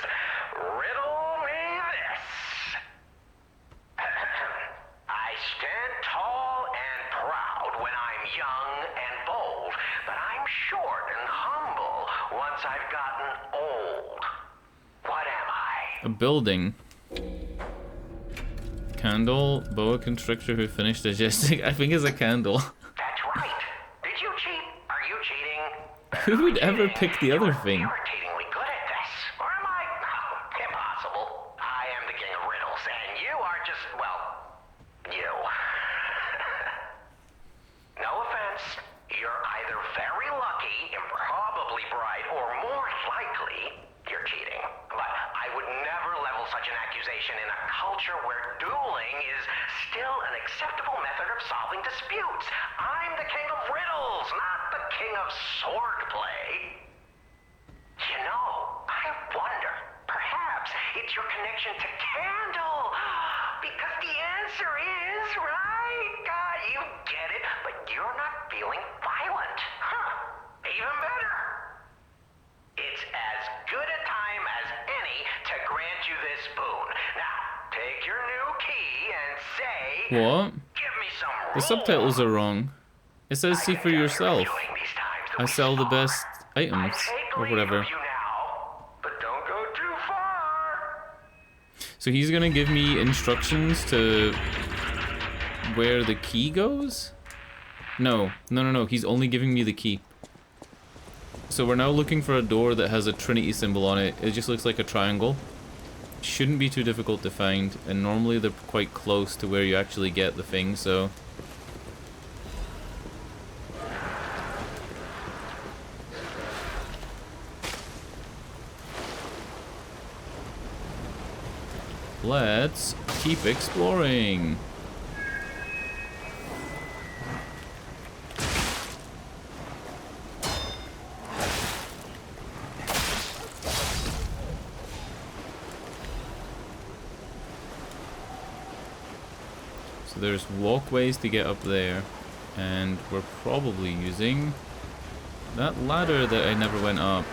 "Riddle me this." I stand tall and proud when I'm young and bold, but I'm short and humble once I've gotten old. What am I? A building. Candle, boa constrictor who finished digesting. I think it's a candle. That's right. Did you cheat? Are you cheating? Who would ever pick the other thing? Irritatingly good at this. Or am I? Oh, impossible. I am the king of riddles, and you are just, well, you. No offense. You're either very lucky, improbably bright, or more likely, you're cheating. But I would never level such an accusation in a culture where dueling is still an acceptable method of solving disputes. I'm the king of riddles, not the king of swordplay. You know, I wonder, perhaps it's your connection to Candle. Because the answer is, right? God, you get it, but you're not feeling violent. Huh, even better. It's as good a time as any to grant you this boon. Now, take your new key and say, What? give me some The subtitles are wrong. It says see for yourself. I sell the best items, or whatever. but don't go too far. So he's gonna give me instructions to where the key goes? No. He's only giving me the key. So we're now looking for a door that has a Trinity symbol on it. It just looks like a triangle. Shouldn't be too difficult to find, and normally they're quite close to where you actually get the thing, so... Let's keep exploring. So there's walkways to get up there, and we're probably using that ladder that I never went up.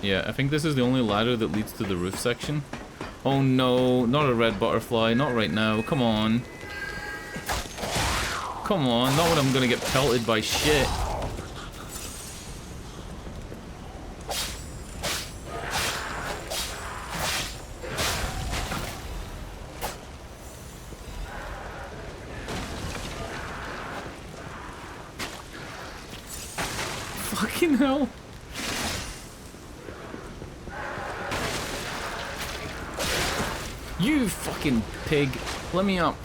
Yeah, I think this is the only ladder that leads to the roof section. Oh no, not a red butterfly, not right now, come on. Come on, not when I'm gonna get pelted by shit. Fucking hell. You fucking pig. Let me up.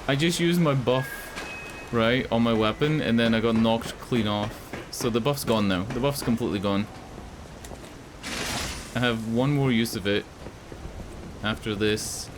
I just used my buff, right, on my weapon, and then I got knocked clean off. So the buff's gone now. The buff's completely gone. I have one more use of it after this.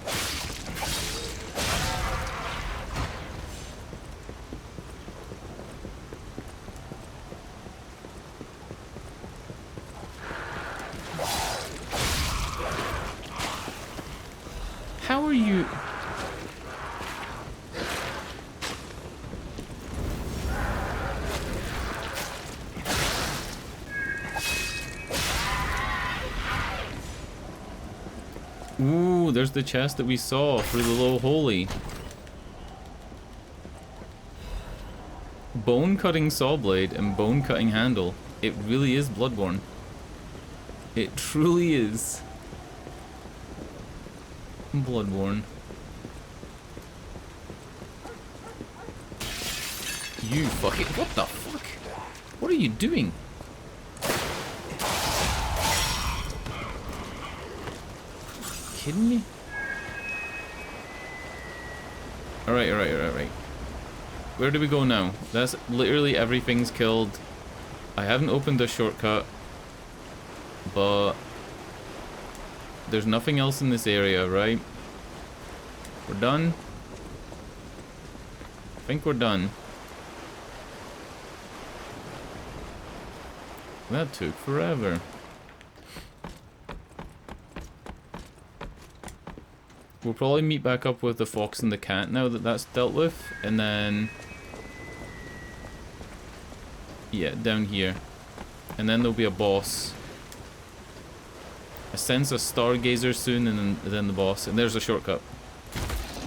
no, there's the chest that we saw through the low holy. Bone cutting saw blade and bone cutting handle. It really is Bloodborne. It truly is Bloodborne. You fucking... What the fuck? What are you doing? Kidding me? Alright. Where do we go now? That's literally everything's killed. I haven't opened the shortcut, but there's nothing else in this area, right? We're done? I think we're done. That took forever. We'll probably meet back up with the fox and the cat now that that's dealt with, and then... yeah, down here. And then there'll be a boss. I sense a stargazer soon, and then the boss. And there's a shortcut.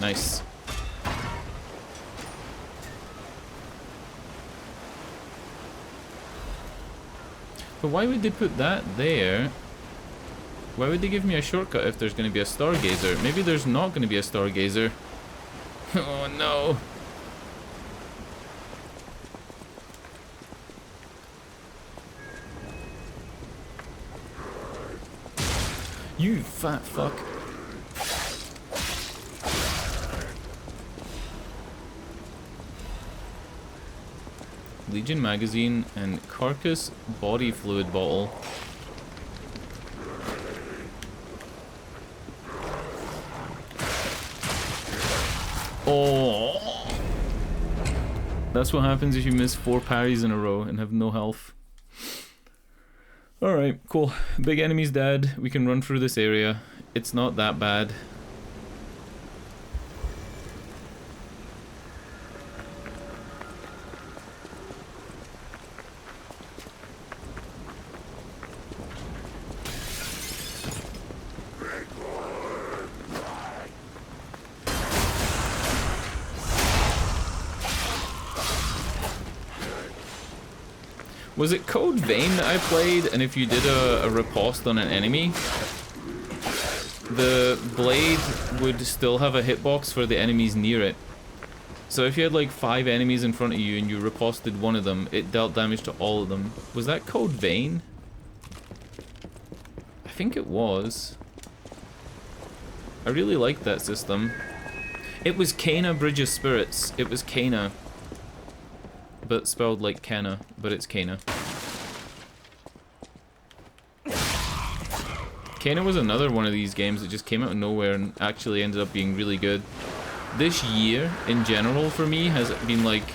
Nice. But why would they put that there? Why would they give me a shortcut if there's going to be a stargazer? Maybe there's not going to be a stargazer. Oh no. You fat fuck. Legion magazine and carcass body fluid bottle. Oh, that's what happens if you miss 4 parries in a row and have no health. Alright, cool. Big enemy's dead. We can run through this area. It's not that bad. Was it Code Vein that I played, and if you did a riposte on an enemy, the blade would still have a hitbox for the enemies near it? So if you had like 5 enemies in front of you and you riposted one of them, it dealt damage to all of them. Was that Code Vein? I think it was. I really liked that system. It was Cana Bridge of Spirits. It was Cana. But spelled like Kenna, but it's Cana. Cana was another one of these games that just came out of nowhere and actually ended up being really good. This year, in general, for me, has been like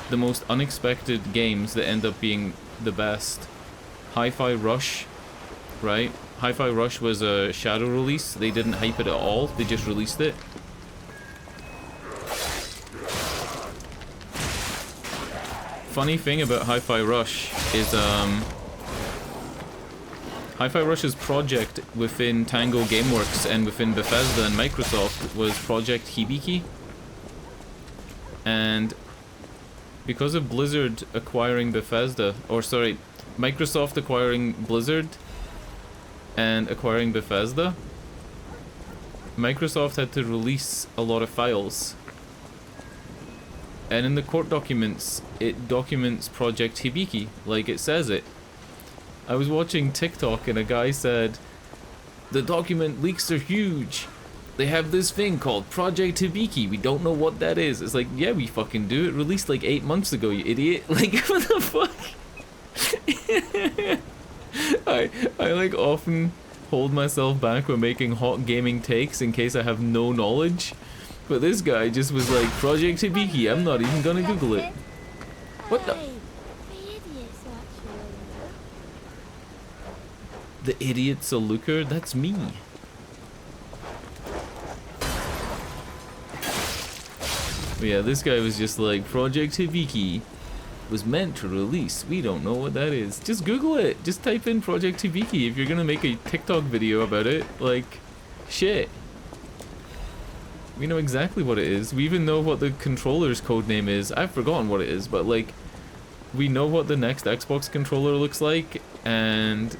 the most unexpected games that end up being the best. Hi-Fi Rush, right? Hi-Fi Rush was a shadow release. They didn't hype it at all, they just released it. Funny thing about Hi-Fi Rush is Hi-Fi Rush's project within Tango Gameworks and within Bethesda and Microsoft was Project Hibiki. And because of Blizzard acquiring Bethesda, or sorry, Microsoft acquiring Blizzard and acquiring Bethesda, Microsoft had to release a lot of files. And in the court documents, it documents Project Hibiki, like it says it. I was watching TikTok and a guy said, the document leaks are huge. They have this thing called Project Hibiki. We don't know what that is. It's like, yeah, we fucking do. It released like 8 months ago, you idiot. Like, what the fuck? I like often hold myself back when making hot gaming takes in case I have no knowledge. But this guy just was like, Project Hibiki, I'm not even gonna Google it. What the? The idiot Salukar? That's me. But yeah, this guy was just like, Project Hibiki was meant to release. We don't know what that is. Just Google it. Just type in Project Hibiki if you're gonna make a TikTok video about it. Like, Shit. We know exactly what it is. We even know what the controller's code name is. I've forgotten what it is, but like, we know what the next Xbox controller looks like, and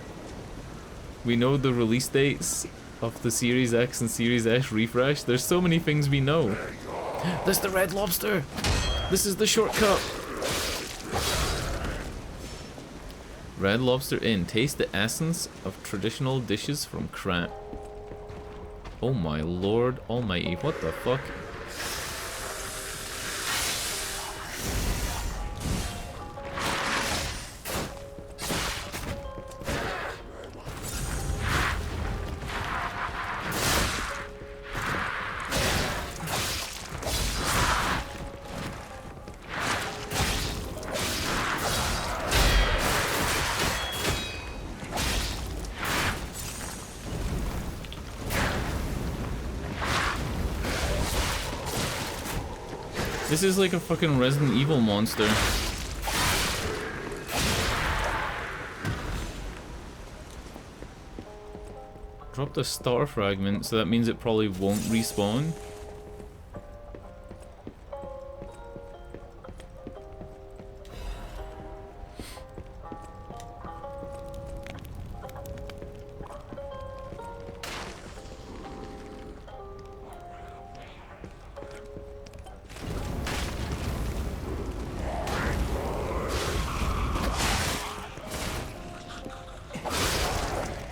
we know the release dates of the Series X and Series S refresh. There's so many things we know. That's the Red Lobster! This is the shortcut! Red Lobster Inn. Taste the essence of traditional dishes from Crap. Oh my lord almighty, what the fuck? This is like a fucking Resident Evil monster. Drop the star fragment, so that means it probably won't respawn.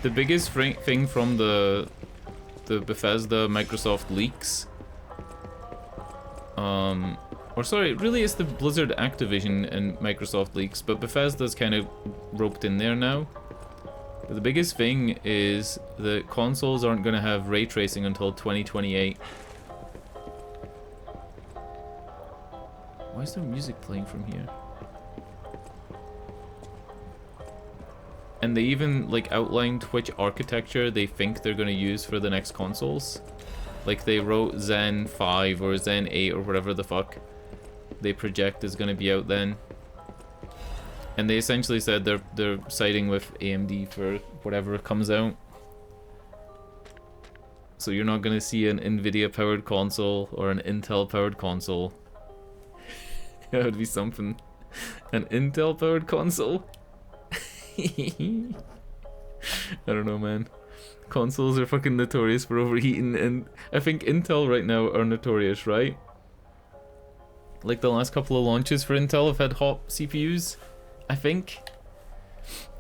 The biggest thing from the Bethesda Microsoft leaks, or sorry, really it's the Blizzard Activision and Microsoft leaks, but Bethesda's kind of roped in there now. But the biggest thing is that consoles aren't going to have ray tracing until 2028. Why is there music playing from here? And they even like outlined which architecture they think they're going to use for the next consoles. Like they wrote Zen 5 or Zen 8 or whatever the fuck they project is going to be out then. And they essentially said they're siding with AMD for whatever comes out. So you're not going to see an Nvidia powered console or an Intel powered console. That would be something. An Intel powered console? I don't know, man. Consoles are fucking notorious for overheating, and I think Intel right now are notorious, right? Like the last couple of launches for Intel have had hot CPUs, I think.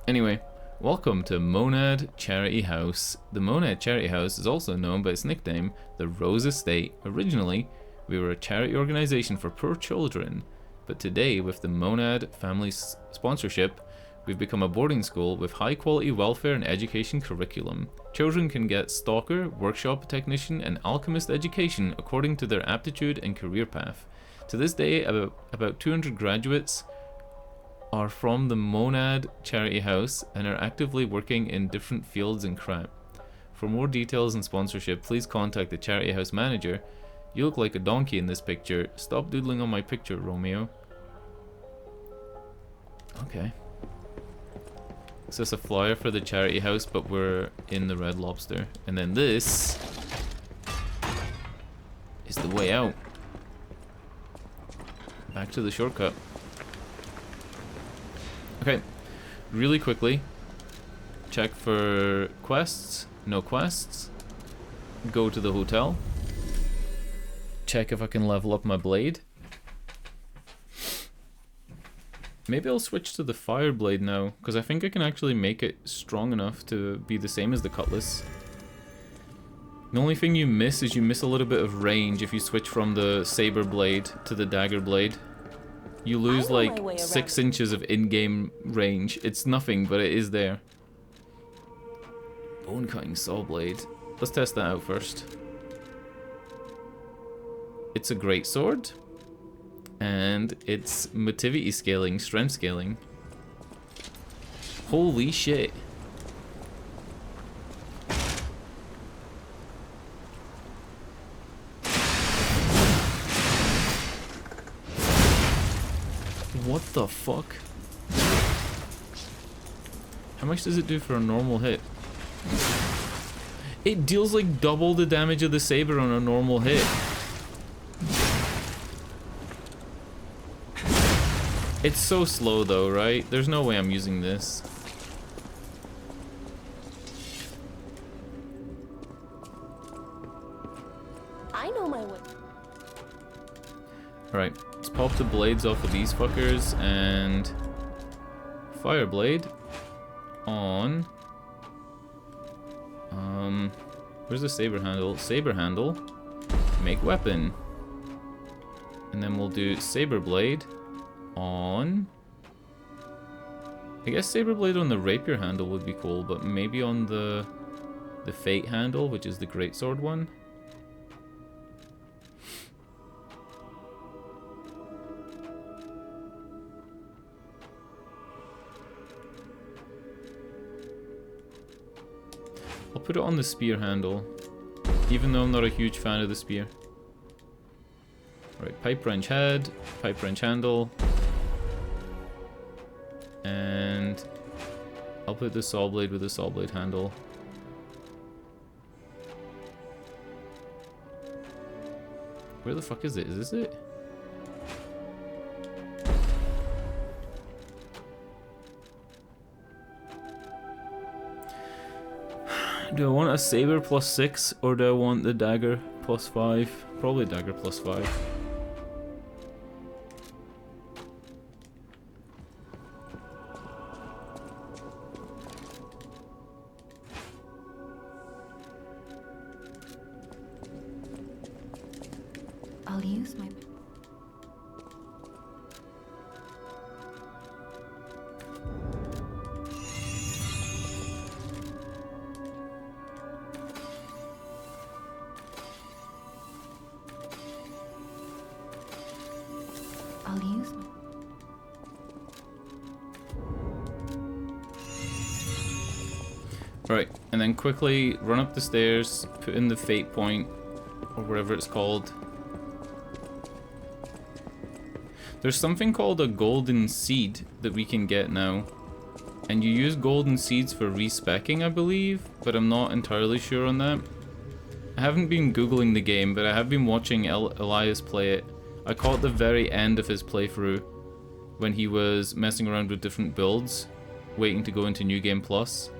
Anyway, welcome to Monad Charity House. The Monad Charity House is also known by its nickname, the Rose Estate. Originally, we were a charity organization for poor children, but today, with the Monad family sponsorship, we've become a boarding school with high-quality welfare and education curriculum. Children can get stalker, workshop technician, and alchemist education according to their aptitude and career path. To this day, about 200 graduates are from the Monad Charity House and are actively working in different fields and crap. For more details and sponsorship, please contact the Charity House manager. You look like a donkey in this picture. Stop doodling on my picture, Romeo. Okay. So it's a flyer for the charity house, but we're in the Red Lobster. And then this is the way out. Back to the shortcut. Okay, really quickly. Check for quests. No quests. Go to the hotel. Check if I can level up my blade. Maybe I'll switch to the fire blade now, because I think I can actually make it strong enough to be the same as the cutlass. The only thing you miss is you miss a little bit of range if you switch from the saber blade to the dagger blade. You lose like 6 inches of in-game range. It's nothing, but it is there. Bone cutting saw blade. Let's test that out first. It's a great sword. And it's motivity scaling, strength scaling. Holy shit. What the fuck? How much does it do for a normal hit? It deals like double the damage of the saber on a normal hit. It's so slow though, right? There's no way I'm using this. I know my way. Alright, let's pop the blades off of these fuckers and fire blade on. Where's the saber handle? Saber handle. Make weapon. And then we'll do saber blade on. I guess saber blade on the rapier handle would be cool, but maybe on the fate handle, which is the greatsword one. I'll put it on the spear handle, even though I'm not a huge fan of the spear. Right, pipe wrench head, pipe wrench handle, and I'll put the saw blade with the saw blade handle. Where the fuck is it? Is this it? Do I want a saber +6 or do I want the dagger +5? Probably dagger +5. I'll use my... Right, and then quickly run up the stairs, put in the fate point, or whatever it's called. There's something called a golden seed that we can get now. And you use golden seeds for respecking, I believe, but I'm not entirely sure on that. I haven't been googling the game, but I have been watching Elias play it. I caught the very end of his playthrough when he was messing around with different builds, waiting to go into New Game Plus.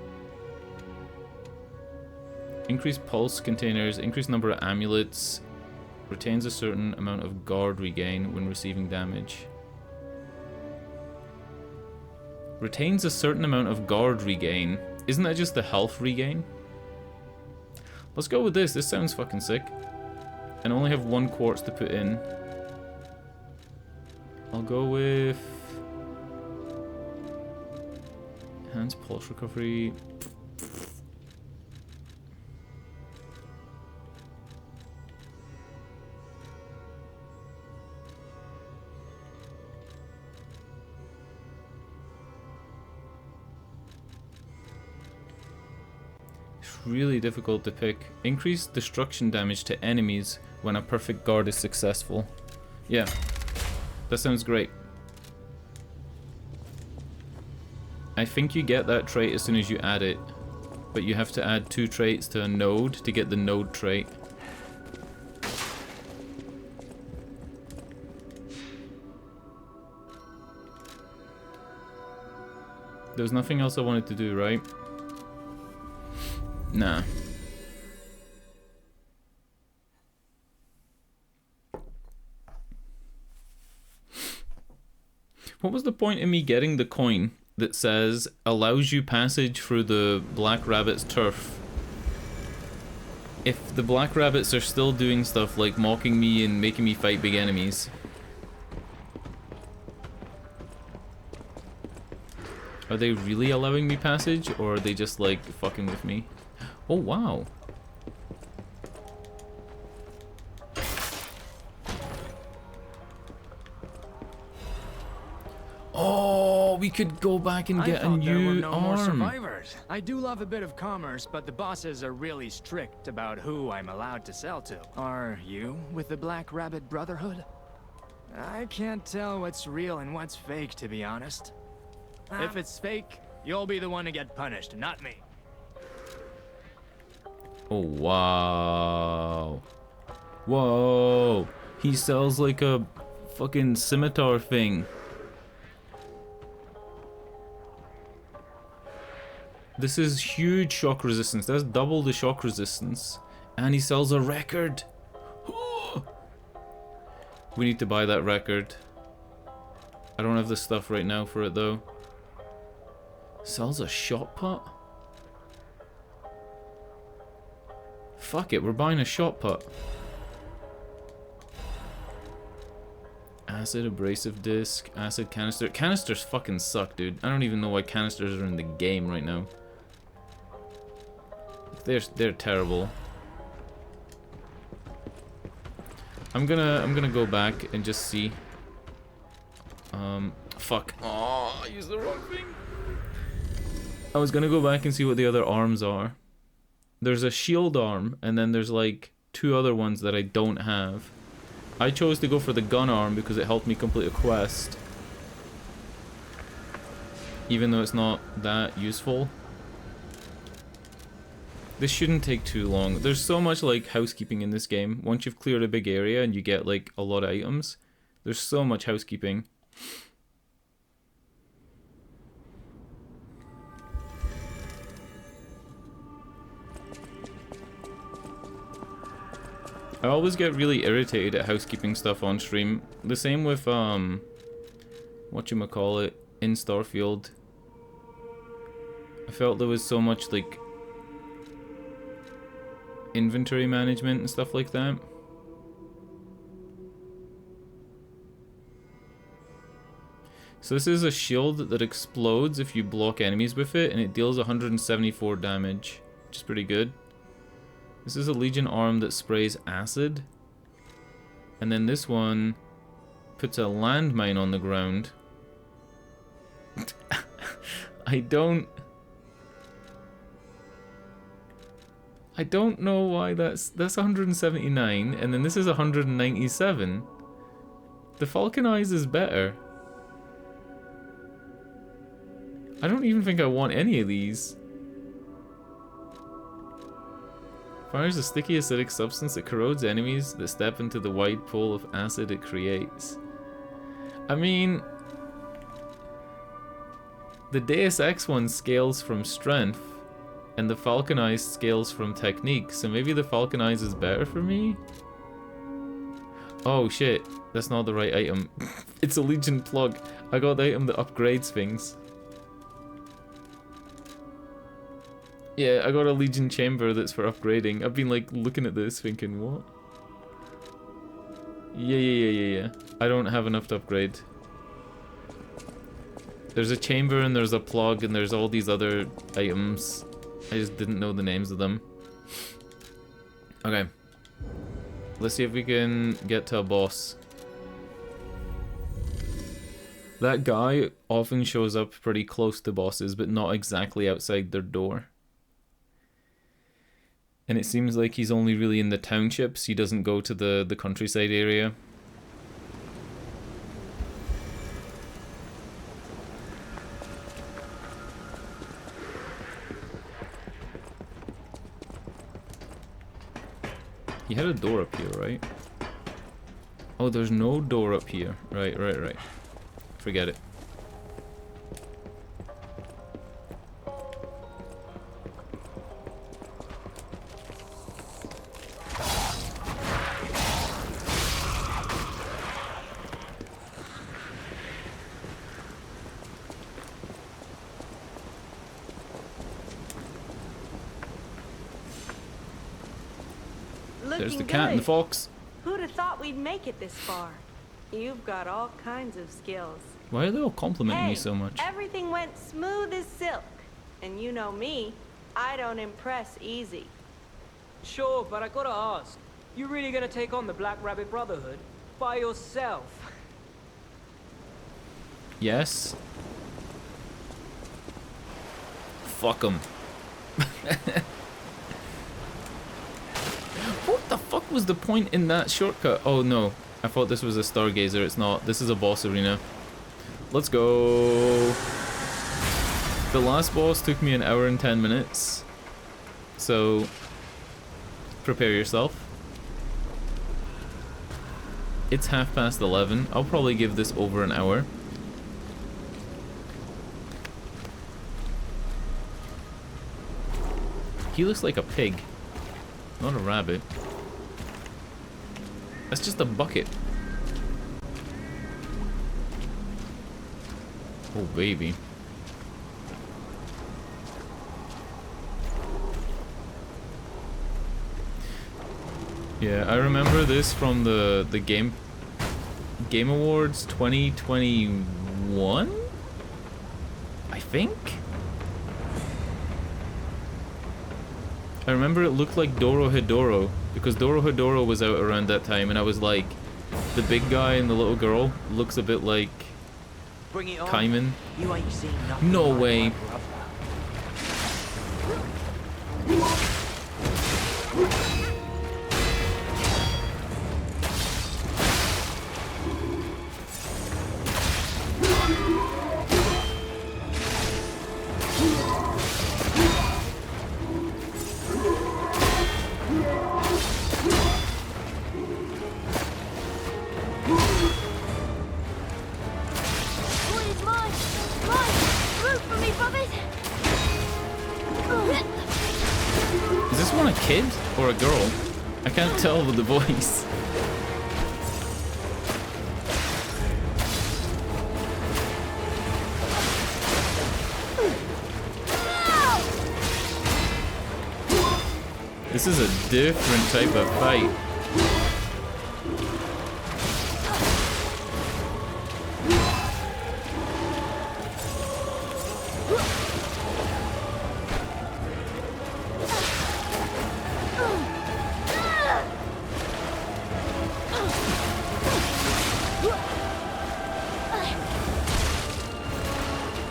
Increased pulse containers, increased number of amulets, retains a certain amount of guard regain when receiving damage. Retains a certain amount of guard regain. Isn't that just the health regain? Let's go with this. This sounds fucking sick. And I only have 1 quartz to put in. I'll go with enhanced pulse recovery. Really difficult to pick. Increase destruction damage to enemies when a perfect guard is successful. Yeah, that sounds great. I think you get that trait as soon as you add it, but you have to add 2 traits to a node to get the node trait. There's nothing else I wanted to do, right? Nah. What was the point in me getting the coin that says allows you passage through the Black Rabbit's turf if the Black Rabbits are still doing stuff like mocking me and making me fight big enemies? Are they really allowing me passage, or are they just like fucking with me? Oh wow. Oh, we could go back and get a new More arm. survivors. I do love a bit of commerce, but the bosses are really strict about who I'm allowed to sell to. Are you with the Black Rabbit Brotherhood? I can't tell what's real and what's fake, to be honest. If it's fake, you'll be the one to get punished, not me. Oh, wow. Whoa. He sells like a fucking scimitar thing. This is huge shock resistance. That's double the shock resistance. And he sells a record. We need to buy that record. I don't have the stuff right now for it though. Sells a shot put? Fuck it, we're buying a shot put. Acid abrasive disc, acid canister. Canisters fucking suck, dude. I don't even know why canisters are in the game right now. They're terrible. I'm gonna go back and just see. Fuck. Oh, I used the wrong thing. I was gonna go back and see what the other arms are. There's a shield arm, and then there's like 2 other ones that I don't have. I chose to go for the gun arm because it helped me complete a quest. Even though it's not that useful. This shouldn't take too long. There's so much like housekeeping in this game. Once you've cleared a big area and you get like a lot of items, there's so much housekeeping. I always get really irritated at housekeeping stuff on stream. The same with whatchamacallit, in Starfield. I felt there was so much like inventory management and stuff like that. So this is a shield that explodes if you block enemies with it, and it deals 174 damage, which is pretty good. This is a Legion arm that sprays acid. And then this one puts a landmine on the ground. I don't know why that's 179, and then this is 197. The Falcon Eyes is better. I don't even think I want any of these. Fires a sticky acidic substance that corrodes enemies that step into the wide pool of acid it creates. I mean, the Deus Ex one scales from strength, and the Falcon Eyes scales from technique, so maybe the Falcon Eyes is better for me? Oh shit, that's not the right item. It's a Legion plug. I got the item that upgrades things. Yeah, I got a Legion chamber that's for upgrading. I've been like looking at this thinking, what? Yeah. I don't have enough to upgrade. There's a chamber and there's a plug and there's all these other items. I just didn't know the names of them. Okay. Let's see if we can get to a boss. That guy often shows up pretty close to bosses, but not exactly outside their door. And it seems like he's only really in the townships. He doesn't go to the countryside area. He had a door up here, right? Oh, there's no door up here. Right. Forget it. There's the cat and the fox. Who'd have thought we'd make it this far? You've got all kinds of skills. Why are they all complimenting me so much? Everything went smooth as silk. And you know me, I don't impress easy. Sure, but I gotta ask. You really gonna take on the Black Rabbit Brotherhood? By yourself? Yes. Fuck 'em. What the fuck was the point in that shortcut? Oh no, I thought this was a Stargazer. It's not. This is a boss arena. Let's go. The last boss took me 1 hour and 10 minutes. So prepare yourself. It's 11:30. I'll probably give this over an hour. He looks like a pig, not a rabbit. That's just a bucket. Oh, baby. Yeah, I remember this from the Game Awards 2021, I think? I remember it looked like Dorohedoro, because Dorohedoro was out around that time, and I was like, the big guy and the little girl looks a bit like Kaiman. You ain't seen nothing. No like way. my brother. Is this one a kid or a girl? I can't tell with the voice. This is a different type of fight.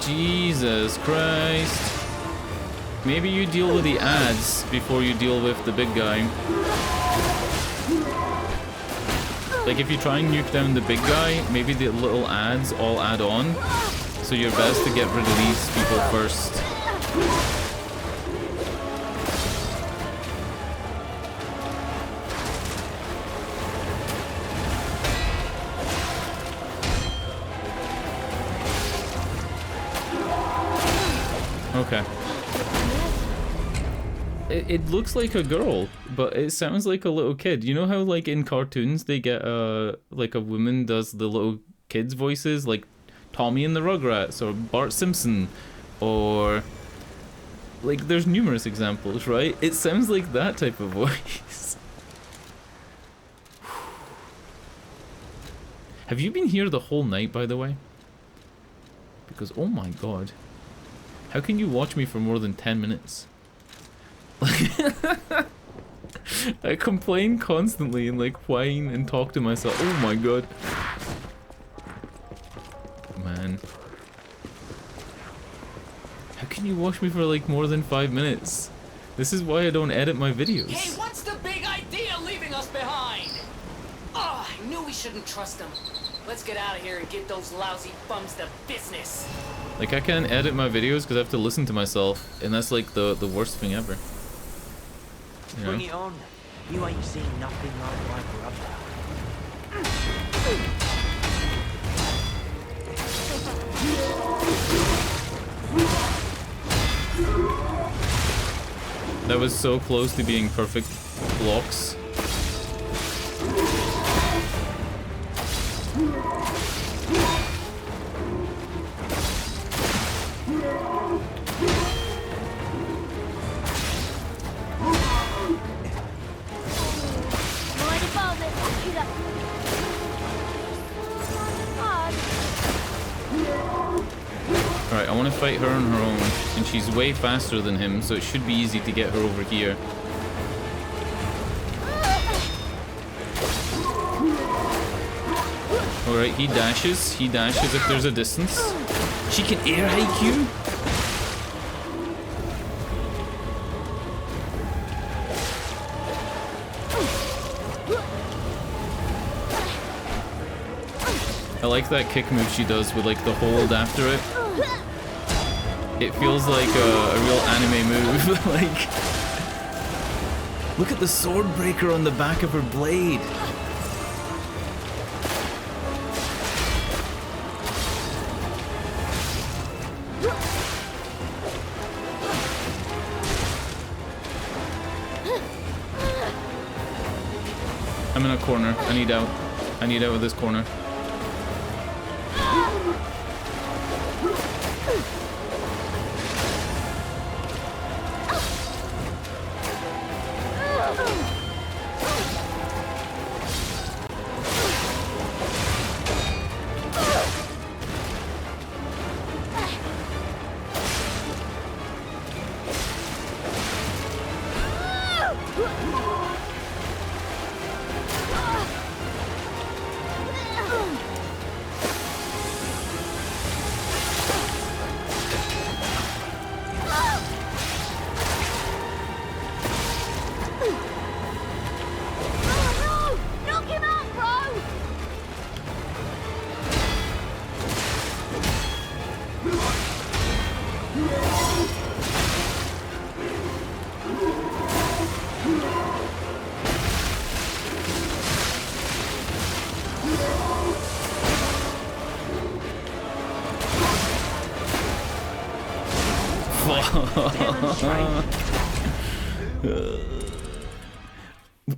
Jesus Christ. Maybe you deal with the ads before you deal with the big guy. Like if you try and nuke down the big guy, maybe the little ads all add on. So you're best to get rid of these people first. Okay. It looks like a girl, but it sounds like a little kid. You know how like in cartoons they get like a woman does the little kids' voices, like Tommy and the Rugrats or Bart Simpson, or like there's numerous examples, right? It sounds like that type of voice. Have you been here the whole night, by the way? Because oh my god. How can you watch me for more than 10 minutes? I complain constantly and like whine and talk to myself. Oh my god. Man. How can you watch me for like more than 5 minutes? This is why I don't edit my videos. Hey, what's the big idea leaving us behind? Oh, I knew we shouldn't trust them. Let's get out of here and get those lousy bums to business. Like I can't edit my videos because I have to listen to myself, and that's like the worst thing ever. You know? Bring it on. You ain't seen nothing like my brother. That was so close to being perfect blocks. Alright, I want to fight her on her own, and she's way faster than him, so it should be easy to get her over here. Alright, he dashes if there's a distance. She can air haiku? I like that kick move she does with like the hold after it. It feels like a real anime move. Like, Look at the sword breaker on the back of her blade. I'm in a corner. I need out. I need out of this corner.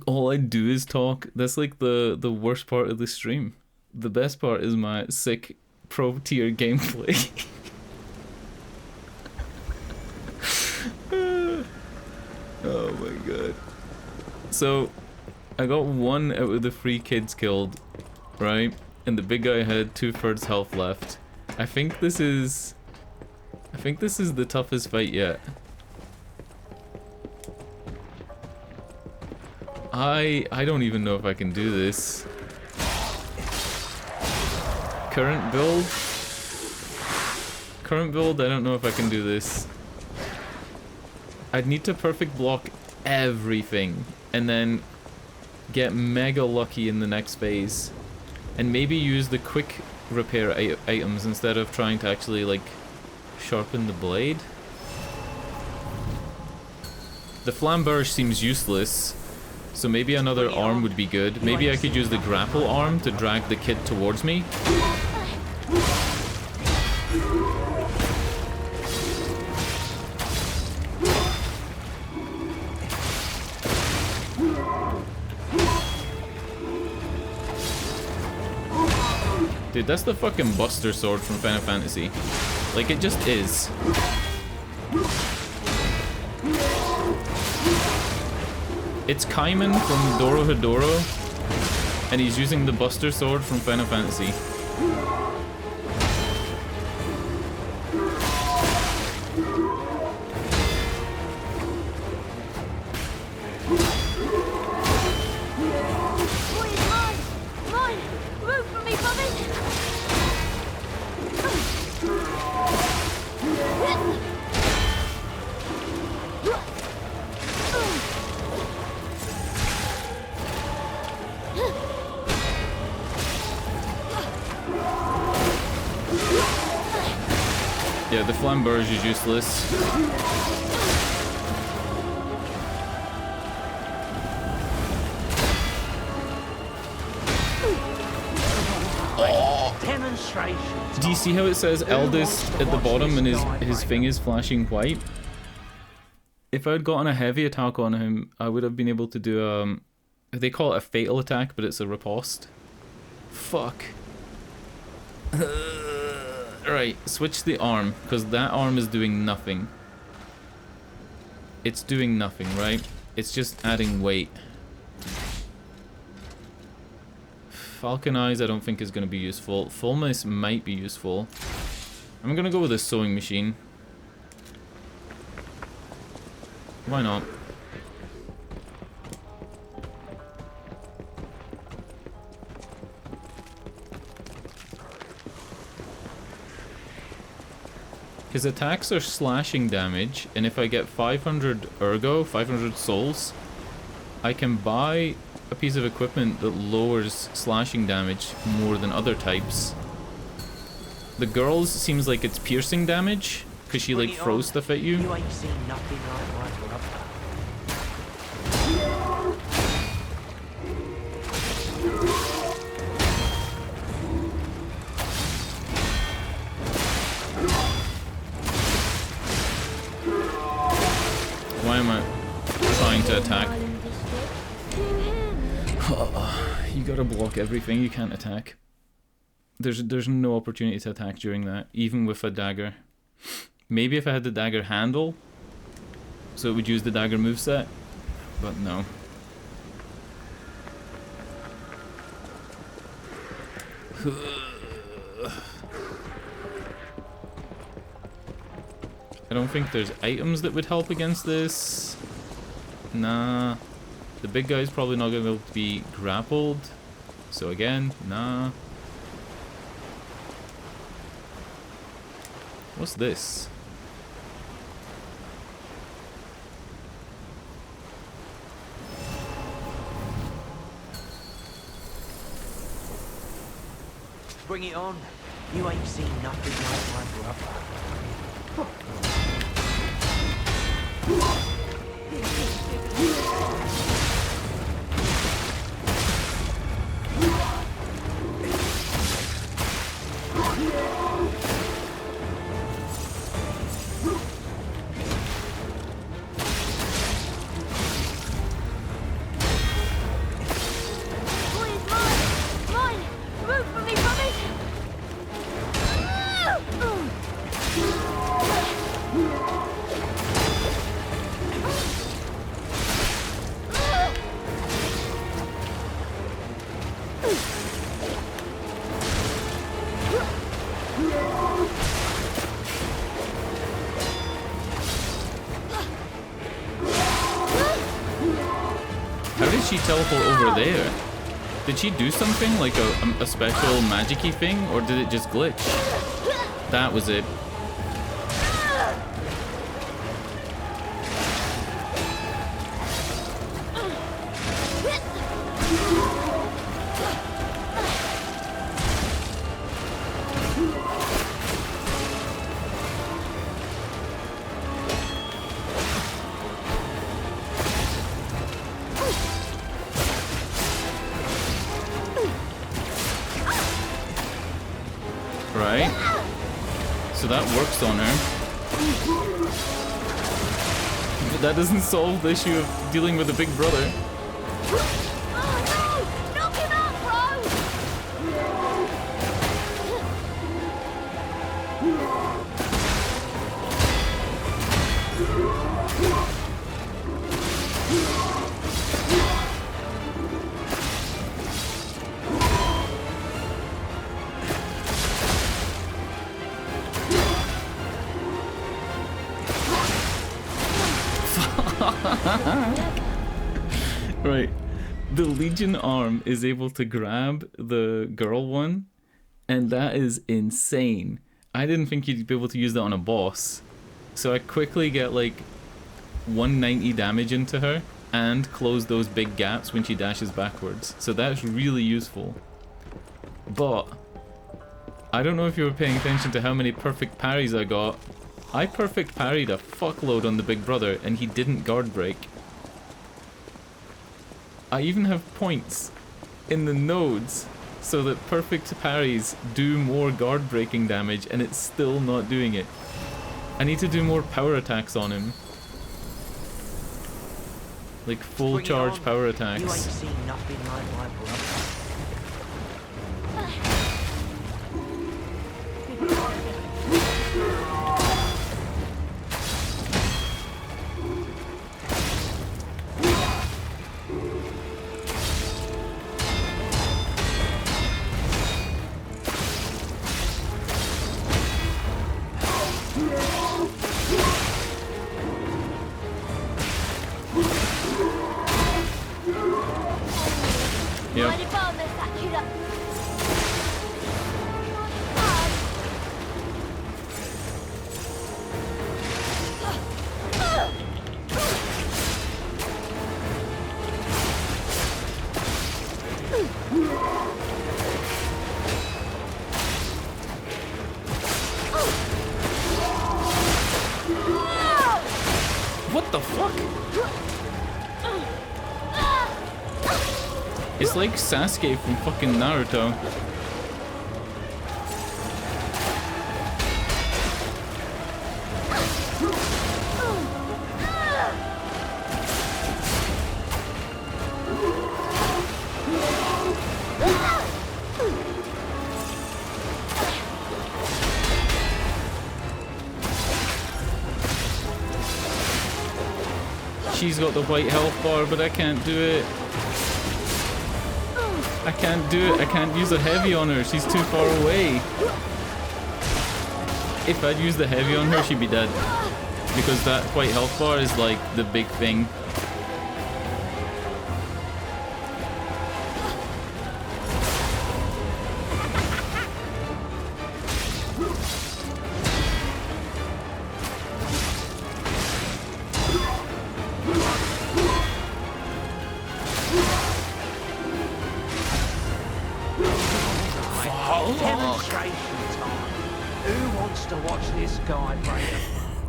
All I do is talk. That's like the worst part of the stream. The best part is my sick pro tier gameplay. Oh my god. So I got 1 out of the 3 kids killed, right? And the big guy had 2/3 health left. I think this is the toughest fight yet. I don't even know if I can do this. Current build, I don't know if I can do this. I'd need to perfect block everything and then get mega lucky in the next phase. And maybe use the quick repair items instead of trying to actually like sharpen the blade. The flamberge seems useless. So maybe another arm would be good. Maybe I could use the grapple arm to drag the kid towards me. Dude, that's the fucking Buster Sword from Final Fantasy. Like, it just is. It's Kaiman from Dorohedoro, and he's using the Buster Sword from Final Fantasy. Yeah, the flamberge is useless. Do you see how it says eldest at the bottom and his thing is flashing white? If I'd gotten a heavy attack on him, I would have been able to do they call it a fatal attack, but it's a riposte. Fuck. Right, switch the arm, because that arm is doing nothing. It's doing nothing, right? It's just adding weight. Falcon Eyes I don't think is going to be useful. Fullness might be useful. I'm going to go with a sewing machine. Why not? His attacks are slashing damage, and if I get 500 ergo, 500 souls, I can buy a piece of equipment that lowers slashing damage more than other types. The girl's seems like it's piercing damage, because she like throws stuff at you. You ain't seen nothing like my brother. am I trying to attack? You gotta block everything, you can't attack. There's no opportunity to attack during that, even with a dagger. Maybe if I had the dagger handle, so it would use the dagger moveset, but no. I don't think there's items that would help against this. Nah. The big guy's probably not going to be able to be grappled. So again, nah. What's this? Bring it on. You ain't seen nothing like my brother. How did she teleport over there? Did she do something like a special magic-y thing, or did it just glitch? That was it. Right? So that works on her. But that doesn't solve the issue of dealing with a big brother. Right. The Legion arm is able to grab the girl one, and that is insane. I didn't think you'd be able to use that on a boss. So I quickly get like 190 damage into her and close those big gaps when she dashes backwards. So that's really useful. But I don't know if you were paying attention to how many perfect parries I got. I perfect parried a fuckload on the big brother and he didn't guard break. I even have points in the nodes so that perfect parries do more guard breaking damage and it's still not doing it. I need to do more power attacks on him. Like full charge power attacks. You ain't seen nothing like my brother. What the fuck? It's like Sasuke from fucking Naruto. she's got the white health bar, but I can't do it. I can't do it. I can't use a heavy on her. She's too far away. If I'd use the heavy on her, she'd be dead. Because that white health bar is like the big thing.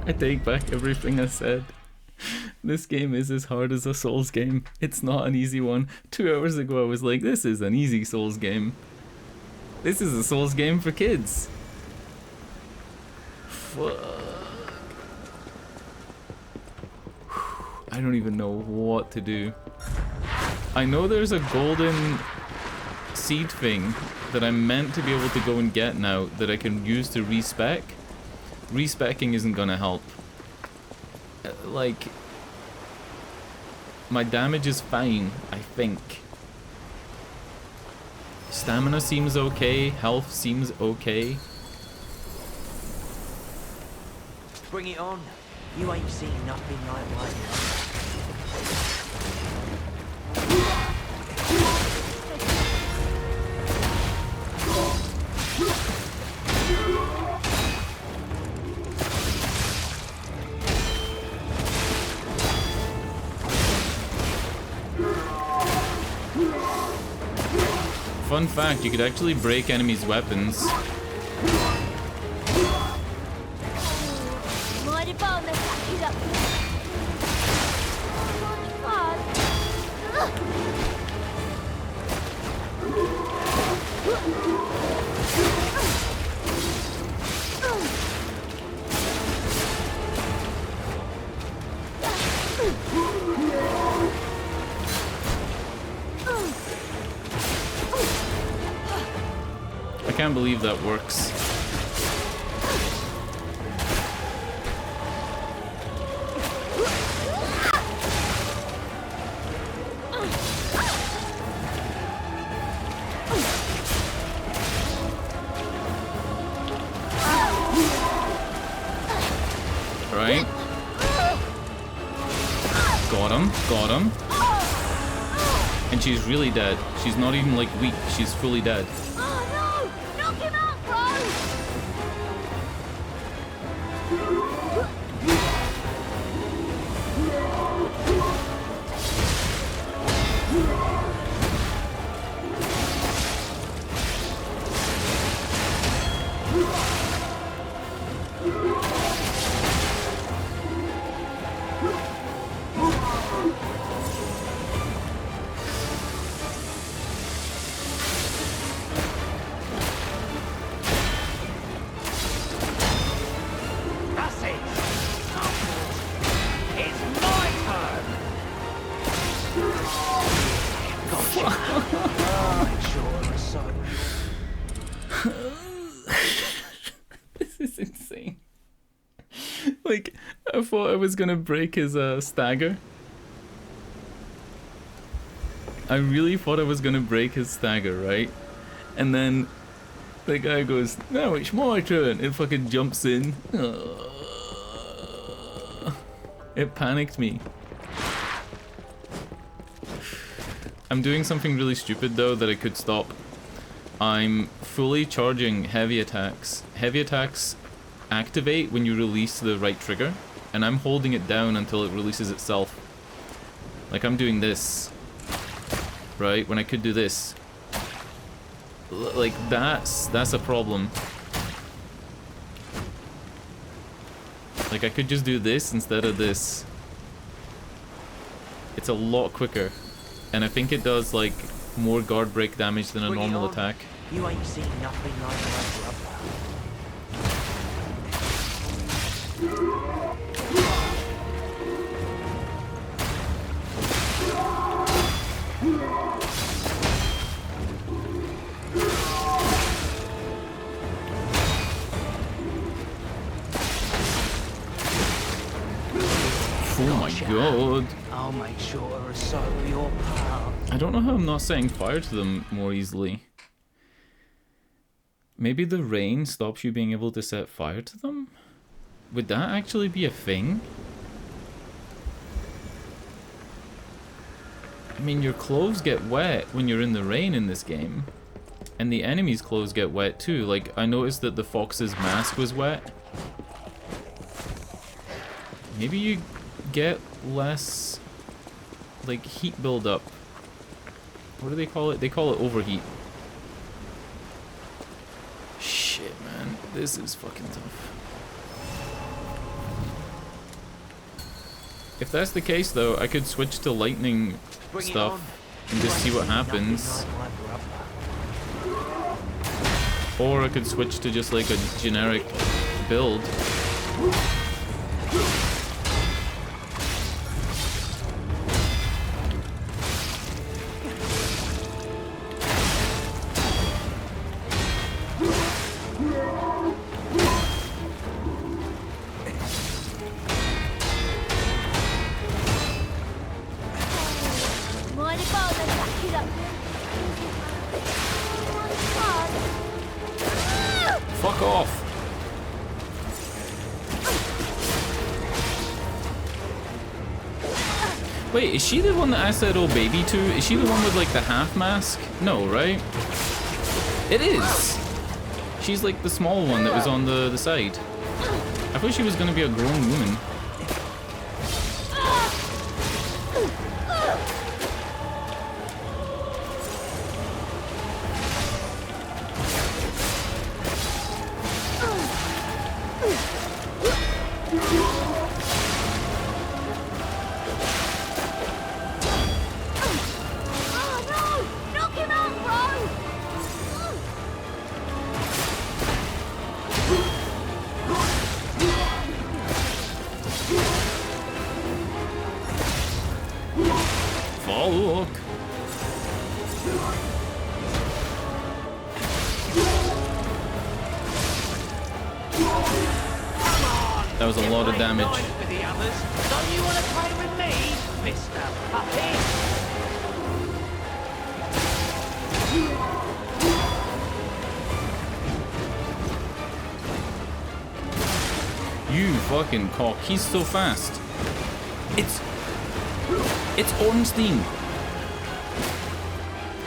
I take back everything I said. This game is as hard as a Souls game. It's not an easy one. 2 hours ago I was like, this is an easy Souls game. This is a Souls game for kids. Fuck. I don't even know what to do. I know there's a golden seed thing that I'm meant to be able to go and get now that I can use to respec. Respecking isn't gonna help. Like, my damage is fine, I think. Stamina seems okay, health seems okay. Bring it on. You ain't seen nothing like that. Fun fact, you could actually break enemies' weapons. I can't believe that works. Right? Got him, got him. And she's really dead. She's not even like weak, she's fully dead. This is insane. Like, I thought I was gonna break his stagger. I really thought I was gonna break his stagger, right? And then the guy goes, "Now it's my turn." It fucking jumps in. It panicked me. I'm doing something really stupid though that I could stop. I'm fully charging heavy attacks. Heavy attacks activate when you release the right trigger, and I'm holding it down until it releases itself. Like, I'm doing this, right? When I could do this. Like, that's a problem. Like, I could just do this instead of this. It's a lot quicker. And I think it does, like, more guard break damage than a normal attack. You ain't seen nothing like that, brother. Oh my god. I'll make sure to recycle your pal. I don't know how I'm not setting fire to them more easily. Maybe the rain stops you being able to set fire to them? Would that actually be a thing? I mean, your clothes get wet when you're in the rain in this game. And the enemies' clothes get wet too. Like, I noticed that the fox's mask was wet. Maybe you get less, like, heat buildup. What do they call it? They call it overheat. Shit, man. This is fucking tough. If that's the case, though, I could switch to lightning stuff and just see what happens. Or I could switch to just like a generic build. Fuck off! Wait, is she the one that I said oh baby to? Is she the one with like the half mask? No, right? It is! She's like the small one that was on the side. I thought she was gonna be a grown woman. Look. That was a lot of damage. With the others. Don't you want to play with me, Mr. Puppet? You fucking cock. He's so fast. It's Ornstein.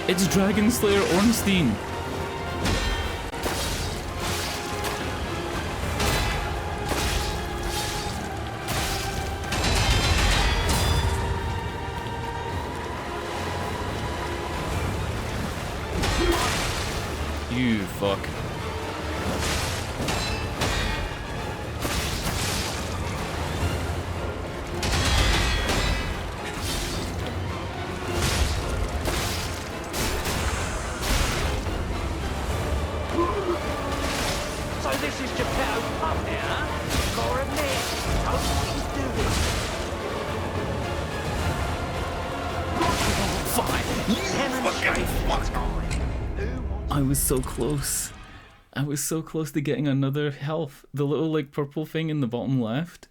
It's Dragon Slayer Ornstein. You fuck. So this is Geppetto's puppet, huh? Gotta admit, I don't want you to do this. I was so close. I was so close to getting another health. The little like purple thing in the bottom left.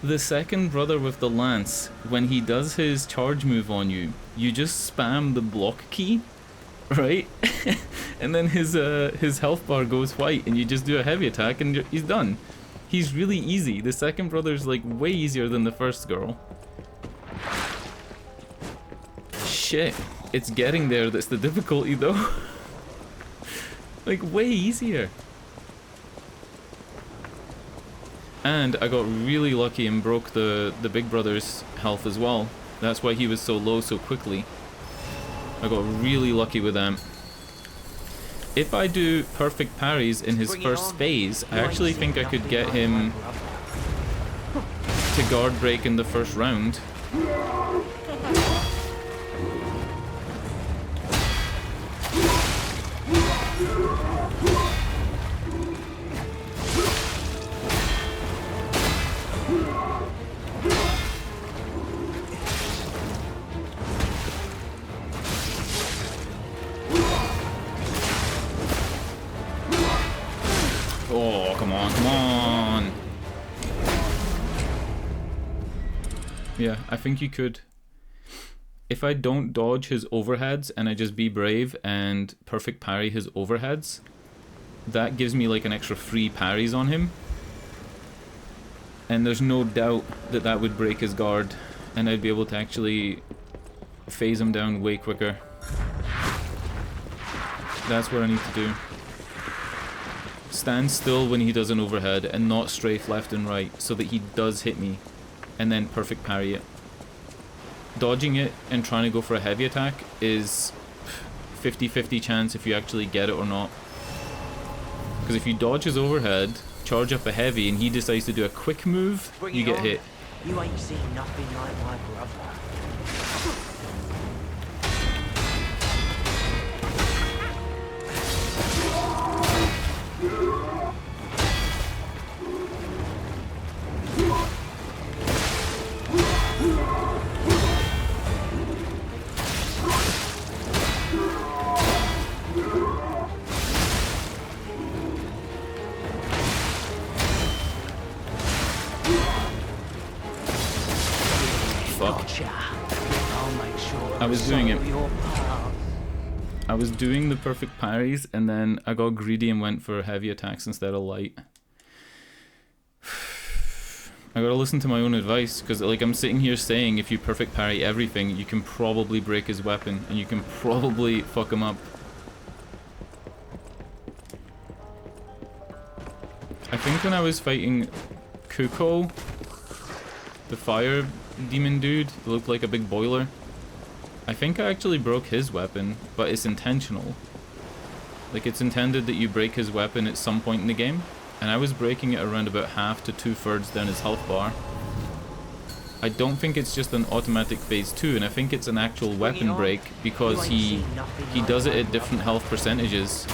The second brother with the lance, when he does his charge move on you, you just spam the block key, right? And then his health bar goes white and you just do a heavy attack and he's done. He's really easy. The second brother's like way easier than the first girl. Shit, it's getting there that's the difficulty though. Like way easier. And I got really lucky and broke the big brother's health as well. That's why he was so low so quickly. I got really lucky with that. If I do perfect parries in his first phase, I actually think I could get him to guard break in the first round. on, come on. Yeah, I think you could. If I don't dodge his overheads and I just be brave and perfect parry his overheads, that gives me like an extra 3 parries on him. And there's no doubt that that would break his guard and I'd be able to actually phase him down way quicker. That's what I need to do. Stand still when he does an overhead and not strafe left and right so that he does hit me, and then perfect parry it. Dodging it and trying to go for a heavy attack is 50-50 chance if you actually get it or not. Because if you dodge his overhead, charge up a heavy, and he decides to do a quick move, you get hit. You ain't seen nothing like my brother. I was doing the perfect parries and then I got greedy and went for heavy attacks instead of light. I gotta listen to my own advice, because like I'm sitting here saying if you perfect parry everything, you can probably break his weapon and you can probably fuck him up. I think when I was fighting Kuko, the fire demon dude, it looked like a big boiler. I think I actually broke his weapon, but it's intentional. Like, it's intended that you break his weapon at some point in the game, and I was breaking it around about half to 2/3 down his health bar. I don't think it's just an automatic phase 2, and I think it's an actual weapon break, because he does it at different health percentages.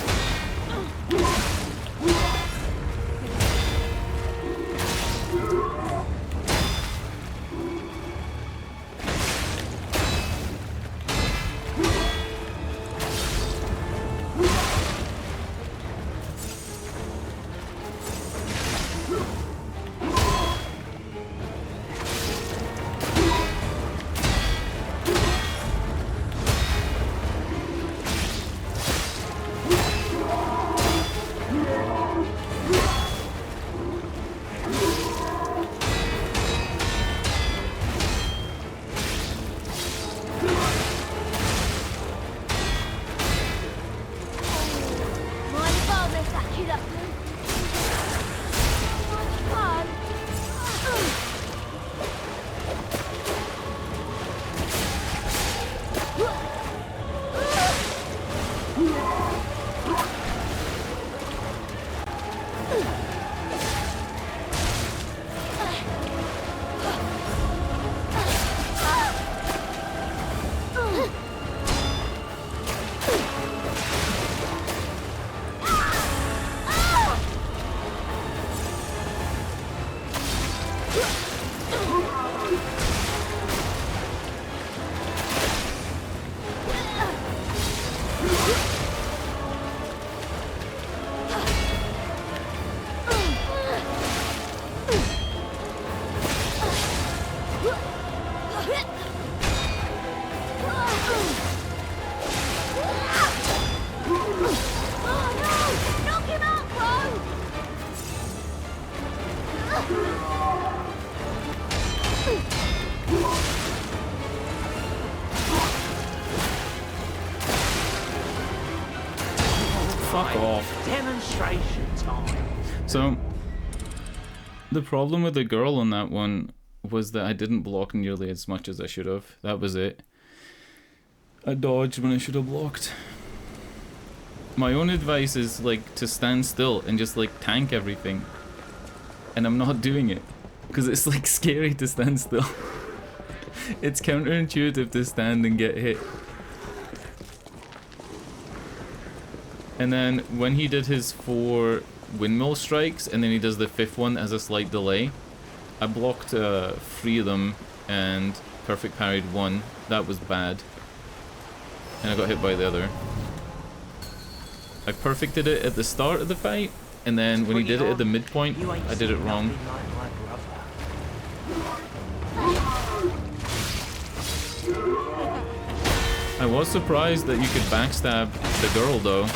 Fuck off. Demonstration time. So, the problem with the girl on that one was that I didn't block nearly as much as I should have. That was it. I dodged when I should have blocked. My own advice is like to stand still and just like tank everything. And I'm not doing it. Because it's like scary to stand still. It's counterintuitive to stand and get hit. And then when he did his 4 windmill strikes and then he does the 5th one as a slight delay, I blocked 3 of them and perfect parried 1. That was bad. And I got hit by the other. I perfected it at the start of the fight, and then when he did it at the midpoint, I did it wrong. I was surprised that you could backstab the girl though.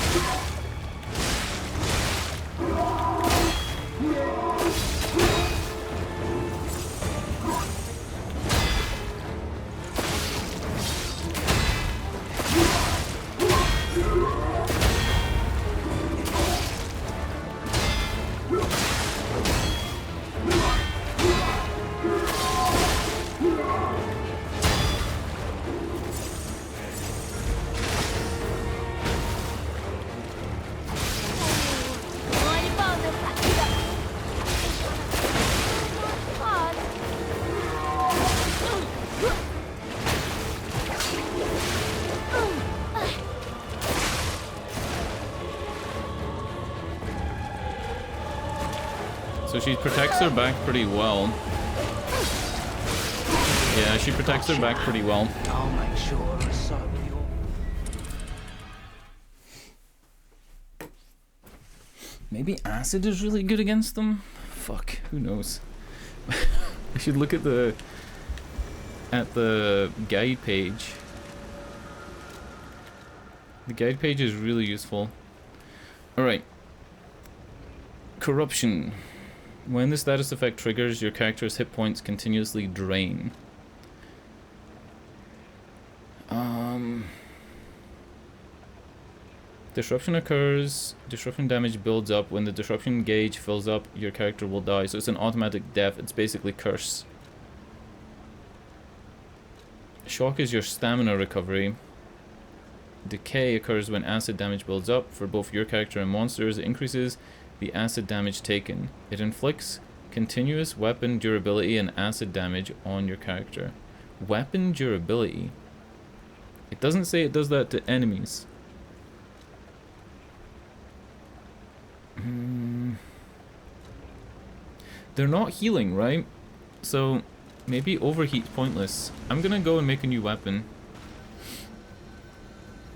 So she protects her back pretty well. Yeah, she protects her back pretty well. I'll make sure I start with your... Maybe acid is really good against them? Fuck, who knows? I should look at the guide page. The guide page is really useful. Alright. Corruption. When the status effect triggers, your character's hit points continuously drain. Disruption occurs. Disruption damage builds up. When the disruption gauge fills up, your character will die. So it's an automatic death. It's basically curse. Shock is your stamina recovery. Decay occurs when acid damage builds up. For both your character and monsters, it increases the acid damage taken. It inflicts continuous weapon durability and acid damage on your character. Weapon durability? It doesn't say it does that to enemies. They're not healing, right? So maybe overheat's pointless. I'm gonna go and make a new weapon.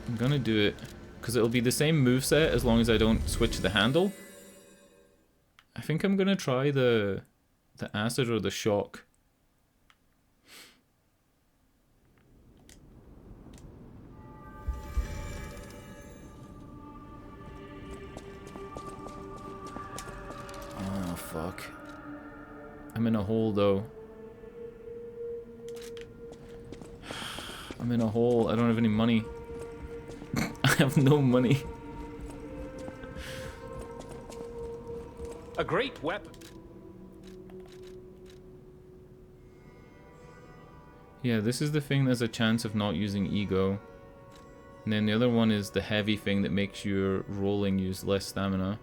I'm gonna do it because it'll be the same moveset as long as I don't switch the handle. I think I'm gonna try the acid or the shock. Oh fuck. I'm in a hole though. I'm in a hole. I don't have any money. I have no money. A great weapon. Yeah, this is the thing that's a chance of not using ego. And then the other one is the heavy thing that makes your rolling use less stamina.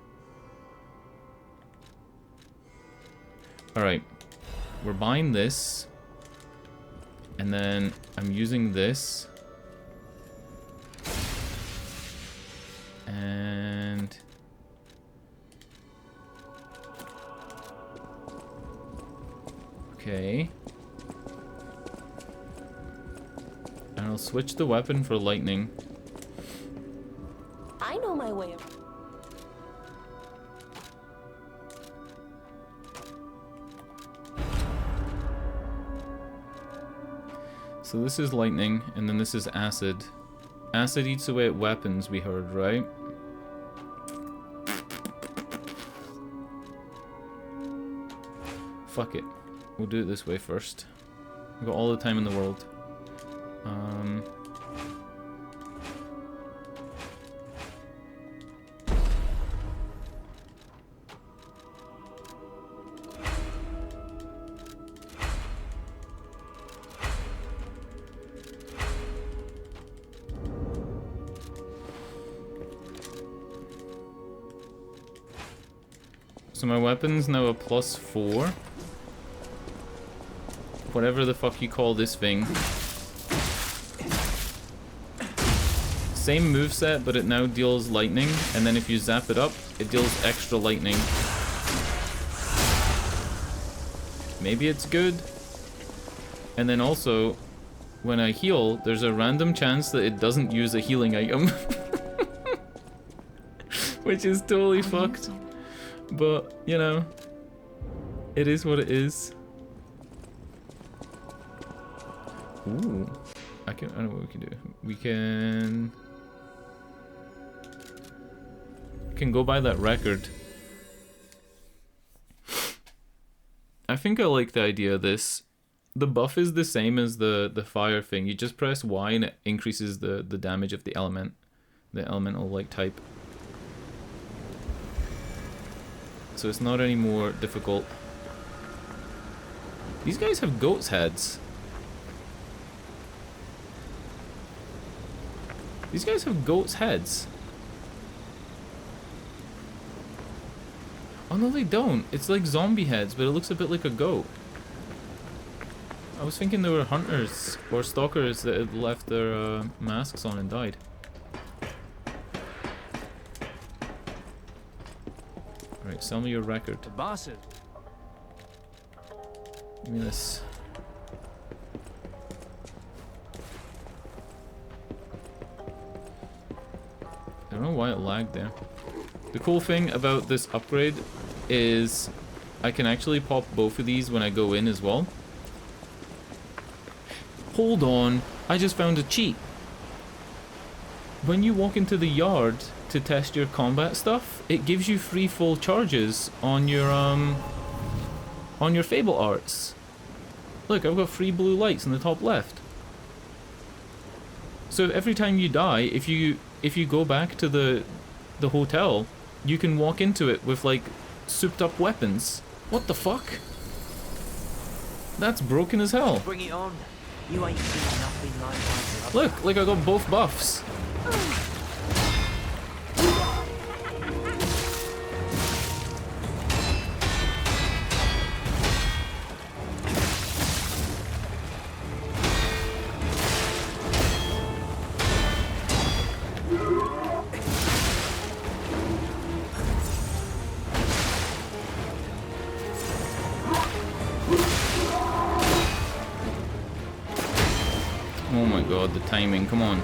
Alright. We're buying this. And then I'm using this. And... okay. And I'll switch the weapon for lightning. I know my way around. So this is lightning, and then this is acid. Acid eats away at weapons, we heard, right? Fuck it. We'll do it this way first. We've got all the time in the world. So my weapon's now a +4. Whatever the fuck you call this thing. Same moveset, but it now deals lightning, and then if you zap it up, it deals extra lightning. Maybe it's good. And then also, when I heal, there's a random chance that it doesn't use a healing item. Which is totally fucked. But, you know, it is what it is. Ooh. I don't know what we can do. We can go by that record. I think I like the idea of this. The buff is the same as the fire thing. You just press Y and it increases the damage of the element. The elemental like type. So it's not any more difficult. These guys have goats' heads. These guys have goats' heads. Oh no, they don't. It's like zombie heads, but it looks a bit like a goat. I was thinking they were hunters or stalkers that had left their masks on and died. Alright, sell me your record. The bosses. Give me this. I don't know why it lagged there. The cool thing about this upgrade is I can actually pop both of these when I go in as well. Hold on, I just found a cheat. When you walk into the yard to test your combat stuff, it gives you free full charges on your Fable arts. Look, I've got free blue lights in the top left. So every time you die, if you go back to the hotel, you can walk into it with like souped up weapons. What the fuck? That's broken as hell. Bring it on. You ain't seen nothing like that. Look, like I got both buffs. Oh my god, the timing, come on.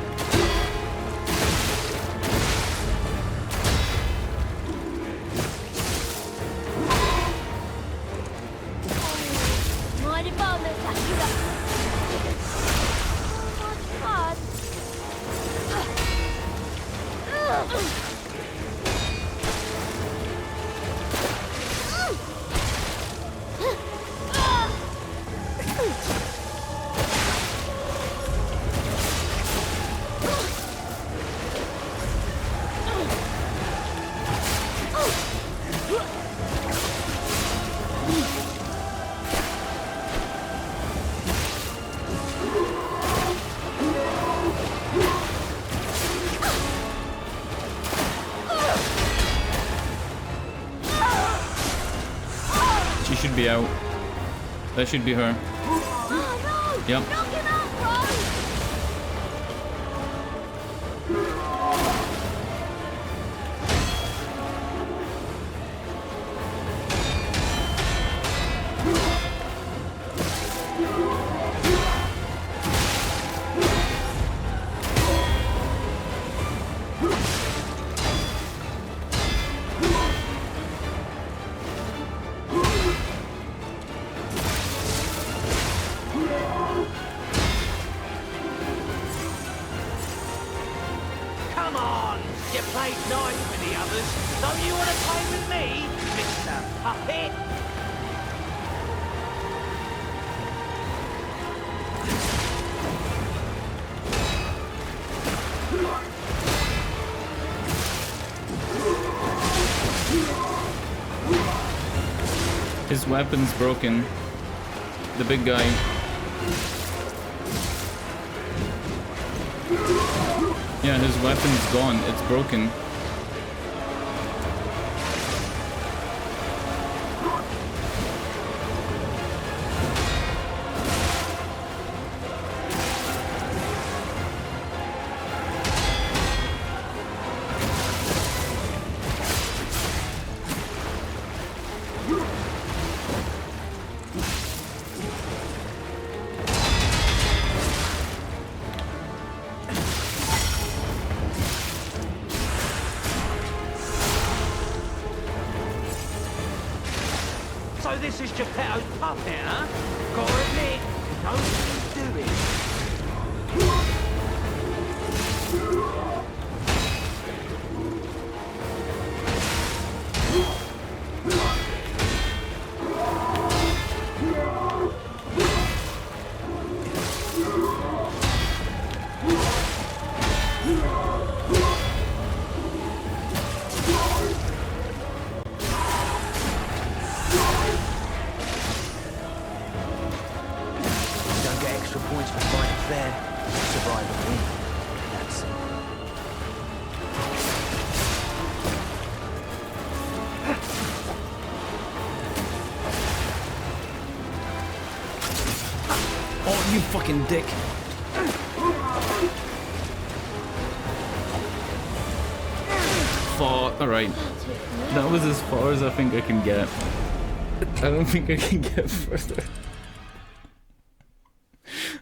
Out. That should be her. Oh, no. Yep. Knock him out, His weapon's broken. The big guy. Yeah, his weapon's gone. It's broken. So this is Geppetto's puppet, huh? Gotta admit, don't do it. Oh, you fucking dick. Alright. That was as far as I think I can get. I don't think I can get further.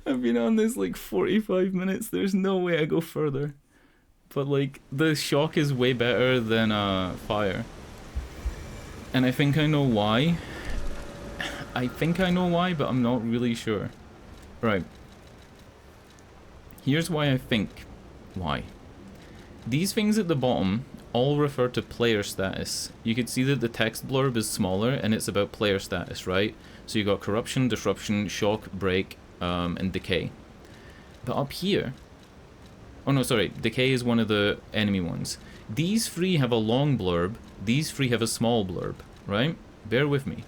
I've been on this like 45 minutes. There's no way I go further. But like, the shock is way better than fire. And I think I know why. I think I know why, but I'm not really sure. Right. Here's why I think why. These things at the bottom all refer to player status. You can see that the text blurb is smaller and it's about player status, right? So you got corruption, disruption, shock, break, and decay. But up here... Oh no, sorry, decay is one of the enemy ones. These three have a long blurb, these three have a small blurb, right? Bear with me.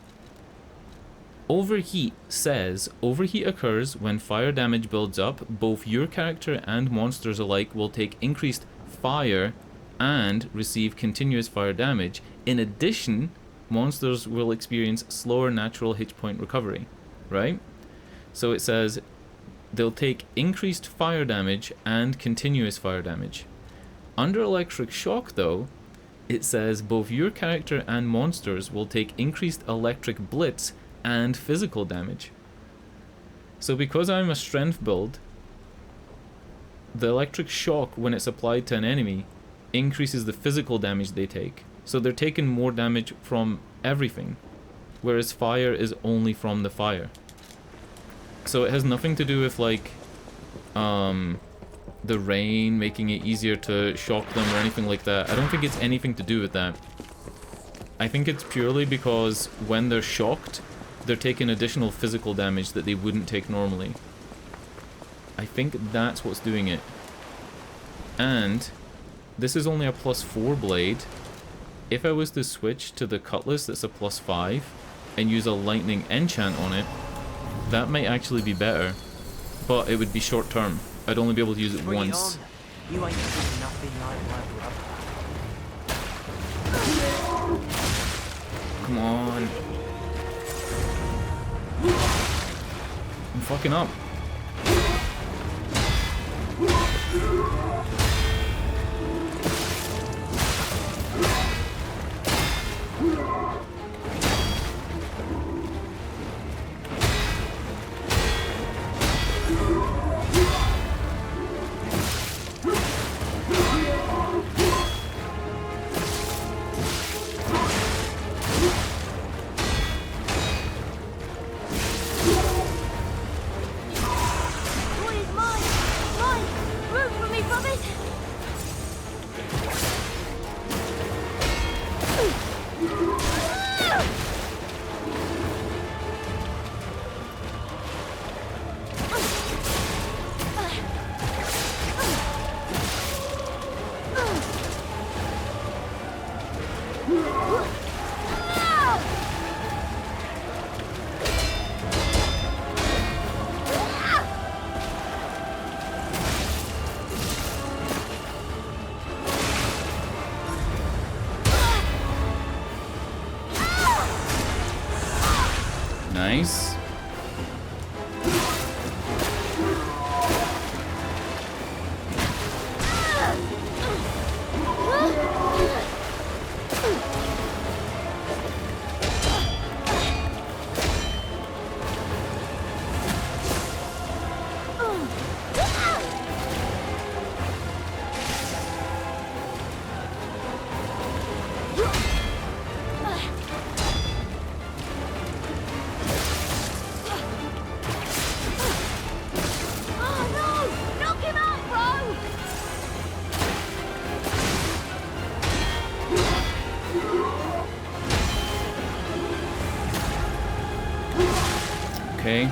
Overheat says, overheat occurs when fire damage builds up. Both your character and monsters alike will take increased fire and receive continuous fire damage. In addition, monsters will experience slower natural hit point recovery, right? So it says they'll take increased fire damage and continuous fire damage. Under electric shock though, it says both your character and monsters will take increased electric blitz and physical damage. So because I'm a strength build, the electric shock when it's applied to an enemy increases the physical damage they take. So they're taking more damage from everything, whereas fire is only from the fire. So it has nothing to do with like the rain making it easier to shock them or anything like that. I don't think it's anything to do with that. I think it's purely because when they're shocked, they're taking additional physical damage that they wouldn't take normally. I think that's what's doing it. And this is only a +4 blade. If I was to switch to the cutlass that's a +5 and use a lightning enchant on it, that might actually be better. But it would be short term. I'd only be able to use it once. You ain't doing nothing like my brother. Come on. I'm fucking up. Nice. Okay.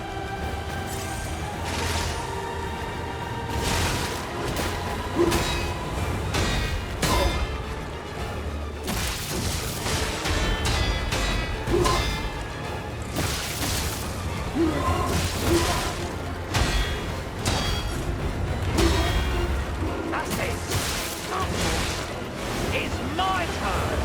That's it. It's my turn.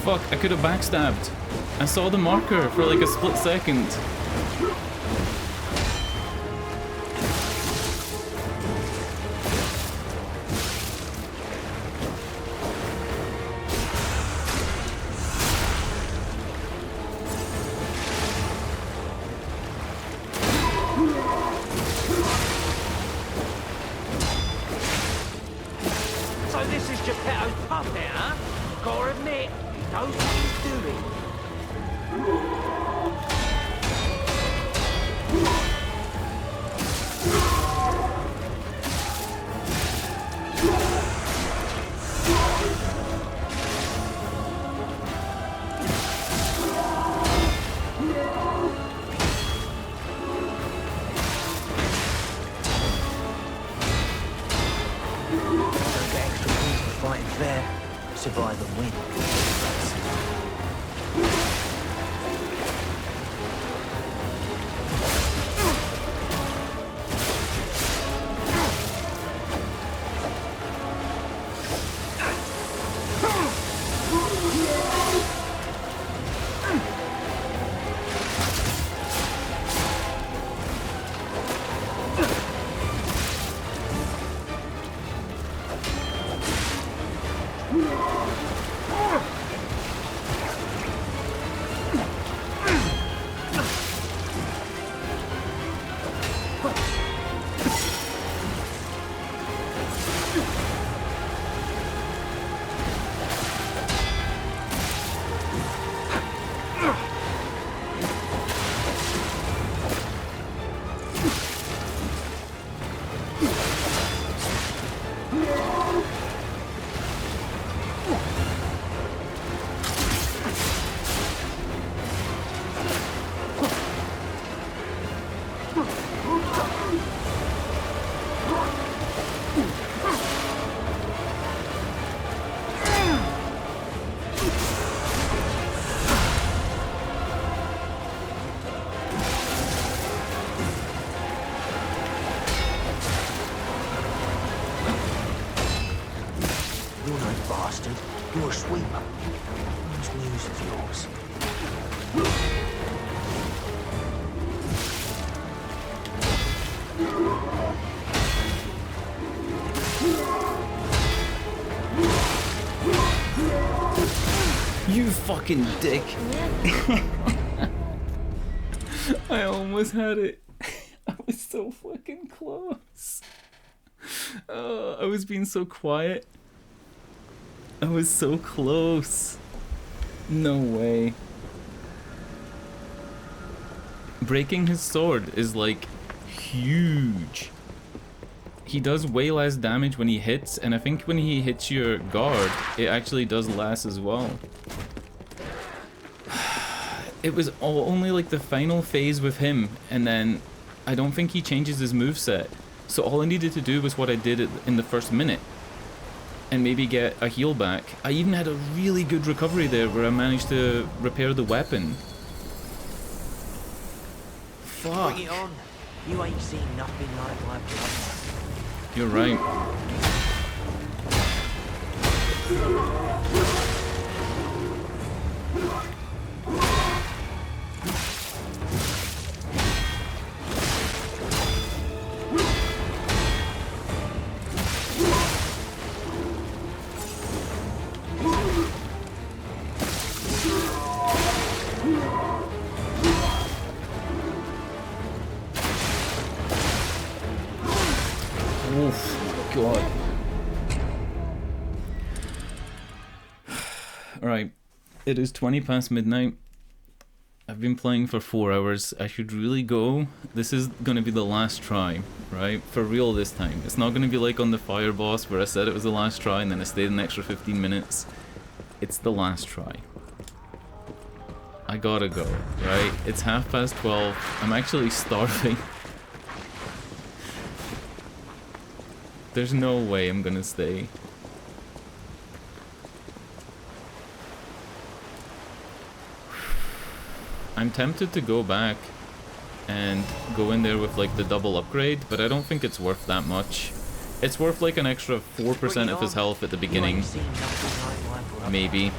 Fuck, I could have backstabbed. I saw the marker for like a split second. So this is Geppetto's puppet, huh? Gotta admit, he knows what he's doing. Don't get extra points for fighting fair. Survive and win. You're no bastard. You're a sweeper. Whose news is yours? You fucking dick. I almost had it. I was so fucking close. I was being so quiet. I was so close. No way. Breaking his sword is like huge. He does way less damage when he hits, and I think when he hits your guard, it actually does less as well. It was only like the final phase with him, and then I don't think he changes his moveset. So all I needed to do was what I did in the first minute, and maybe get a heal back. I even had a really good recovery there where I managed to repair the weapon. Fuck. Bring it on. You ain't seen nothing like my blood. You're right. Oof, God. It is 20 past midnight. I've been playing for 4 hours. I should really go. This is gonna be the last try, right? For real this time. It's not gonna be like on the fire boss where I said it was the last try and then I stayed an extra 15 minutes. It's the last try. I gotta go, right? It's 12:30. I'm actually starving. There's no way I'm gonna stay. I'm tempted to go back and go in there with like the double upgrade, but I don't think it's worth that much. It's worth like an extra 4% of his health at the beginning. Maybe.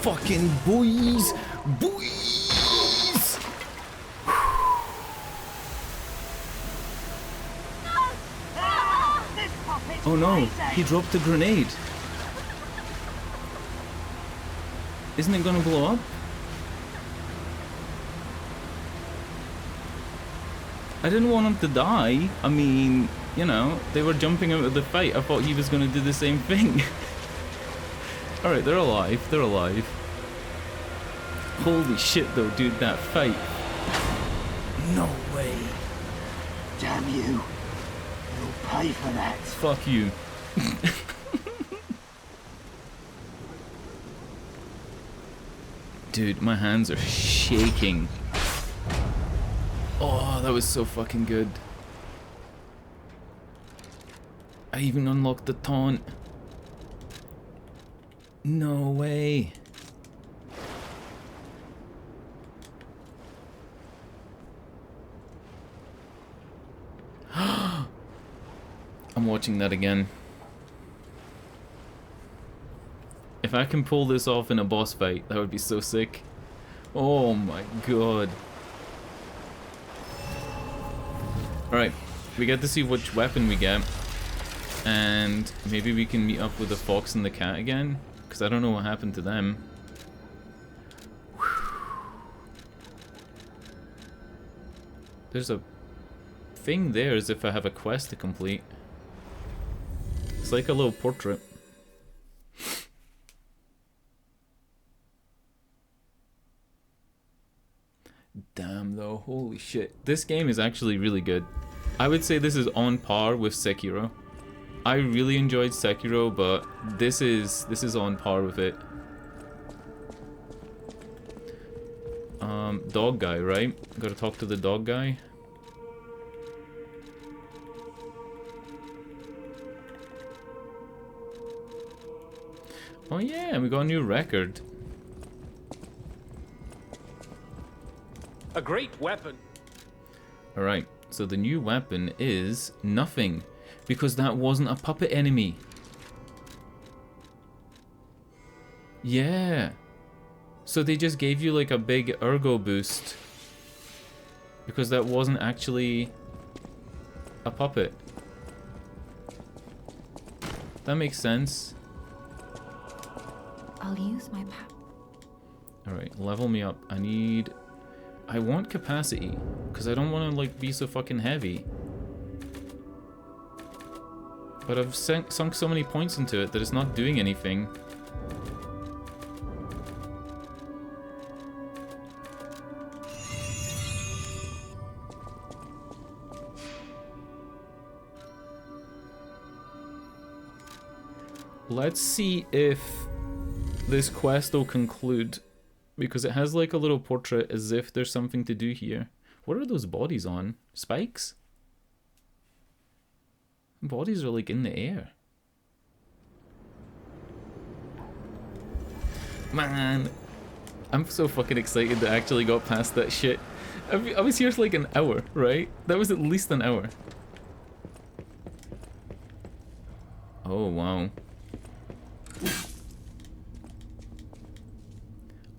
fucking boys! Boys! Oh no, he dropped a grenade. Isn't it gonna blow up? I didn't want him to die. I mean, you know, they were jumping out of the fight. I thought he was gonna do the same thing. Alright, they're alive. They're alive. Holy shit though, dude, that fight. No way. Damn you. You'll pay for that. Fuck you. Dude, my hands are shaking. Oh, that was so fucking good. I even unlocked the taunt. No way. I'm watching that again. If I can pull this off in a boss fight, that would be so sick. Oh my god. Alright, we get to see which weapon we get. And maybe we can meet up with the fox and the cat again. Because I don't know what happened to them. There's a thing there as if I have a quest to complete. It's like a little portrait. Damn though, holy shit. This game is actually really good. I would say this is on par with Sekiro. I really enjoyed Sekiro, but this is on par with it. Dog guy, right? Gotta talk to the dog guy. Oh yeah, we got a new record. A great weapon. Alright, so the new weapon is nothing, because that wasn't a puppet enemy. Yeah. So they just gave you like a big ergo boost, because that wasn't actually a puppet. That makes sense. I'll use my Alright, level me up. I want capacity, because I don't want to like be so fucking heavy. But I've sunk so many points into it that it's not doing anything. Let's see if this quest will conclude, because it has like a little portrait as if there's something to do here. What are those bodies on? Spikes? Bodies are like in the air. Man, I'm so fucking excited that I actually got past that shit. I was here for like an hour, right? That was at least an hour. Oh, wow.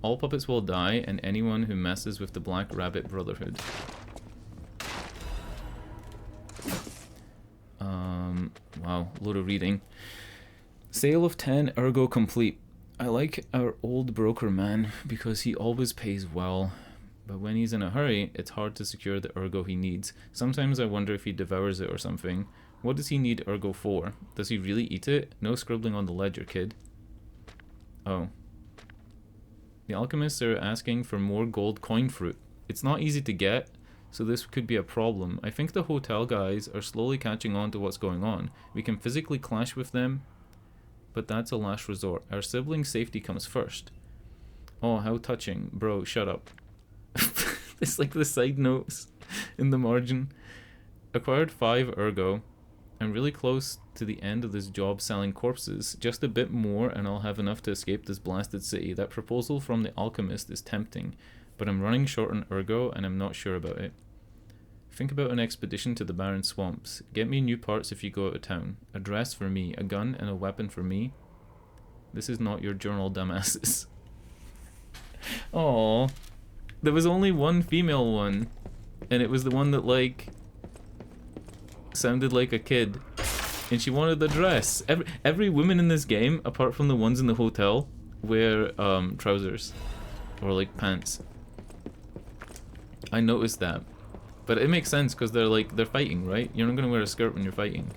All puppets will die, and anyone who messes with the Black Rabbit Brotherhood. Wow, load of reading. Sale of 10, ergo complete. I like our old broker man because he always pays well. But when he's in a hurry, it's hard to secure the ergo he needs. Sometimes I wonder if he devours it or something. What does he need ergo for? Does he really eat it? No scribbling on the ledger, kid. Oh. The alchemists are asking for more gold coin fruit. It's not easy to get, so this could be a problem. I think the hotel guys are slowly catching on to what's going on. We can physically clash with them, but that's a last resort. Our siblings' safety comes first. Oh, how touching. Bro, shut up. It's like the side notes in the margin. Acquired 5 ergo. I'm really close to the end of this job selling corpses. Just a bit more and I'll have enough to escape this blasted city. That proposal from the alchemist is tempting, but I'm running short on ergo and I'm not sure about it. Think about an expedition to the barren swamps. Get me new parts if you go out of town. A dress for me, a gun and a weapon for me. This is not your journal, dumbasses. Oh, there was only one female one, and it was the one that like sounded like a kid, and she wanted the dress. Every woman in this game, apart from the ones in the hotel, wear trousers or like pants. I noticed that, but it makes sense because they're fighting, right? You're not gonna wear a skirt when you're fighting.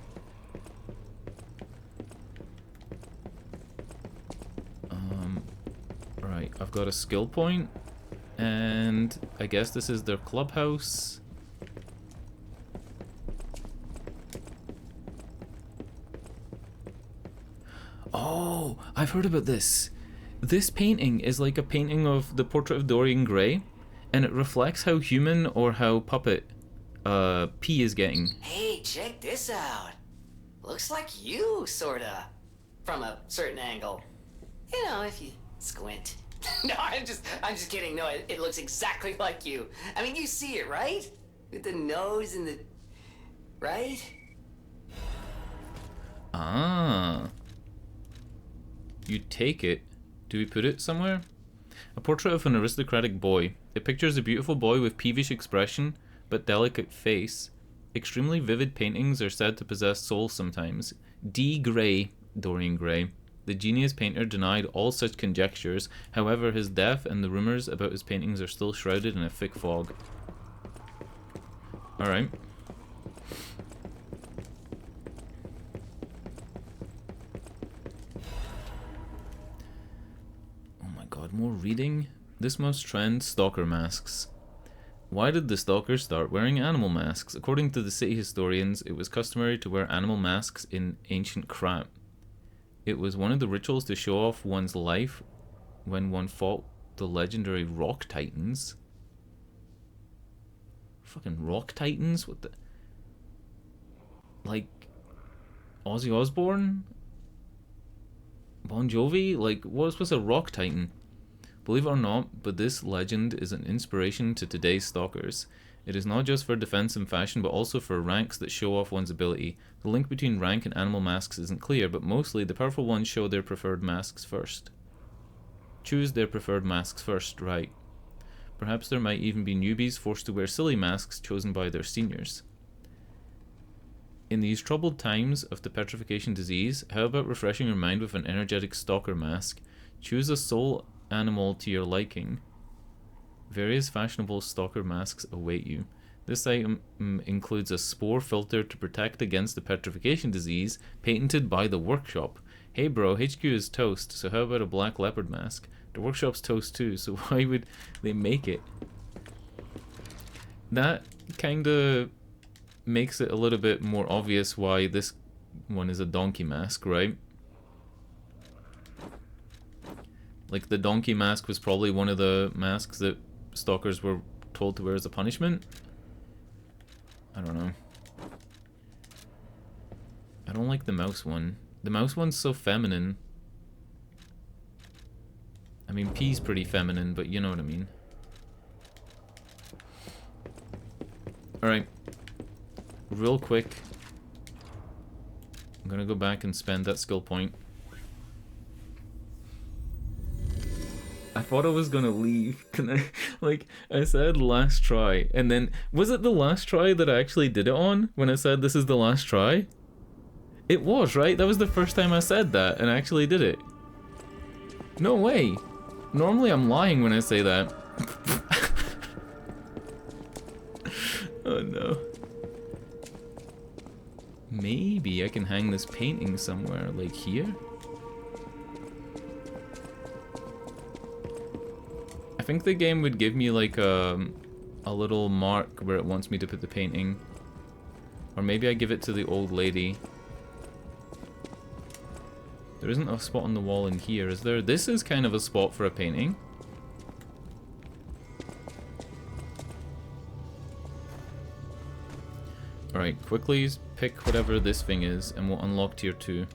Right, I've got a skill point, and I guess this is their clubhouse. Oh, I've heard about this. This painting is like a painting of the portrait of Dorian Gray, and it reflects how human or how puppet P is getting. Hey, check this out. Looks like you, sorta. From a certain angle. You know, if you squint. No, I'm just kidding. No, it looks exactly like you. I mean, you see it, right? With the nose and the... Right? Ah. You take it. Do we put it somewhere? A portrait of an aristocratic boy. It pictures a beautiful boy with peevish expression, but delicate face. Extremely vivid paintings are said to possess soul sometimes. D. Gray, Dorian Gray. The genius painter denied all such conjectures, however his death and the rumours about his paintings are still shrouded in a thick fog. Alright. Oh my god, more reading? This must trend stalker masks. Why did the stalkers start wearing animal masks? According to the city historians, it was customary to wear animal masks in ancient Krat. It was one of the rituals to show off one's life when one fought the legendary Rock Titans. Fucking Rock Titans? What the... Like... Ozzy Osbourne? Bon Jovi? Like, what's a Rock Titan? Believe it or not, but this legend is an inspiration to today's stalkers. It is not just for defense and fashion, but also for ranks that show off one's ability. The link between rank and animal masks isn't clear, but mostly the powerful ones show their preferred masks first. Choose their preferred masks first, right. Perhaps there might even be newbies forced to wear silly masks chosen by their seniors. In these troubled times of the petrification disease, how about refreshing your mind with an energetic stalker mask? Choose a soul animal to your liking. Various fashionable stalker masks await you. This item includes a spore filter to protect against the petrification disease, patented by the workshop. Hey bro, HQ is toast, so how about a black leopard mask? The workshop's toast too, so why would they make it? That kinda makes it a little bit more obvious why this one is a donkey mask, right? Like, the donkey mask was probably one of the masks that stalkers were told to wear as a punishment. I don't know. I don't like the mouse one. The mouse one's so feminine. I mean, P's pretty feminine, but you know what I mean. Alright. Real quick. I'm gonna go back and spend that skill point. I thought I was gonna leave. Like, I said last try, and then, was it the last try that I actually did it on? When I said this is the last try? It was, right? That was the first time I said that, and I actually did it. No way. Normally I'm lying when I say that. Oh no. Maybe I can hang this painting somewhere, like here? I think the game would give me like a little mark where it wants me to put the painting. Or maybe I give it to the old lady. There isn't a spot on the wall in here, is there? This is kind of a spot for a painting. Alright, quickly pick whatever this thing is and we'll unlock tier 2.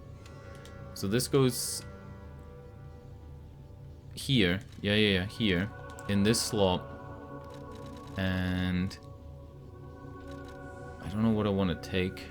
So this goes here. Yeah, here. In this slot. And I don't know what I want to take.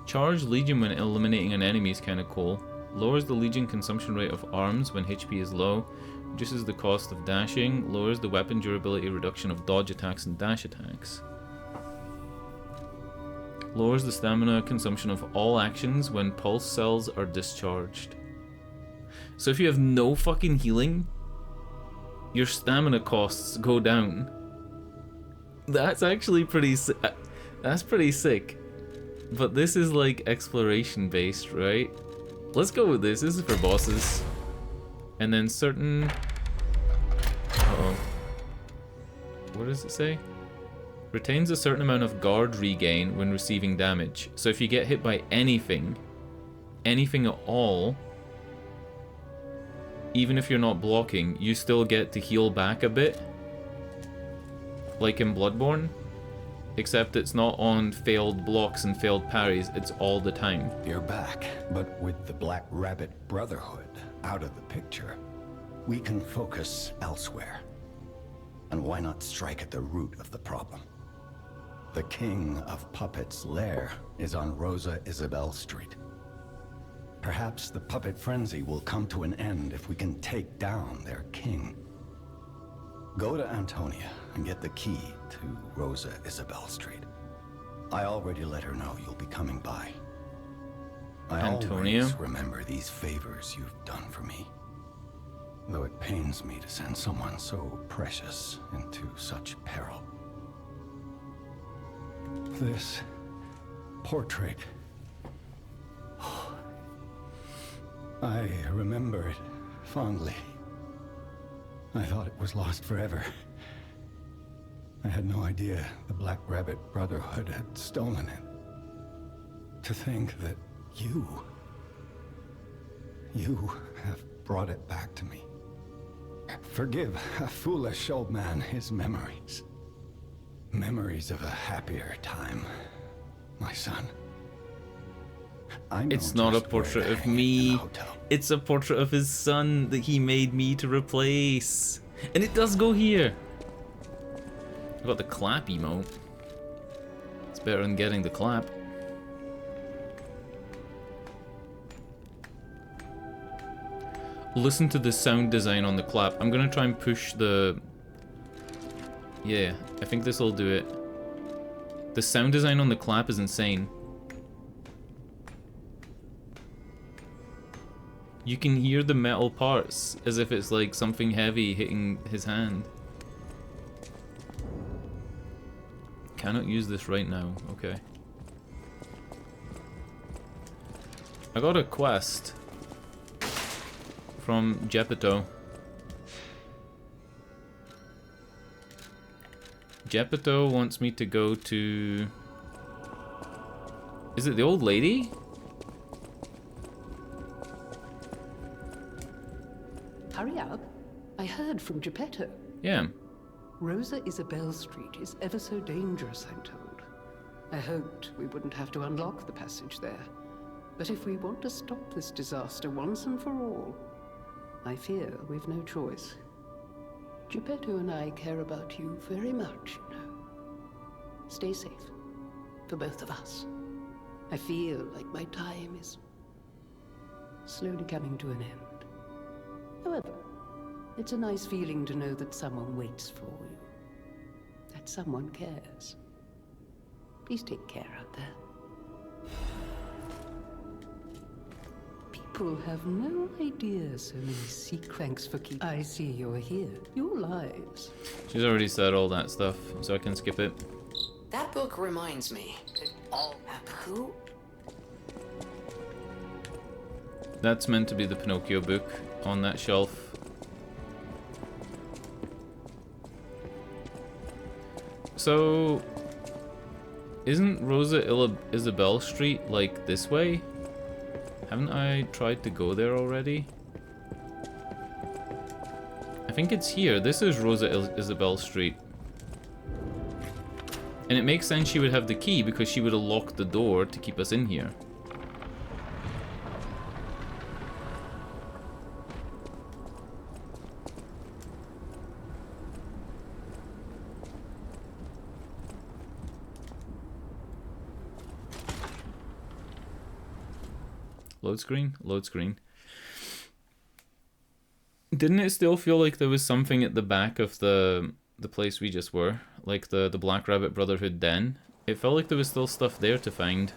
Charged Legion when eliminating an enemy is kind of cool. Lowers the Legion consumption rate of arms when HP is low. Reduces the cost of dashing. Lowers the weapon durability reduction of dodge attacks and dash attacks. Lowers the stamina consumption of all actions when pulse cells are discharged. So if you have no fucking healing, your stamina costs go down. That's actually pretty that's pretty sick. But this is like exploration based, right? Let's go with this. This is for bosses. And then certain... Uh-oh. What does it say? Retains a certain amount of guard regain when receiving damage. So if you get hit by anything at all, even if you're not blocking, you still get to heal back a bit. Like in Bloodborne. Except it's not on failed blocks and failed parries, it's all the time. You're back, but with the Black Rabbit Brotherhood out of the picture, we can focus elsewhere. And why not strike at the root of the problem? The King of Puppets' lair is on Rosa Isabel Street. Perhaps the puppet frenzy will come to an end if we can take down their king. Go to Antonia and get the key to Rosa Isabel Street. I already let her know you'll be coming by. I Antonia? always remember these favors you've done for me. Though it pains me to send someone so precious into such peril. This portrait... I remember it fondly. I thought it was lost forever. I had no idea the Black Rabbit Brotherhood had stolen it. To think that you have brought it back to me. Forgive a foolish old man his memories. Memories of a happier time, my son. It's not a portrait of me. It's a portrait of his son that he made me to replace. And it does go here. I got the clap emote. It's better than getting the clap. Listen to the sound design on the clap. I'm gonna try and push the... Yeah, I think this will do it. The sound design on the clap is insane. You can hear the metal parts as if it's like something heavy hitting his hand. Cannot use this right now. Okay. I got a quest from Geppetto. Geppetto wants me to go to... Is it the old lady? Hurry up. I heard from Geppetto. Yeah. Rosa Isabel Street is ever so dangerous, I'm told. I hoped we wouldn't have to unlock the passage there. But if we want to stop this disaster once and for all, I fear we've no choice. Geppetto and I care about you very much, you know. Stay safe. For both of us. I feel like my time is slowly coming to an end. However, it's a nice feeling to know that someone waits for you. That someone cares. Please take care out there. People have no idea so many seek thanks for keep. I see you're here. Your lives. She's already said all that stuff, so I can skip it. That book reminds me. All who? That's meant to be the Pinocchio book on that shelf. So, isn't Rosa Isabel Street like this way? Haven't I tried to go there already? I think it's here. This is Rosa Isabel Street. And it makes sense she would have the key because she would have locked the door to keep us in here. Load screen? Load screen. Didn't it still feel like there was something at the back of the place we just were? Like the Black Rabbit Brotherhood den? It felt like there was still stuff there to find.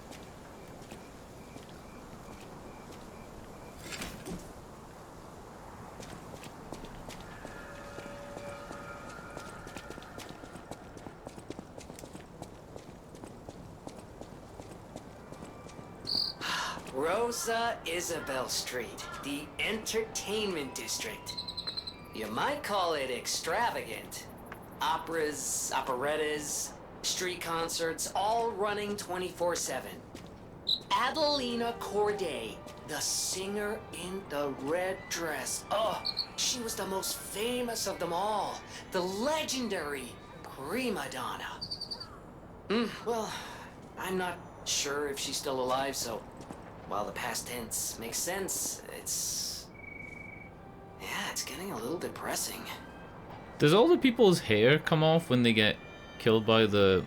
Rosa Isabel Street, the entertainment district. You might call it extravagant. Operas, operettas, street concerts, all running 24/7. Adelina Corday, the singer in the red dress. Oh, she was the most famous of them all. The legendary prima donna. Well, I'm not sure if she's still alive, so while the past tense makes sense, it's getting a little depressing. Does all the people's hair come off when they get killed by the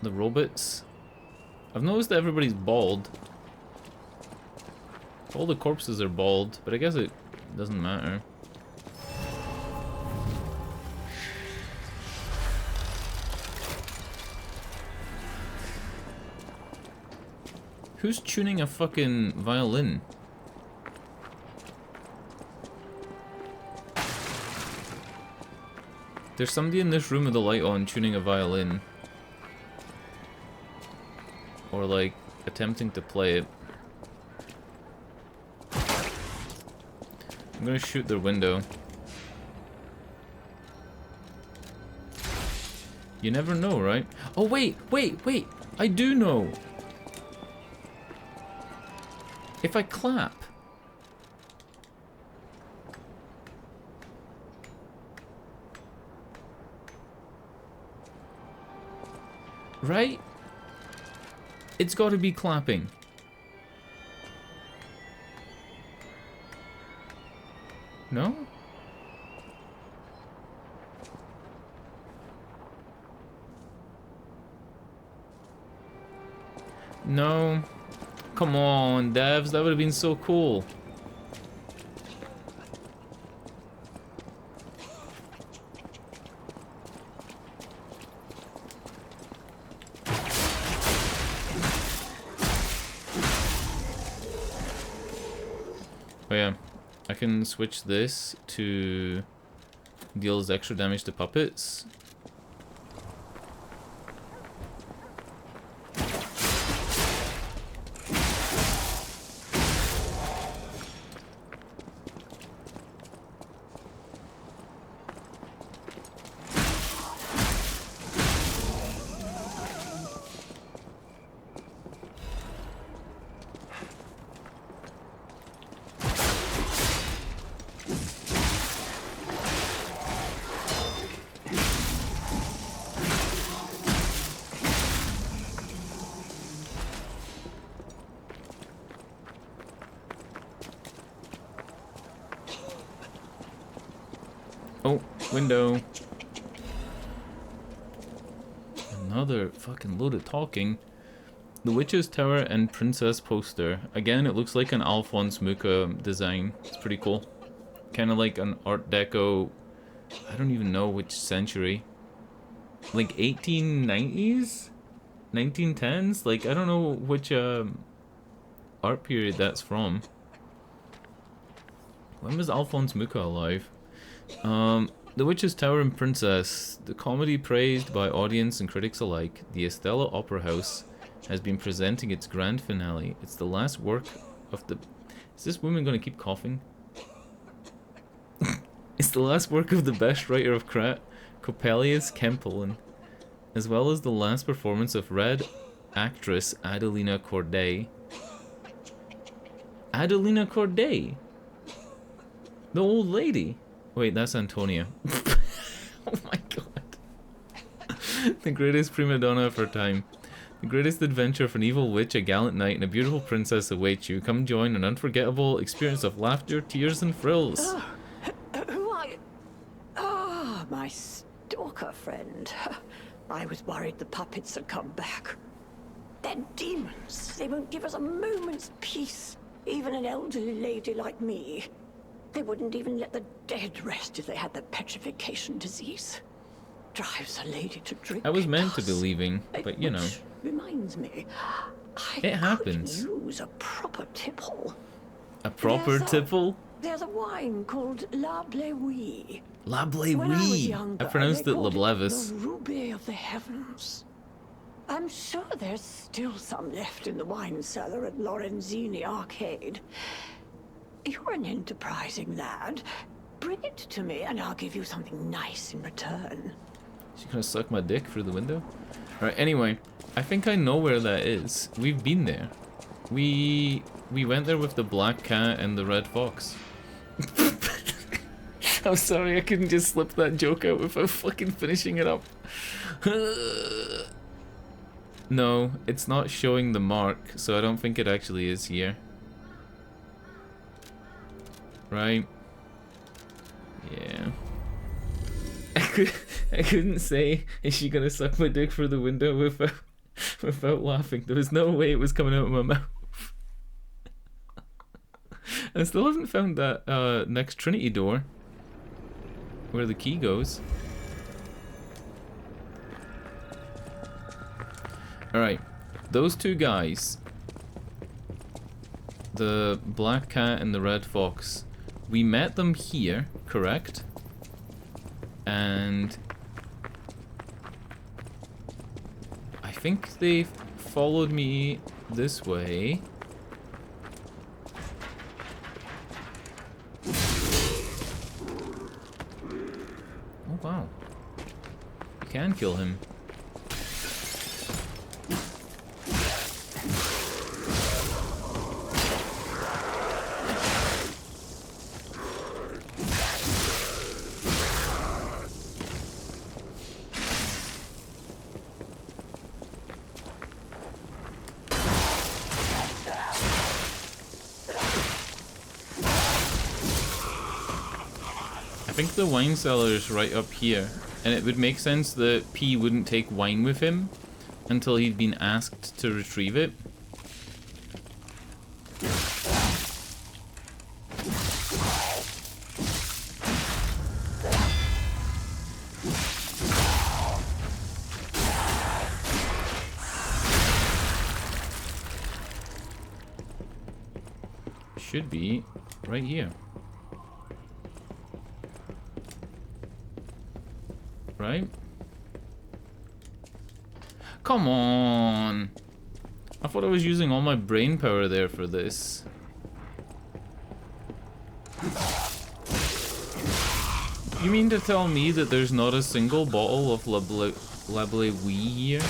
robots? I've noticed that everybody's bald. All the corpses are bald, but I guess it doesn't matter. Who's tuning a fucking violin? There's somebody in this room with the light on tuning a violin. Or like, attempting to play it. I'm gonna shoot their window. You never know, right? Oh wait! I do know! If I clap. Right? It's got to be clapping. No? No. Come on, devs, that would have been so cool. Oh yeah, I can switch this to deals extra damage to puppets. Oh, window. Another fucking load of talking. The Witch's Tower and Princess poster. Again, it looks like an Alphonse Mucha design. It's pretty cool. Kind of like an Art Deco. I don't even know which century. Like 1890s? 1910s? Like, I don't know which art period that's from. When was Alphonse Mucha alive? The Witch's Tower and Princess, the comedy praised by audience and critics alike, the Estella Opera House has been presenting its grand finale. It's the last work of the... Is this woman gonna keep coughing? It's the last work of the best writer of Coppelius Kempelen, as well as the last performance of Red actress Adelina Corday. Adelina Corday? The old lady? Wait, that's Antonia. Oh my god. The greatest prima donna of her time. The greatest adventure of an evil witch, a gallant knight, and a beautiful princess await you. Come join an unforgettable experience of laughter, tears, and thrills. Who are you? Ah, my stalker friend. I was worried the puppets had come back. They're demons. They won't give us a moment's peace. Even an elderly lady like me. They wouldn't even let the dead rest if they had the petrification disease. Drives a lady to drink. I was meant to be leaving, but you know. Which reminds me, It happens. Could use a proper tipple. A proper tipple? There's a wine called La Bleuie. La When I was Bleuie. younger, I pronounced they it called Leblevis. The ruby of the heavens. I'm sure there's still some left in the wine cellar at Lorenzini Arcade. You're an enterprising lad. Bring it to me and I'll give you something nice in return. She's gonna suck my dick through the window? Alright, anyway. I think I know where that is. We've been there. We went there with the black cat and the red fox. I'm sorry, I couldn't just slip that joke out without fucking finishing it up. No, it's not showing the mark, so I don't think it actually is here. Right? Yeah. I couldn't say, is she gonna suck my dick through the window without laughing. There was no way it was coming out of my mouth. I still haven't found that next Trinity door. Where the key goes. Alright, those two guys, the black cat and the red fox, we met them here, correct? And I think they followed me this way. Oh wow, you can kill him. I think the wine cellar is right up here, and it would make sense that P wouldn't take wine with him until he'd been asked to retrieve it. Should be right here. Right? Come on! I thought I was using all my brain power there for this. You mean to tell me that there's not a single bottle of La Bleuie here?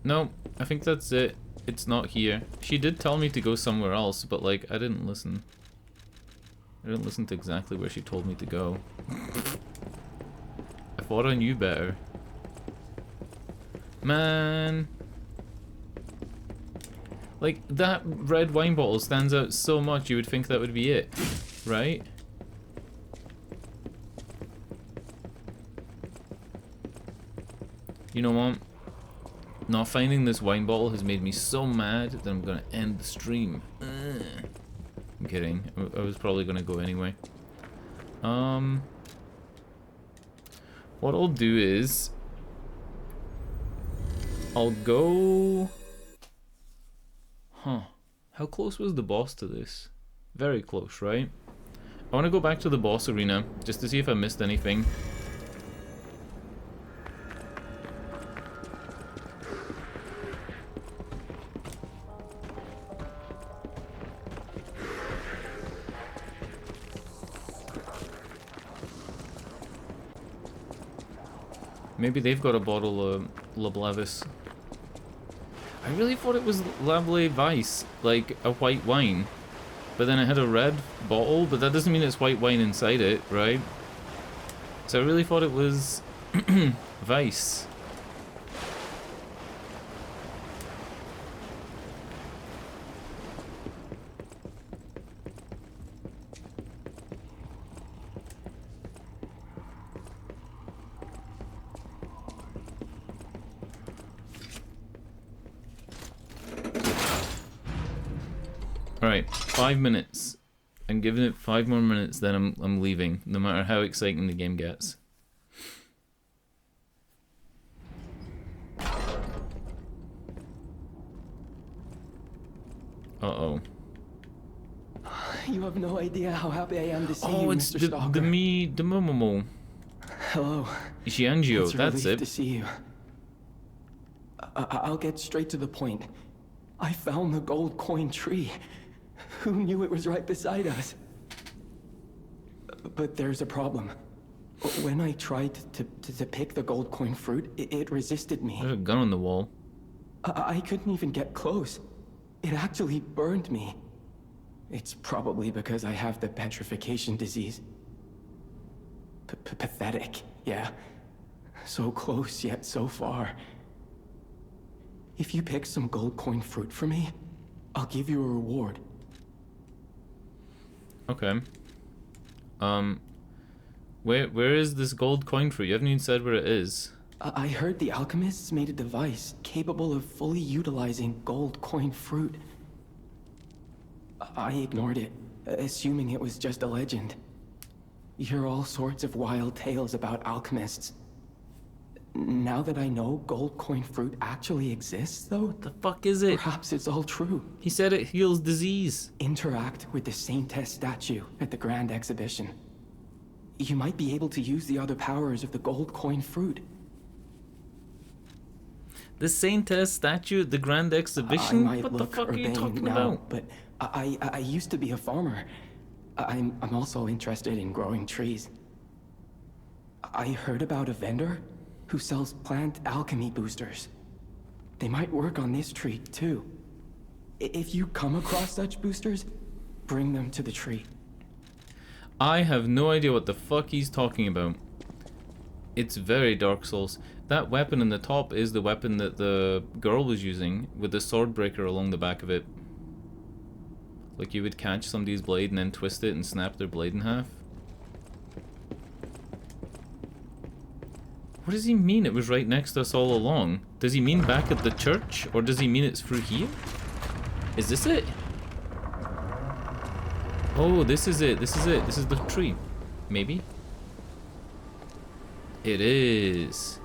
No, I think that's it. It's not here. She did tell me to go somewhere else, but like, I didn't listen. I didn't listen to exactly where she told me to go. I thought I knew better. Man. Like, that red wine bottle stands out so much, you would think that would be it. Right? You know what? Not finding this wine bottle has made me so mad that I'm gonna end the stream. I'm kidding. I was probably gonna go anyway. What I'll do is I'll go. Huh? How close was the boss to this? Very close, right? I want to go back to the boss arena just to see if I missed anything. Maybe they've got a bottle of Leblevis. I really thought it was Leblevis, like a white wine. But then it had a red bottle, but that doesn't mean it's white wine inside it, right? So I really thought it was Weiss. Alright, 5 minutes. I'm giving it 5 more minutes, then I'm leaving, no matter how exciting the game gets. Uh-oh. You have no idea how happy I am to see you, Oh, it's Mr. Stalker. the Momomo. Hello. Xianzhou, It's a that's relief it. to see you. I'll get straight to the point. I found the gold coin tree. Who knew it was right beside us? But there's a problem. When I tried to pick the gold coin fruit, it resisted me. There's a gun on the wall. I couldn't even get close. It actually burned me. It's probably because I have the petrification disease. Pathetic, yeah. So close, yet so far. If you pick some gold coin fruit for me, I'll give you a reward. Okay. Where is this gold coin fruit? You haven't even said where it is. I heard the alchemists made a device capable of fully utilizing gold coin fruit. I ignored it, assuming it was just a legend. You hear all sorts of wild tales about alchemists. Now that I know gold coin fruit actually exists, though... What the fuck is it? Perhaps it's all true. He said it heals disease. Interact with the Saintess statue at the Grand Exhibition. You might be able to use the other powers of the gold coin fruit. The Saintess statue at the Grand Exhibition? What the fuck are you talking about? But I used to be a farmer. I'm also interested in growing trees. I heard about a vendor who sells plant alchemy boosters. They might work on this tree, too. If you come across such boosters, bring them to the tree. I have no idea what the fuck he's talking about. It's very Dark Souls. That weapon in the top is the weapon that the girl was using, with the sword breaker along the back of it. Like you would catch somebody's blade and then twist it and snap their blade in half. What does he mean it was right next to us all along? Does he mean back at the church? Or does he mean it's through here? Is this it? Oh, this is it. This is it. This is the tree. Maybe? It is.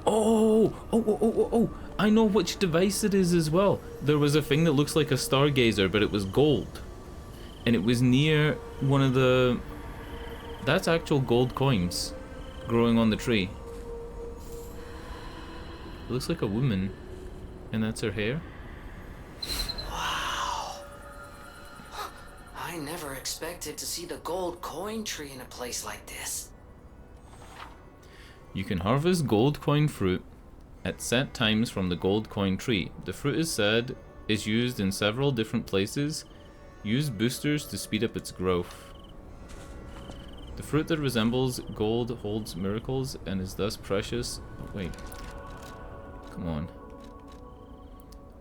Oh! Oh! I know which device it is as well. There was a thing that looks like a stargazer, but it was gold. And it was near one of the... That's actual gold coins growing on the tree. It looks like a woman. And that's her hair. Wow. I never expected to see the gold coin tree in a place like this. You can harvest gold coin fruit at set times from the gold coin tree. The fruit is said is used in several different places. Use boosters to speed up its growth. The fruit that resembles gold holds miracles and is thus precious. Oh, wait. Come on.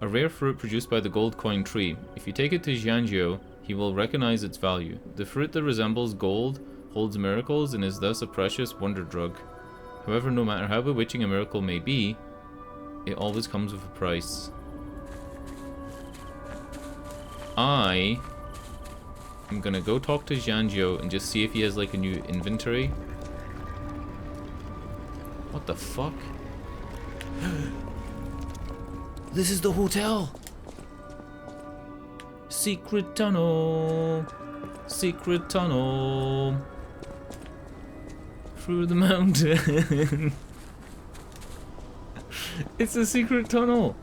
A rare fruit produced by the gold coin tree. If you take it to Xianzhou, he will recognize its value. The fruit that resembles gold holds miracles and is thus a precious wonder drug. However, no matter how bewitching a miracle may be, it always comes with a price. I am gonna go talk to Xianzhou and just see if he has like a new inventory. What the fuck? This is the hotel! Secret tunnel! Secret tunnel! Through the mountain! It's a secret tunnel!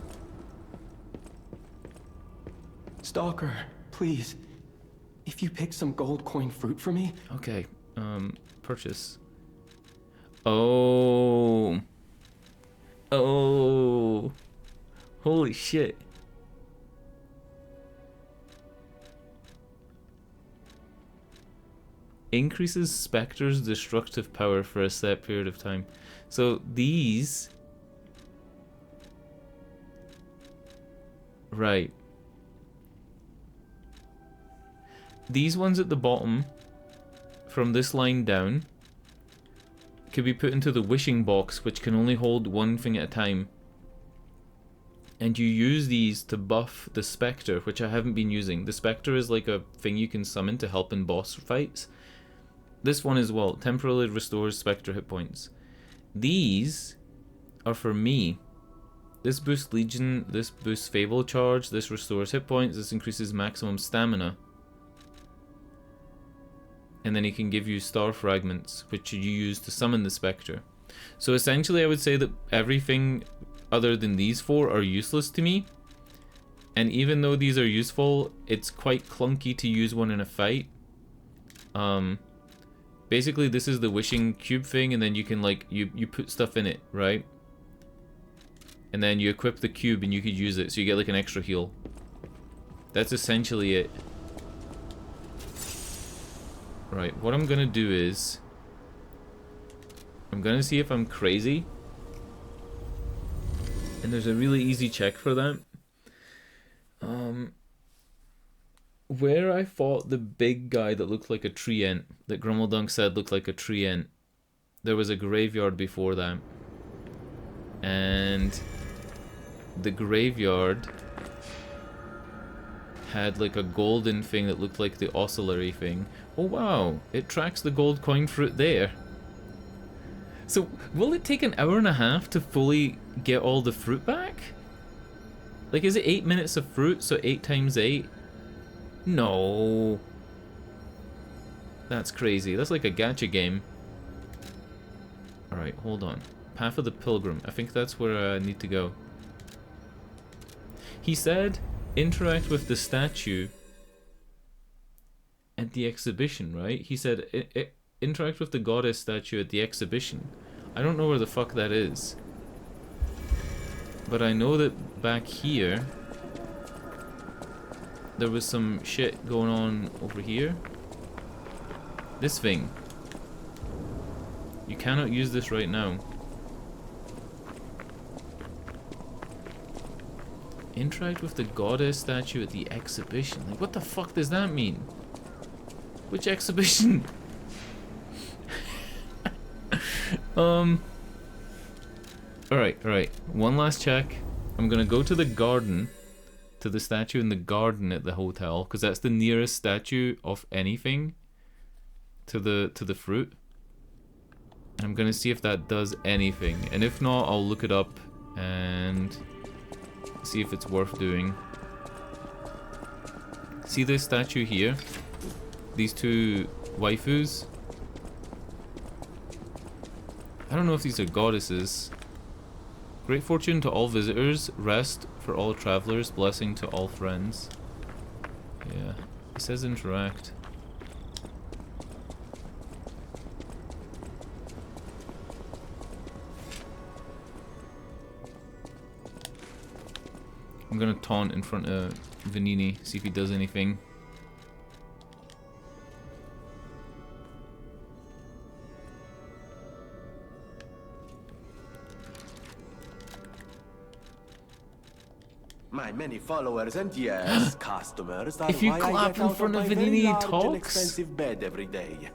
Stalker, please. If you pick some gold coin fruit for me... Okay, purchase. Oh. Oh. Holy shit. Increases Spectre's destructive power for a set period of time. So these... Right. These ones at the bottom, from this line down, could be put into the wishing box, which can only hold one thing at a time. And you use these to buff the Spectre, which I haven't been using. The Spectre is like a thing you can summon to help in boss fights. This one as well, temporarily restores Spectre hit points. These are for me. This boosts Legion, this boosts Fable charge, this restores hit points, this increases maximum stamina. And then he can give you star fragments, which you use to summon the Spectre. So essentially I would say that everything other than these four are useless to me. And even though these are useful, it's quite clunky to use one in a fight. Basically this is the wishing cube thing, and then you can like, you put stuff in it, right? And then you equip the cube and you could use it, so you get like an extra heal. That's essentially it. Right, what I'm gonna do is I'm gonna see if I'm crazy. And there's a really easy check for that. Where I fought the big guy that looked like a treant, that Grummeldunk said looked like a treant, there was a graveyard before that. And the graveyard had like a golden thing that looked like the oscillatory thing. Oh wow, it tracks the gold coin fruit there. So will it take an hour and a half to fully get all the fruit back? Like, is it 8 minutes of fruit, so 8 times 8? No. That's crazy. That's like a gacha game. Alright, hold on. Path of the Pilgrim. I think that's where I need to go. He said, interact with the statue at the exhibition, right? He said, interact with the goddess statue at the exhibition. I don't know where the fuck that is. But I know that back here, there was some shit going on over here. This thing. You cannot use this right now. Interact with the goddess statue at the exhibition. Like, what the fuck does that mean? Which exhibition? Alright. One last check. I'm gonna go to the garden, to the statue in the garden at the hotel, because that's the nearest statue of anything to the fruit. And I'm gonna see if that does anything. And if not, I'll look it up and see if it's worth doing. See this statue here? These two waifus? I don't know if these are goddesses. Great fortune to all visitors, rest for all travelers, blessing to all friends. Yeah, it says interact. I'm gonna taunt in front of Vanini, see if he does anything. My many followers and yes, customers are If you why clap I get in out front of of my very Vanini, he large and talks. expensive bed every day.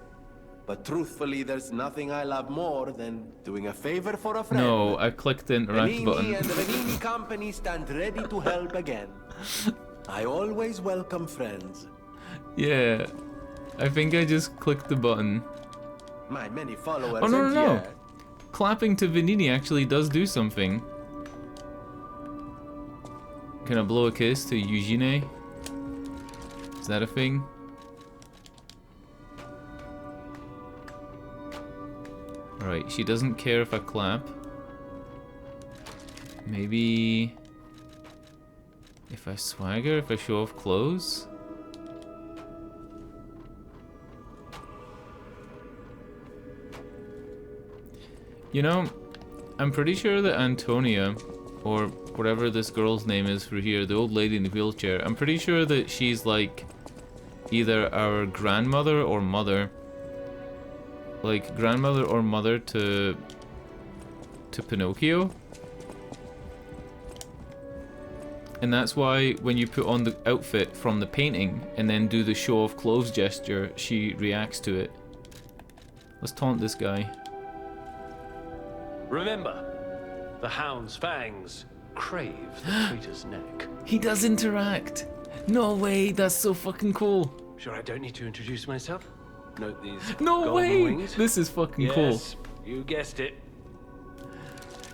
But truthfully, there's nothing I love more than doing a favor for a friend. No, I clicked the interact Vanini button. and the Vanini Company stand ready to help again. I always welcome friends. Yeah, I think I just clicked the button. My many followers Oh no, and no, no. yes. Clapping to Vanini actually does do something. Can I blow a kiss to Eugene? Is that a thing? Alright, she doesn't care if I clap. Maybe if I swagger, if I show off clothes? You know, I'm pretty sure that Antonia, or whatever this girl's name is for here, the old lady in the wheelchair, I'm pretty sure that she's like either our grandmother or mother. Like grandmother or mother to Pinocchio. And that's why when you put on the outfit from the painting and then do the show of clothes gesture, she reacts to it. Let's taunt this guy. Remember, the Hound's fangs crave the traitor's neck. He does interact. No way, that's so fucking cool. Sure, I don't need to introduce myself. Note these No golden way! wings. This is fucking cool. Yes, you guessed it.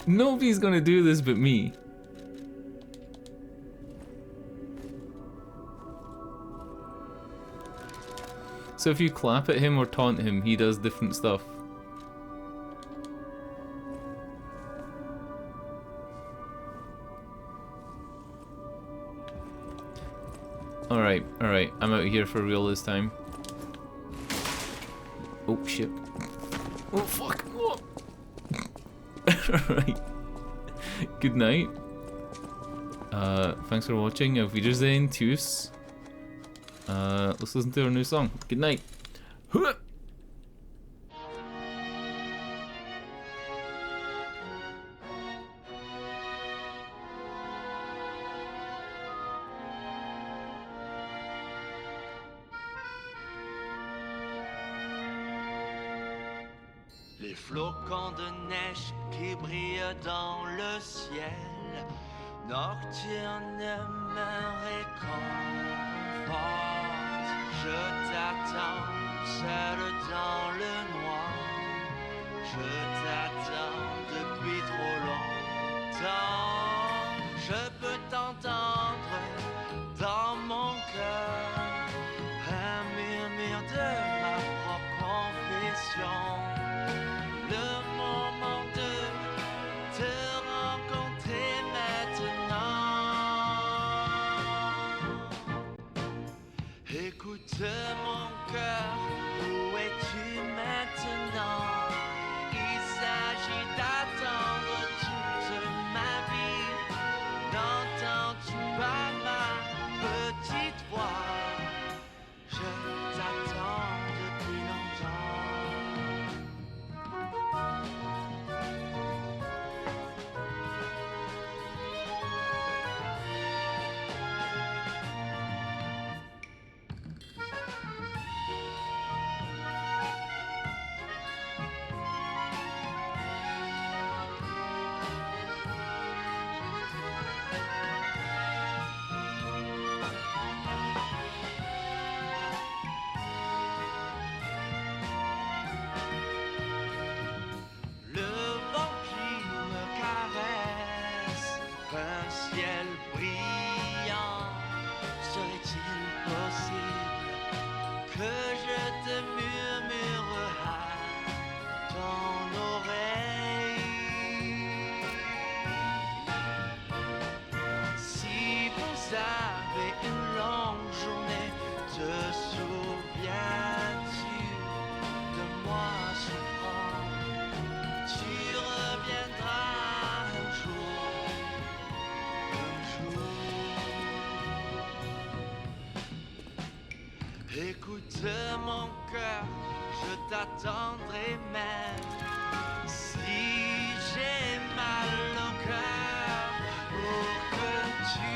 Nobody's gonna do this but me. So if you clap at him or taunt him, he does different stuff. Alright, alright, I'm out here for real this time. Oh shit. Oh fuck. Oh. Alright. Good night. Thanks for watching. Auf Wiedersehen. Tschüss. Let's listen to our new song. Good night. Les flocons de neige qui brillent dans le ciel nocturne me réconforte. Je t'attends seul dans le noir. Je t'attends depuis trop longtemps. Je peux t'entendre dans mon cœur, un murmure de ma propre confession. Le moment de te rencontrer maintenant. Écoute mon cœur, où es-tu maintenant? Il s'agit d'attendre toute ma vie. N'entends-tu pas ma petite voix? Je t'attends depuis longtemps. Le vent qui me caresse, un ciel brillant. Serait-il possible que je te murmure à ton oreille? Si vous avez une longue journée, te souviens-tu de moi souffrant? Tu reviendras un jour, un jour. Écoute mon cœur, je t'attendrai même si j'ai mal au cœur pour que tu